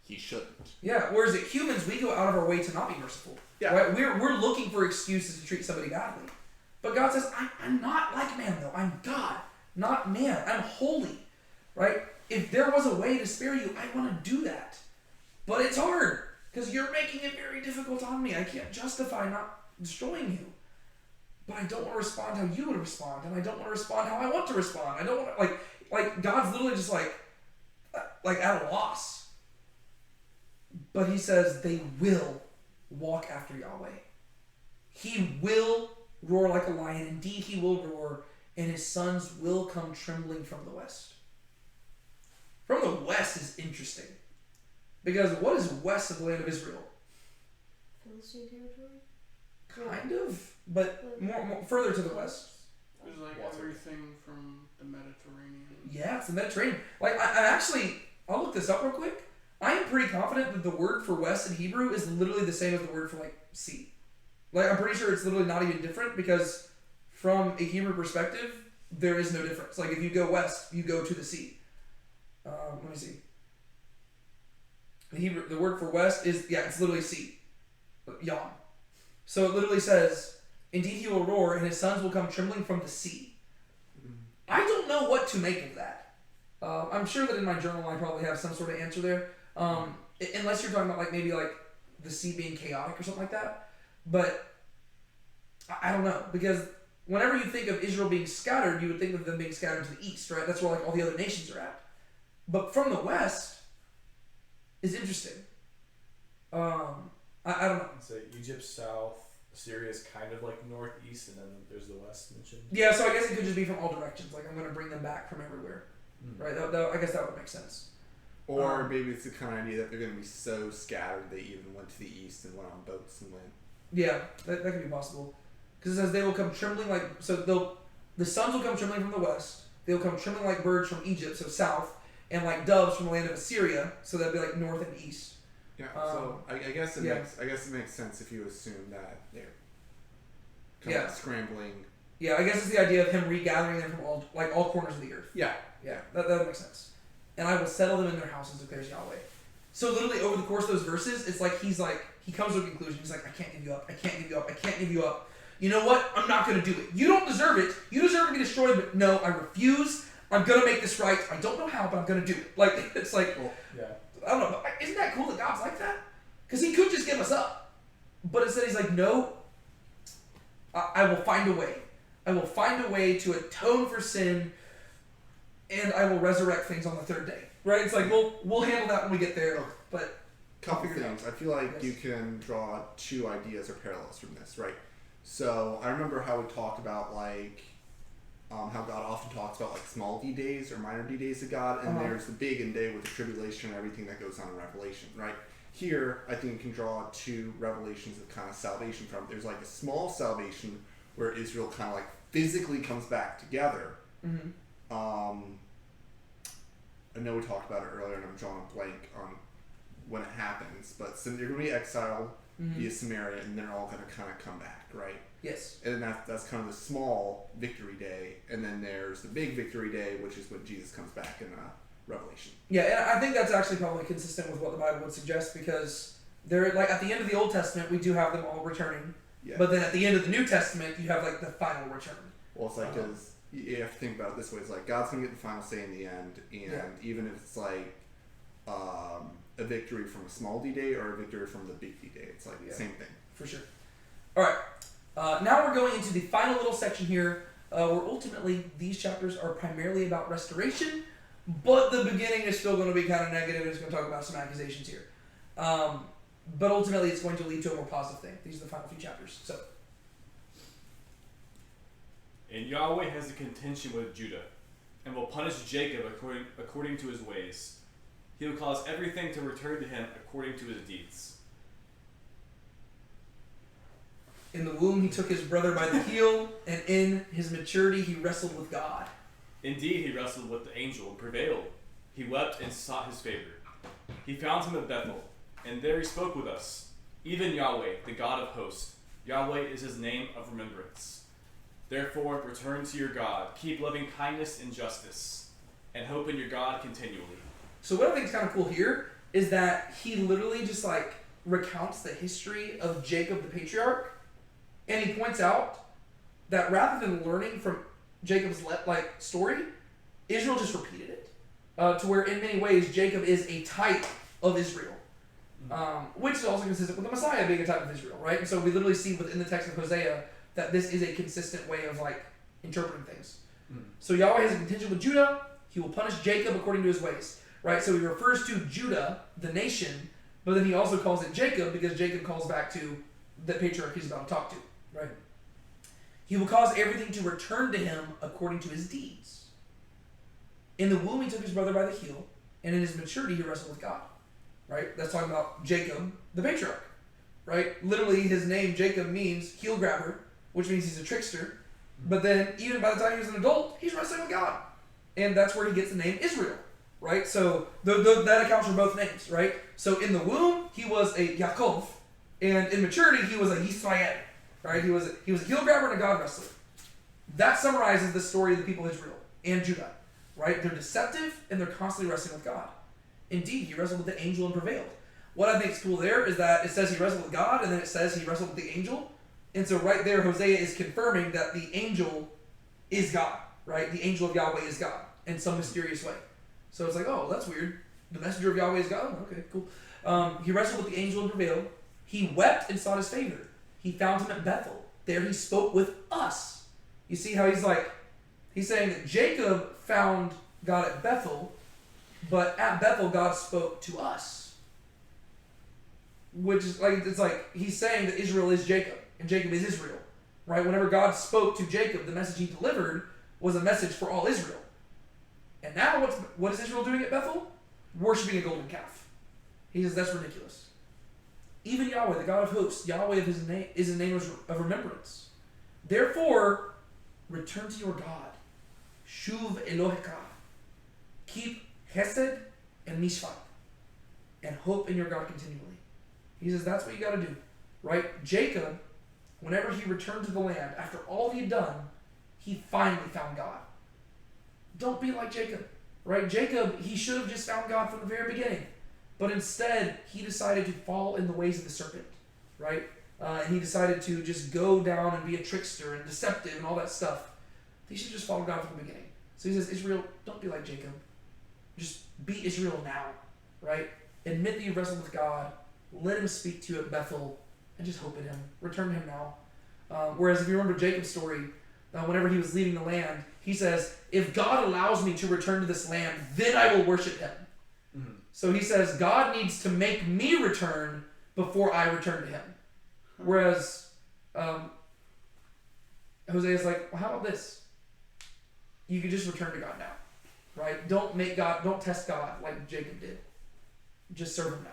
S5: he shouldn't.
S1: Yeah, whereas as humans, we go out of our way to not be merciful.
S5: Yeah.
S1: Right? We're looking for excuses to treat somebody badly. But God says, I'm not like man, though. I'm God, not man. I'm holy. Right? If there was a way to spare you, I want to do that. But it's hard, because you're making it very difficult on me. I can't justify not destroying you. But I don't want to respond how you would respond, and I don't want to respond how I want to respond. I don't want to, like God's literally just like at a loss. But he says they will walk after Yahweh. He will roar like a lion. Indeed, he will roar, and his sons will come trembling from the west. From the west is interesting. Because what is west of the land of Israel?
S3: Philistine territory?
S1: Kind of, but more further to the west.
S4: It was like everything from the Mediterranean.
S1: Yeah, it's the Mediterranean. Like, I'll look this up real quick. I am pretty confident that the word for west in Hebrew is literally the same as the word for, like, sea. Like, I'm pretty sure it's literally not even different because from a Hebrew perspective, there is no difference. Like, if you go west, you go to the sea. Let me see. The word for west is, it's literally sea. Yam. So it literally says, indeed he will roar, and his sons will come trembling from the sea. I don't know what to make of that. I'm sure that in my journal I probably have some sort of answer there. Unless you're talking about like maybe like the sea being chaotic or something like that. But I don't know, because whenever you think of Israel being scattered, you would think of them being scattered to the east, right? That's where like all the other nations are at. But from the west is interesting. I don't know.
S2: Say Egypt south, Syria is kind of like northeast, and then there's the west mentioned.
S1: Yeah, so I guess it could just be from all directions. Like, I'm going to bring them back from everywhere. Right? I guess that would make sense.
S5: Or maybe it's the kind of idea that they're going to be so scattered they even went to the east and went on boats and went.
S1: Yeah, that could be possible. Because it says they will come trembling like... So the sons will come trembling from the west. They will come trembling like birds from Egypt, so south. And like doves from the land of Assyria. So that'd be like north and east.
S5: Yeah, so I guess it makes sense if you assume that they're kind of scrambling.
S1: Yeah, I guess it's the idea of him regathering them from all corners of the earth.
S5: Yeah.
S1: Yeah, that would make sense. And I will settle them in their houses, declares Yahweh. So literally over the course of those verses, it's like he comes to a conclusion. He's like, I can't give you up. I can't give you up. I can't give you up. You know what? I'm not going to do it. You don't deserve it. You deserve to be destroyed, but no, I refuse. I'm going to make this right. I don't know how, but I'm going to do it. Like, it's like, I don't know. Isn't that cool that God's like that? Because he could just give us up. But instead he's like, no, I will find a way. I will find a way to atone for sin, and I will resurrect things on the third day. Right? It's like, we'll handle that when we get there. But
S5: couple things. I feel like you can draw two ideas or parallels from this, right? So I remember how we talked about like how God often talks about like small D days or minor D days of God, and there's the big end day with the tribulation and everything that goes on in Revelation, right? Here, I think you can draw two revelations of kind of salvation from. There's like a small salvation where Israel kind of like physically comes back together.
S1: Mm-hmm.
S5: I know we talked about it earlier, and I'm drawing a blank on when it happens, but so they're going to be exiled via Samaria, and they're all going to kind of come back, right?
S1: Yes.
S5: And that's kind of the small victory day, and then there's the big victory day, which is when Jesus comes back in Revelation.
S1: Yeah, and I think that's actually probably consistent with what the Bible would suggest, because they're like at the end of the Old Testament, we do have them all returning, but then at the end of the New Testament, you have like the final return.
S5: Well, it's like because you have to think about it this way: it's like God's gonna get the final say in the end, and even if it's like a victory from a small D day or a victory from the big D day, it's like the same thing.
S1: For sure. All right. Now we're going into the final little section here, where ultimately these chapters are primarily about restoration, but the beginning is still going to be kind of negative, and it's going to talk about some accusations here. But ultimately it's going to lead to a more positive thing. These are the final few chapters. So.
S2: And Yahweh has a contention with Judah, and will punish Jacob according to his ways. He will cause everything to return to him according to his deeds.
S1: In the womb he took his brother by the heel, and in his maturity he wrestled with God.
S2: Indeed, he wrestled with the angel and prevailed. He wept and sought his favor. He found him at Bethel, and there he spoke with us. Even Yahweh, the God of hosts. Yahweh is his name of remembrance. Therefore, return to your God. Keep loving kindness and justice, and hope in your God continually.
S1: So what I think is kind of cool here is that he literally just like recounts the history of Jacob the patriarch, and he points out that rather than learning from Jacob's story, Israel just repeated it, to where in many ways Jacob is a type of Israel, which is also consistent with the Messiah being a type of Israel, right? And so we literally see within the text of Hosea that this is a consistent way of like interpreting things. So Yahweh has a contention with Judah. He will punish Jacob according to his ways, right? So he refers to Judah, the nation, but then he also calls it Jacob because Jacob calls back to the patriarch he's about to talk to, right? He will cause everything to return to him according to his deeds. In the womb he took his brother by the heel, and in his maturity he wrestled with God, right? That's talking about Jacob, the patriarch, right? Literally his name, Jacob, means heel grabber, which means he's a trickster. But then even by the time he was an adult, he's wrestling with God. And that's where he gets the name Israel, right? So that accounts for both names, right? So in the womb, he was a Yaakov, and in maturity, he was a Yisrael, right? He was a heel grabber and a God wrestler. That summarizes the story of the people of Israel and Judah, right? They're deceptive, and they're constantly wrestling with God. Indeed, he wrestled with the angel and prevailed. What I think is cool there is that it says he wrestled with God, and then it says he wrestled with the angel. And so right there, Hosea is confirming that the angel is God, right? The angel of Yahweh is God in some mysterious way. So it's like, oh, that's weird. The messenger of Yahweh is God? Okay, cool. He wrestled with the angel and prevailed. He wept and sought his favor. He found him at Bethel. There he spoke with us. You see how he's saying that Jacob found God at Bethel, but at Bethel God spoke to us. Which is like, it's like he's saying that Israel is Jacob. and Jacob is Israel, right? Whenever God spoke to Jacob, the message he delivered was a message for all Israel. And now what is Israel doing at Bethel? Worshipping a golden calf. He says that's ridiculous. Even Yahweh, the God of hosts, Yahweh is a name of remembrance. Therefore, return to your God. Shuv Eloheka. Keep Hesed and Mishpat. And hope in your God continually. He says that's what you got to do. Right? Jacob, whenever he returned to the land, after all he had done, he finally found God. Don't be like Jacob. Right? Jacob, he should have just found God from the very beginning. But instead, he decided to fall in the ways of the serpent. Right? And he decided to just go down and be a trickster and deceptive and all that stuff. He should just follow God from the beginning. So he says, Israel, don't be like Jacob. Just be Israel now. Right? Admit that you wrestled with God. Let him speak to you at Bethel. And just hope in him. Return to him now. Whereas if you remember Jacob's story, whenever he was leaving the land, he says, if God allows me to return to this land, then I will worship him. Mm-hmm. So he says, God needs to make me return before I return to him. Whereas Hosea is like, well, how about this? You can just return to God now. Right? Don't test God like Jacob did. Just serve him now.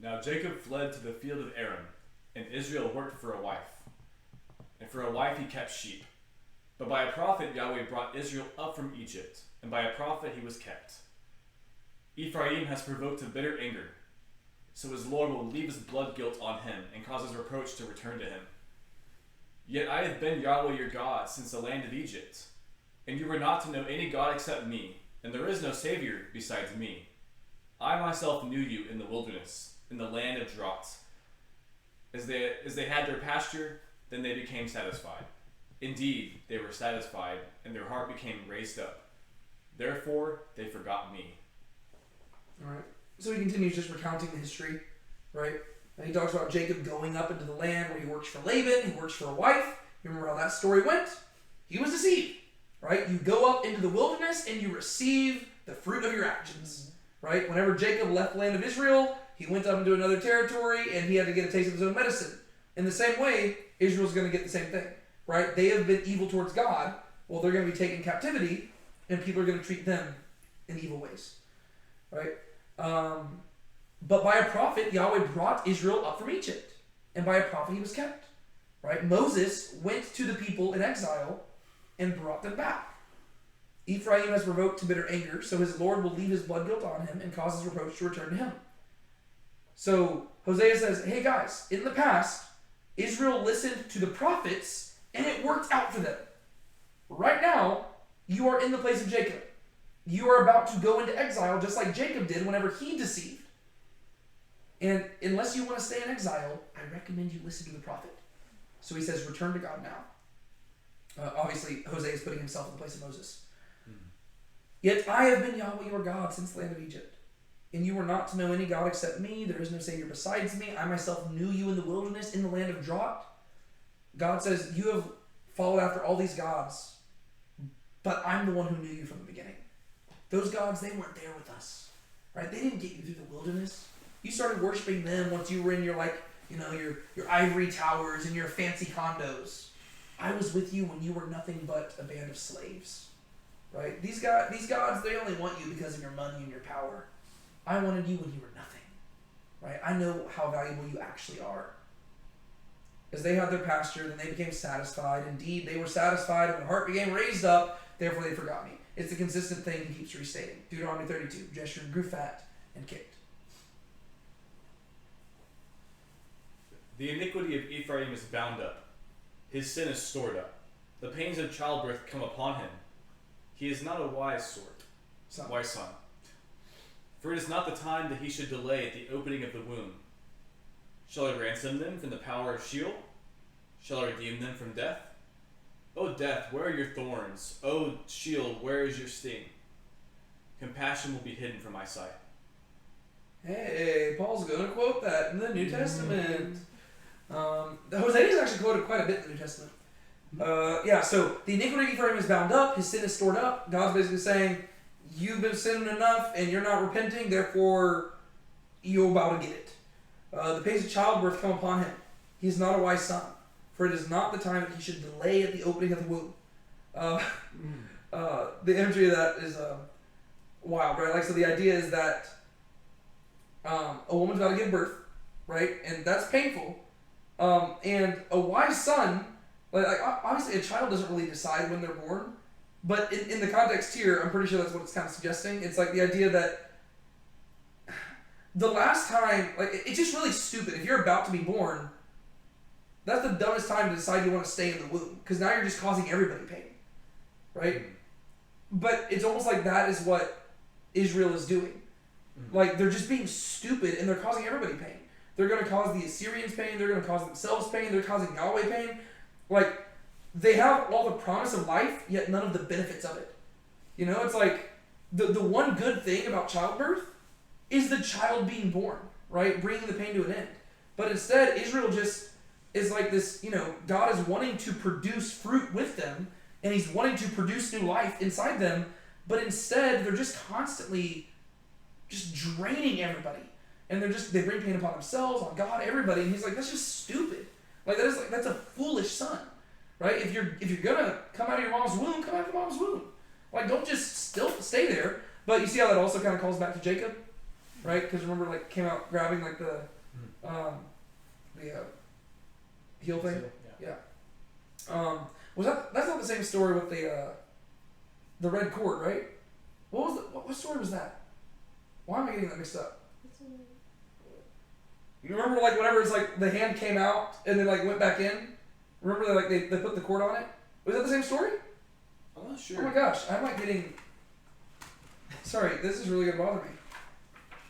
S2: Now Jacob fled to the field of Aram, and Israel worked for a wife. And for a wife he kept sheep. But by a prophet Yahweh brought Israel up from Egypt, and by a prophet he was kept. Ephraim has provoked to bitter anger, so his Lord will leave his blood guilt on him, and cause his reproach to return to him. Yet I have been Yahweh your God since the land of Egypt, and you were not to know any God except me, and there is no Savior besides me. I myself knew you in the wilderness, in the land of drought. As they had their pasture, then they became satisfied. Indeed, they were satisfied, and their heart became raised up. Therefore, they forgot me.
S1: All right. So he continues just recounting the history, right? And he talks about Jacob going up into the land where he works for Laban, he works for a wife. You remember how that story went? He was deceived, right? You go up into the wilderness and you receive the fruit of your actions, right? Whenever Jacob left the land of Israel, he went up into another territory and he had to get a taste of his own medicine. In the same way, Israel's going to get the same thing, right? They have been evil towards God. Well, they're going to be taken captivity and people are going to treat them in evil ways, right? But by a prophet, Yahweh brought Israel up from Egypt. And by a prophet, he was kept, right? Moses went to the people in exile and brought them back. Ephraim has provoked to bitter anger, so his Lord will leave his blood guilt on him and cause his reproach to return to him. So Hosea says, hey guys, in the past, Israel listened to the prophets and it worked out for them. Right now, you are in the place of Jacob. You are about to go into exile just like Jacob did whenever he deceived. And unless you want to stay in exile, I recommend you listen to the prophet. So he says, return to God now. Obviously, Hosea is putting himself in the place of Moses. Yet I have been Yahweh your God since the land of Egypt. And you were not to know any God except me. There is no Savior besides me. I myself knew you in the wilderness, in the land of drought. God says, you have followed after all these gods, but I'm the one who knew you from the beginning. Those gods, they weren't there with us, right? They didn't get you through the wilderness. You started worshiping them once you were in your your ivory towers and your fancy condos. I was with you when you were nothing but a band of slaves, right? These gods, they only want you because of your money and your power. I wanted you when you were nothing, right? I know how valuable you actually are. As they had their pasture, then they became satisfied. Indeed, they were satisfied, and their heart became raised up. Therefore, they forgot me. It's a consistent thing he keeps restating. Deuteronomy 32. Jeshurun grew fat and kicked.
S2: The iniquity of Ephraim is bound up. His sin is stored up. The pains of childbirth come upon him. He is not a wise son. For it is not the time that he should delay at the opening of the womb. Shall I ransom them from the power of Sheol? Shall I redeem them from death? O death, where are your thorns? O Sheol, where is your sting? Compassion will be hidden from my sight.
S1: Hey, Paul's going to quote that in the New Testament. Hosea is actually quoted quite a bit in the New Testament. So the iniquity of Ephraim is bound up, his sin is stored up. God's basically saying, you've been sinning enough and you're not repenting, therefore you're about to get it. The pains of childbirth come upon him. He is not a wise son, for it is not the time that he should delay at the opening of the womb. The imagery of that is wild, right? Like, so the idea is that a woman's about to give birth, right? And that's painful. And a wise son, like obviously a child doesn't really decide when they're born, but in the context here, I'm pretty sure that's what it's kind of suggesting. It's like the idea that the last time, like, it's just really stupid. If you're about to be born, that's the dumbest time to decide you want to stay in the womb, because now you're just causing everybody pain, right? But it's almost like that is what Israel is doing. Like, they're just being stupid, and they're causing everybody pain. They're going to cause the Assyrians pain. They're going to cause themselves pain. They're causing Yahweh pain. Like, they have all the promise of life, yet none of the benefits of it. You know, it's like the one good thing about childbirth is the child being born, right? Bringing the pain to an end. But instead, Israel just is like this, you know, God is wanting to produce fruit with them, and he's wanting to produce new life inside them, but instead, they're just constantly just draining everybody. And they bring pain upon themselves, on God, everybody, and he's like, that's just stupid. Like, that's a foolish son. Right? If you're gonna come out of your mom's womb, come out of your mom's womb. Like, don't just still stay there. But you see how that also kind of calls back to Jacob, right? Because remember, like, came out grabbing like the heel thing. Yeah. That's not the same story with the red cord, right? What story was that? Why am I getting that mixed up? You remember, like, whenever it's like the hand came out and then like went back in? Remember that, like, they put the cord on it? Was that the same story?
S2: I'm not sure.
S1: Oh my gosh, I'm like getting... Sorry, this is really going to bother me.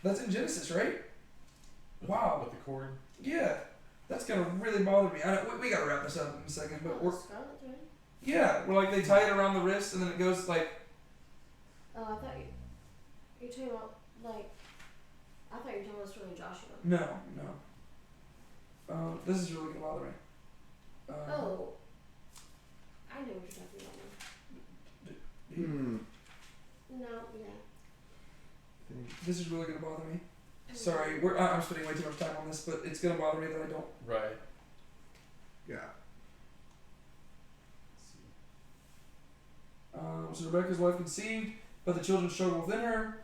S1: That's in Genesis, right? Wow.
S2: With the cord?
S1: Yeah. That's going to really bother me. We got to wrap this up in a second, but we're...
S3: Scarlet thread?
S1: Yeah, where, like, they tie it around the wrist and then it goes, like...
S3: Oh, I thought you're talking about, like... I thought you were talking about the story of Joshua.
S1: No. This is really going to bother me.
S3: Oh. I know what you're talking about now. No, yeah.
S1: This is really going to bother me. Sorry, I'm spending way too much time on this, but it's going to bother me that I don't...
S2: Right.
S5: Yeah.
S1: So Rebekah's wife conceived, but the children struggled within her.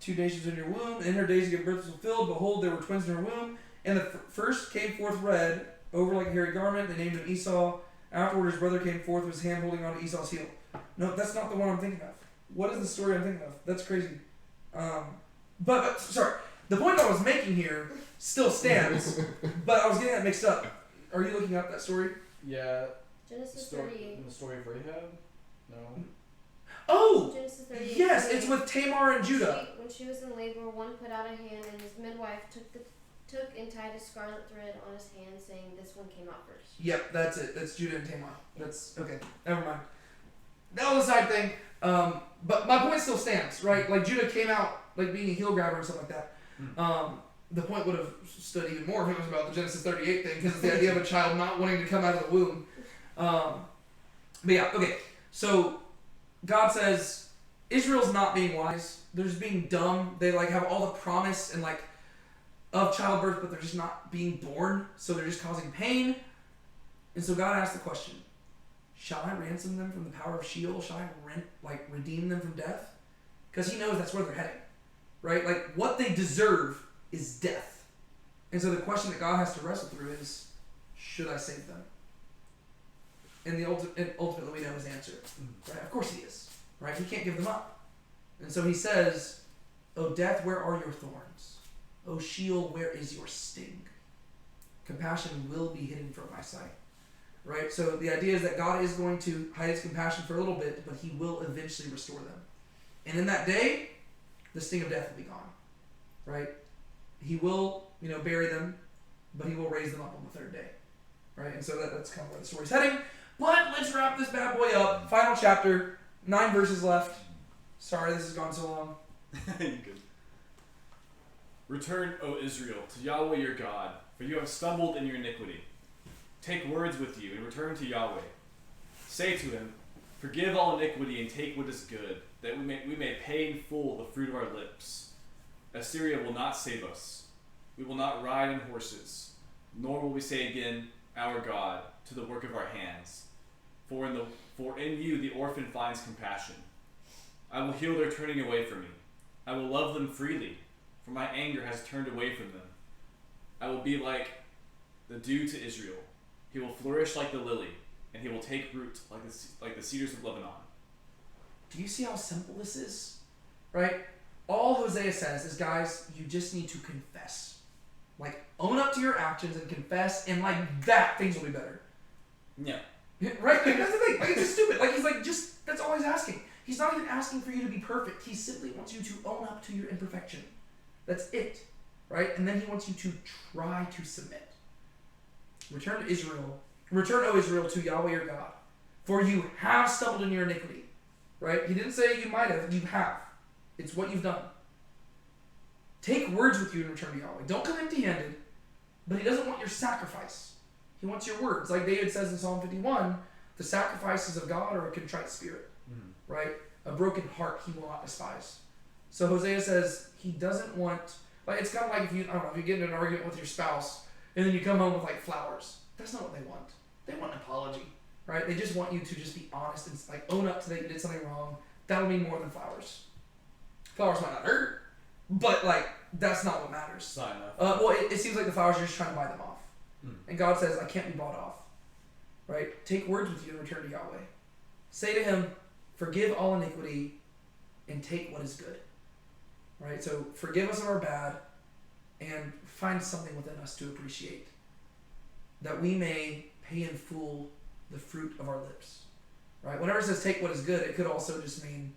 S1: 2 nations in your womb. In her days to give birth was fulfilled. Behold, there were twins in her womb. And the first came forth red, over like a hairy garment. They named him Esau. Afterward, his brother came forth with his hand holding on to Esau's heel. No, that's not the one I'm thinking of. What is the story I'm thinking of? That's crazy. But sorry. The point I was making here still stands, but I was getting that mixed up. Are you looking up that story?
S2: Yeah.
S3: Genesis 38.
S2: The story of Rahab? No.
S1: Oh!
S3: Genesis 38.
S1: Yes, it's with Tamar and Judah.
S3: When she was in labor, one put out a hand, and his midwife took and tied a scarlet thread on his hand, saying, "This one came out first."
S1: Yep, that's it. That's Judah and Tamar. That's okay. Never mind. That was a side thing. But my point still stands, right? Like, Judah came out like being a heel grabber and stuff like that. The point would have stood even more if it was about the Genesis 38 thing, because it's the idea of a child not wanting to come out of the womb. But yeah, okay. So God says Israel's not being wise. They're just being dumb. They like have all the promise and like of childbirth, but they're just not being born. So they're just causing pain. And so God asked the question, shall I ransom them from the power of Sheol? Shall I redeem them from death? Because he knows that's where they're heading, right? Like, what they deserve is death. And so the question that God has to wrestle through is, should I save them? And ultimately we know his answer, right? Of course he is, right? He can't give them up. And so he says, O death, where are your thorns? O Sheol, where is your sting? Compassion will be hidden from my sight. Right? So the idea is that God is going to hide his compassion for a little bit, but he will eventually restore them. And in that day, the sting of death will be gone. Right? He will, bury them, but he will raise them up on the third day. Right? And so that's kind of where the story's heading. But let's wrap this bad boy up. Final chapter, 9 verses left. Sorry this has gone so long.
S2: You're good. Return, O Israel, to Yahweh your God, for you have stumbled in your iniquity. Take words with you and return to Yahweh. Say to him, forgive all iniquity and take what is good, that we may pay in full the fruit of our lips. Assyria will not save us. We will not ride on horses, nor will we say again, our God, to the work of our hands. For in you the orphan finds compassion. I will heal their turning away from me. I will love them freely, for my anger has turned away from them. I will be like the dew to Israel. He will flourish like the lily, and he will take root like the cedars of Lebanon.
S1: Do you see how simple this is? Right? All Hosea says is, guys, you just need to confess. Like, own up to your actions and confess, and like that, things will be better.
S2: Yeah.
S1: Right? Like, that's the thing. Like, it's just stupid. Like, he's like, just, that's all he's asking. He's not even asking for you to be perfect. He simply wants you to own up to your imperfection. That's it. Right? And then he wants you to try to submit. Return, O Israel, to Yahweh your God. For you have stumbled in your iniquity. Right? He didn't say you might have. You have. It's what you've done. Take words with you and return to Yahweh. Don't come empty-handed. But he doesn't want your sacrifice. He wants your words. Like David says in Psalm 51, the sacrifices of God are a contrite spirit. Mm-hmm. Right? A broken heart he will not despise. So Hosea says he doesn't want, like, it's kind of like if you get in an argument with your spouse and then you come home with like flowers. That's not what they want. They want an apology. Right? They just want you to just be honest and like own up to that you did something wrong. That'll mean more than flowers. Flowers might not hurt, but like that's not what matters.
S2: It's not enough.
S1: Well, it seems like the flowers are just trying to buy them off. And God says, I can't be bought off. Right? Take words with you and return to Yahweh. Say to him, forgive all iniquity and take what is good. Right? So forgive us of our bad and find something within us to appreciate, that we may pay in full the fruit of our lips. Right? Whenever it says take what is good, it could also just mean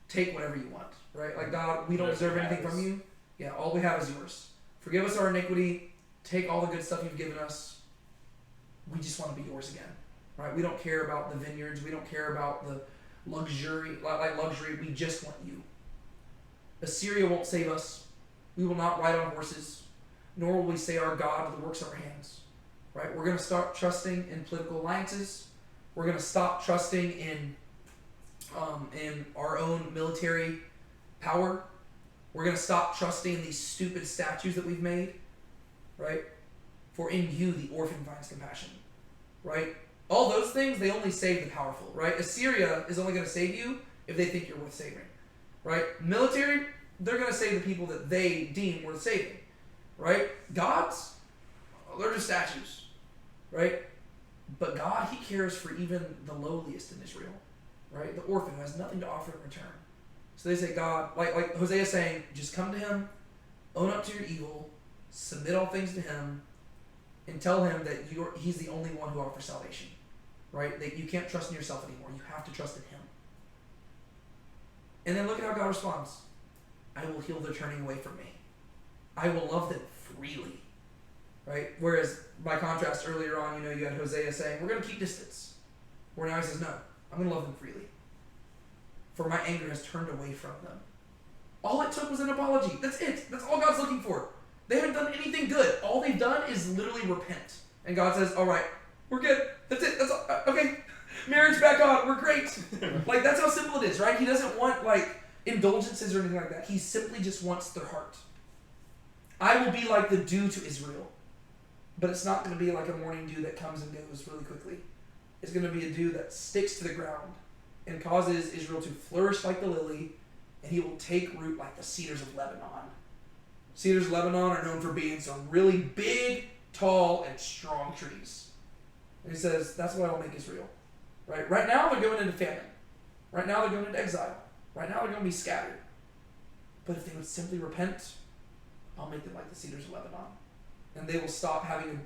S1: take whatever you want. Right? Like, God, we don't deserve anything from you. Yeah, all we have is yours. Forgive us our iniquity. Take all the good stuff you've given us. We just want to be yours again. Right? We don't care about the vineyards. We don't care about the luxury. We just want you. Assyria won't save us. We will not ride on horses, nor will we say our God to the works of our hands. Right? We're going to start trusting in political alliances. We're going to stop trusting in our own military power. We're going to stop trusting in these stupid statues that we've made. Right? For in you the orphan finds compassion. Right? All those things, they only save the powerful. Right? Assyria is only going to save you if they think you're worth saving. Right? Military, they're going to save the people that they deem worth saving. Right? Gods, they're just statues. Right? But God, he cares for even the lowliest in Israel. Right? The orphan who has nothing to offer in return. So they say, God, like Hosea is saying, just come to him, own up to your evil, submit all things to him, and tell him that he's the only one who offers salvation. Right? That you can't trust in yourself anymore. You have to trust in him. And then look at how God responds. I will heal their turning away from me. I will love them freely. Right? Whereas, by contrast, earlier on, you had Hosea saying, we're going to keep distance. Where now he says, no, I'm going to love them freely. For my anger has turned away from them. All it took was an apology. That's it. That's all God's looking for. They haven't done anything good. All they've done is literally repent. And God says, all right, we're good. That's it. That's all. Okay. Marriage back on. We're great. Like, that's how simple it is, right? He doesn't want, indulgences or anything like that. He simply just wants their heart. I will be like the dew to Israel. But it's not going to be like a morning dew that comes and goes really quickly. It's going to be a dew that sticks to the ground and causes Israel to flourish like the lily, and he will take root like the cedars of Lebanon. Cedars of Lebanon are known for being some really big, tall, and strong trees. And he says, that's what I'll make Israel. Right now, they're going into famine. Right now, they're going into exile. Right now, they're going to be scattered. But if they would simply repent, I'll make them like the cedars of Lebanon. And they will stop having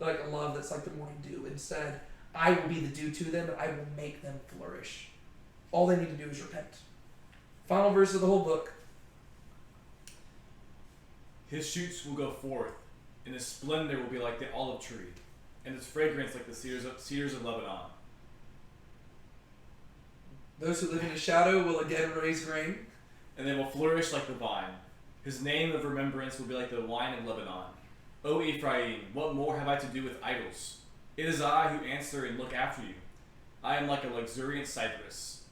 S1: a love that's like the morning dew. Instead, I will be the dew to them, and I will make them flourish. All they need to do is repent. Final verse of the whole book.
S2: His shoots will go forth, and his splendor will be like the olive tree, and his fragrance like the cedars of Lebanon.
S1: Those who live in his shadow will again raise grain.
S2: And they will flourish like the vine. His name of remembrance will be like the wine of Lebanon. O Ephraim, what more have I to do with idols? It is I who answer and look after you. I am like a luxuriant cypress.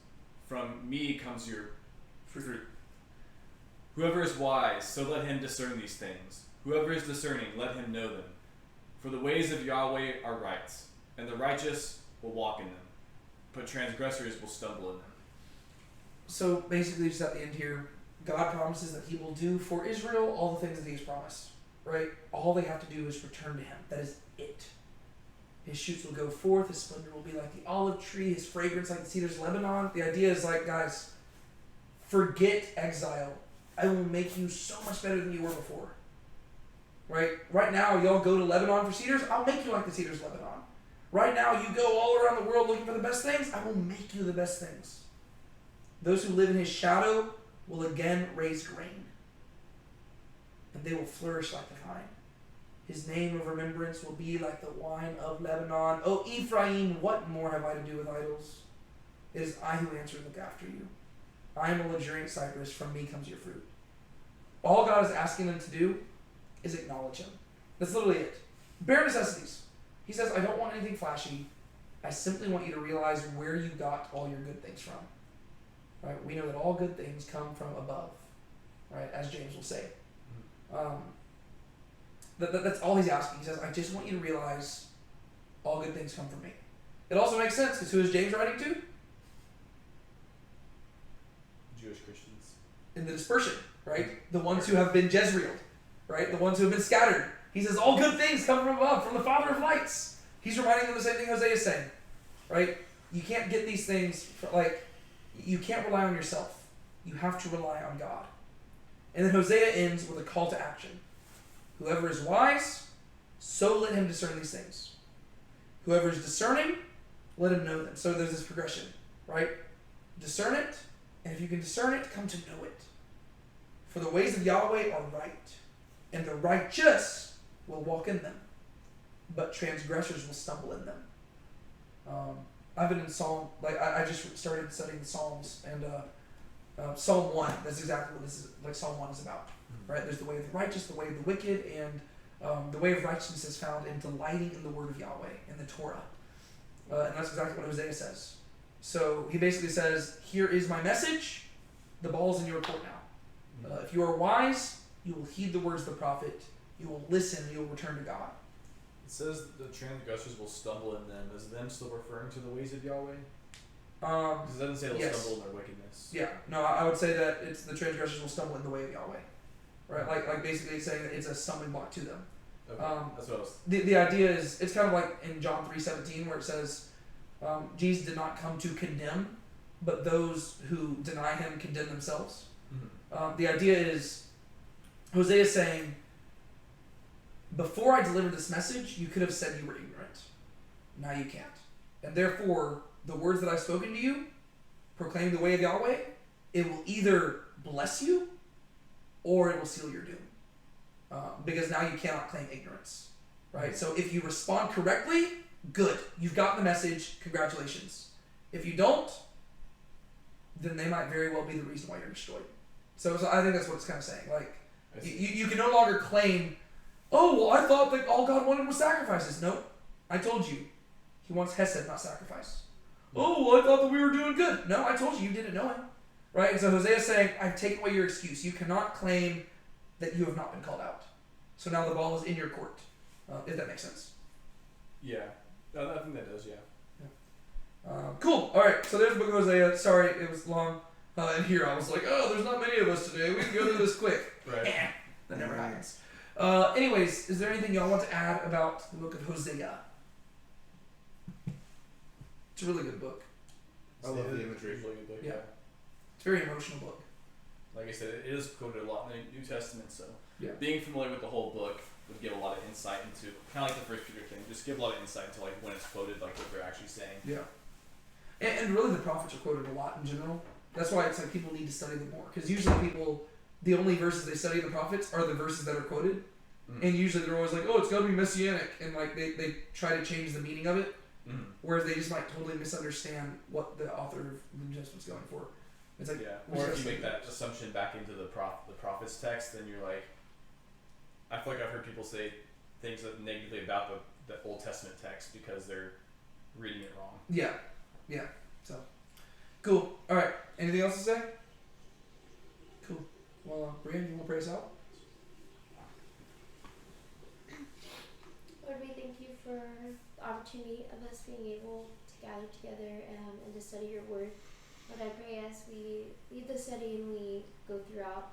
S2: From me comes your fruit. Whoever is wise, so let him discern these things. Whoever is discerning, let him know them. For the ways of Yahweh are right, and the righteous will walk in them, but transgressors will stumble in them.
S1: So basically, just at the end here, God promises that He will do for Israel all the things that He has promised. Right? All they have to do is return to Him. That is it. His shoots will go forth. His splendor will be like the olive tree. His fragrance like the cedars of Lebanon. The idea is like, guys, forget exile. I will make you so much better than you were before. Right? Right now, y'all go to Lebanon for cedars. I'll make you like the cedars of Lebanon. Right now, you go all around the world looking for the best things. I will make you the best things. Those who live in His shadow will again raise grain, and they will flourish like the vine. His name of remembrance will be like the wine of Lebanon. O Ephraim, what more have I to do with idols? It is I who answer and look after you. I am a luxuriant cypress. From me comes your fruit. All God is asking them to do is acknowledge Him. That's literally it. Bare necessities. He says, I don't want anything flashy. I simply want you to realize where you got all your good things from. Right? We know that all good things come from above. Right? As James will say. That's all he's asking. He says, I just want you to realize all good things come from me. It also makes sense, because who is James writing to?
S2: Jewish Christians.
S1: In the dispersion, right? The ones who have been Jezreeled, right? The ones who have been scattered. He says, all good things come from above, from the Father of lights. He's reminding them the same thing Hosea is saying, right? You can't get these things, you can't rely on yourself. You have to rely on God. And then Hosea ends with a call to action. Whoever is wise, so let him discern these things. Whoever is discerning, let him know them. So there's this progression, right? Discern it, and if you can discern it, come to know it. For the ways of Yahweh are right, and the righteous will walk in them, but transgressors will stumble in them. I've been in Psalm, I just started studying the Psalms, and Psalm 1, that's exactly what this is, like Psalm 1 is about. Right? There's the way of the righteous, the way of the wicked, and the way of righteousness is found in delighting in the word of Yahweh, in the Torah. And that's exactly what Hosea says. So he basically says, here is my message, the ball's in your court now. If you are wise, you will heed the words of the prophet, you will listen, you will return to God.
S2: It says the transgressors will stumble in them. Is them still referring to the ways of Yahweh? Because it doesn't say they'll
S1: yes.
S2: stumble in their wickedness.
S1: Yeah, no, I would say that it's the transgressors will stumble in the way of Yahweh. Right, like basically it's saying that it's a stumbling block to them.
S2: Okay. That's what I was.
S1: The idea is, it's kind of like in John 3:17 where it says, Jesus did not come to condemn, but those who deny Him condemn themselves. Mm-hmm. The idea is, Hosea is saying, before I delivered this message, you could have said you were ignorant. Now you can't. And therefore, the words that I've spoken to you, proclaim the way of Yahweh, it will either bless you, or it will seal your doom. Because now you cannot claim ignorance. Right? So if you respond correctly, good. You've gotten the message. Congratulations. If you don't, then they might very well be the reason why you're destroyed. So I think that's what it's kind of saying. Like, you can no longer claim, oh, well, I thought that all God wanted was sacrifices. Nope. I told you. He wants hesed, not sacrifice. Oh, well, I thought that we were doing good. No, I told you didn't know Him. Right? And so Hosea is saying, I've taken away your excuse. You cannot claim that you have not been called out. So now the ball is in your court. If that makes sense.
S2: Yeah. I think that does, yeah.
S1: Cool. Alright, so there's the book of Hosea. Sorry, it was long. And here I was like, oh, there's not many of us today. We can go through this quick.
S2: Right.
S1: That never happens. Anyways, is there anything y'all want to add about the book of Hosea? It's a really good book.
S5: I love the imagery.
S2: It's a really good book,
S1: Yeah. It's a very emotional book.
S2: Like I said, it is quoted a lot in the New Testament, so
S1: Yeah.
S2: being familiar with the whole book would give a lot of insight into, kind of like the First Peter thing, just give a lot of insight into like when it's quoted, like what they're actually saying.
S1: Yeah. And really the prophets are quoted a lot in general. That's why it's like people need to study them more. Because usually people, the only verses they study in the prophets are the verses that are quoted. Mm-hmm. And usually they're always like, oh, it's got to be messianic. And like they try to change the meaning of it. Mm-hmm. Whereas they just might totally misunderstand what the author of the New Testament's going for. It's like,
S2: yeah. Or if you make that assumption back into the prophet's text, then you're like, I feel like I've heard people say things that negatively about the Old Testament text because they're reading it wrong.
S1: Yeah. Yeah. So, cool. All right. Anything else to say? Cool. Well, Brian, you want to pray us out?
S3: Lord, we thank you for the opportunity of us being able to gather together and to study your word. Lord, I pray as we lead the study and we go throughout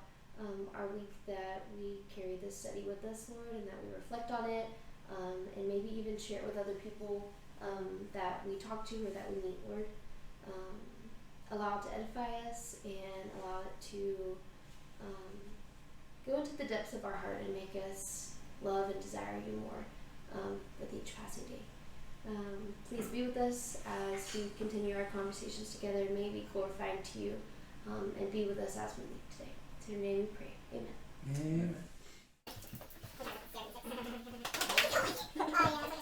S3: our week that we carry this study with us, Lord, and that we reflect on it and maybe even share it with other people that we talk to or that we meet, Lord. Allow it to edify us and allow it to go into the depths of our heart and make us love and desire you more with each passing day. Please be with us as we continue our conversations together. May we glorify to you and be with us as we leave today. In your name we pray. Amen.
S1: Amen.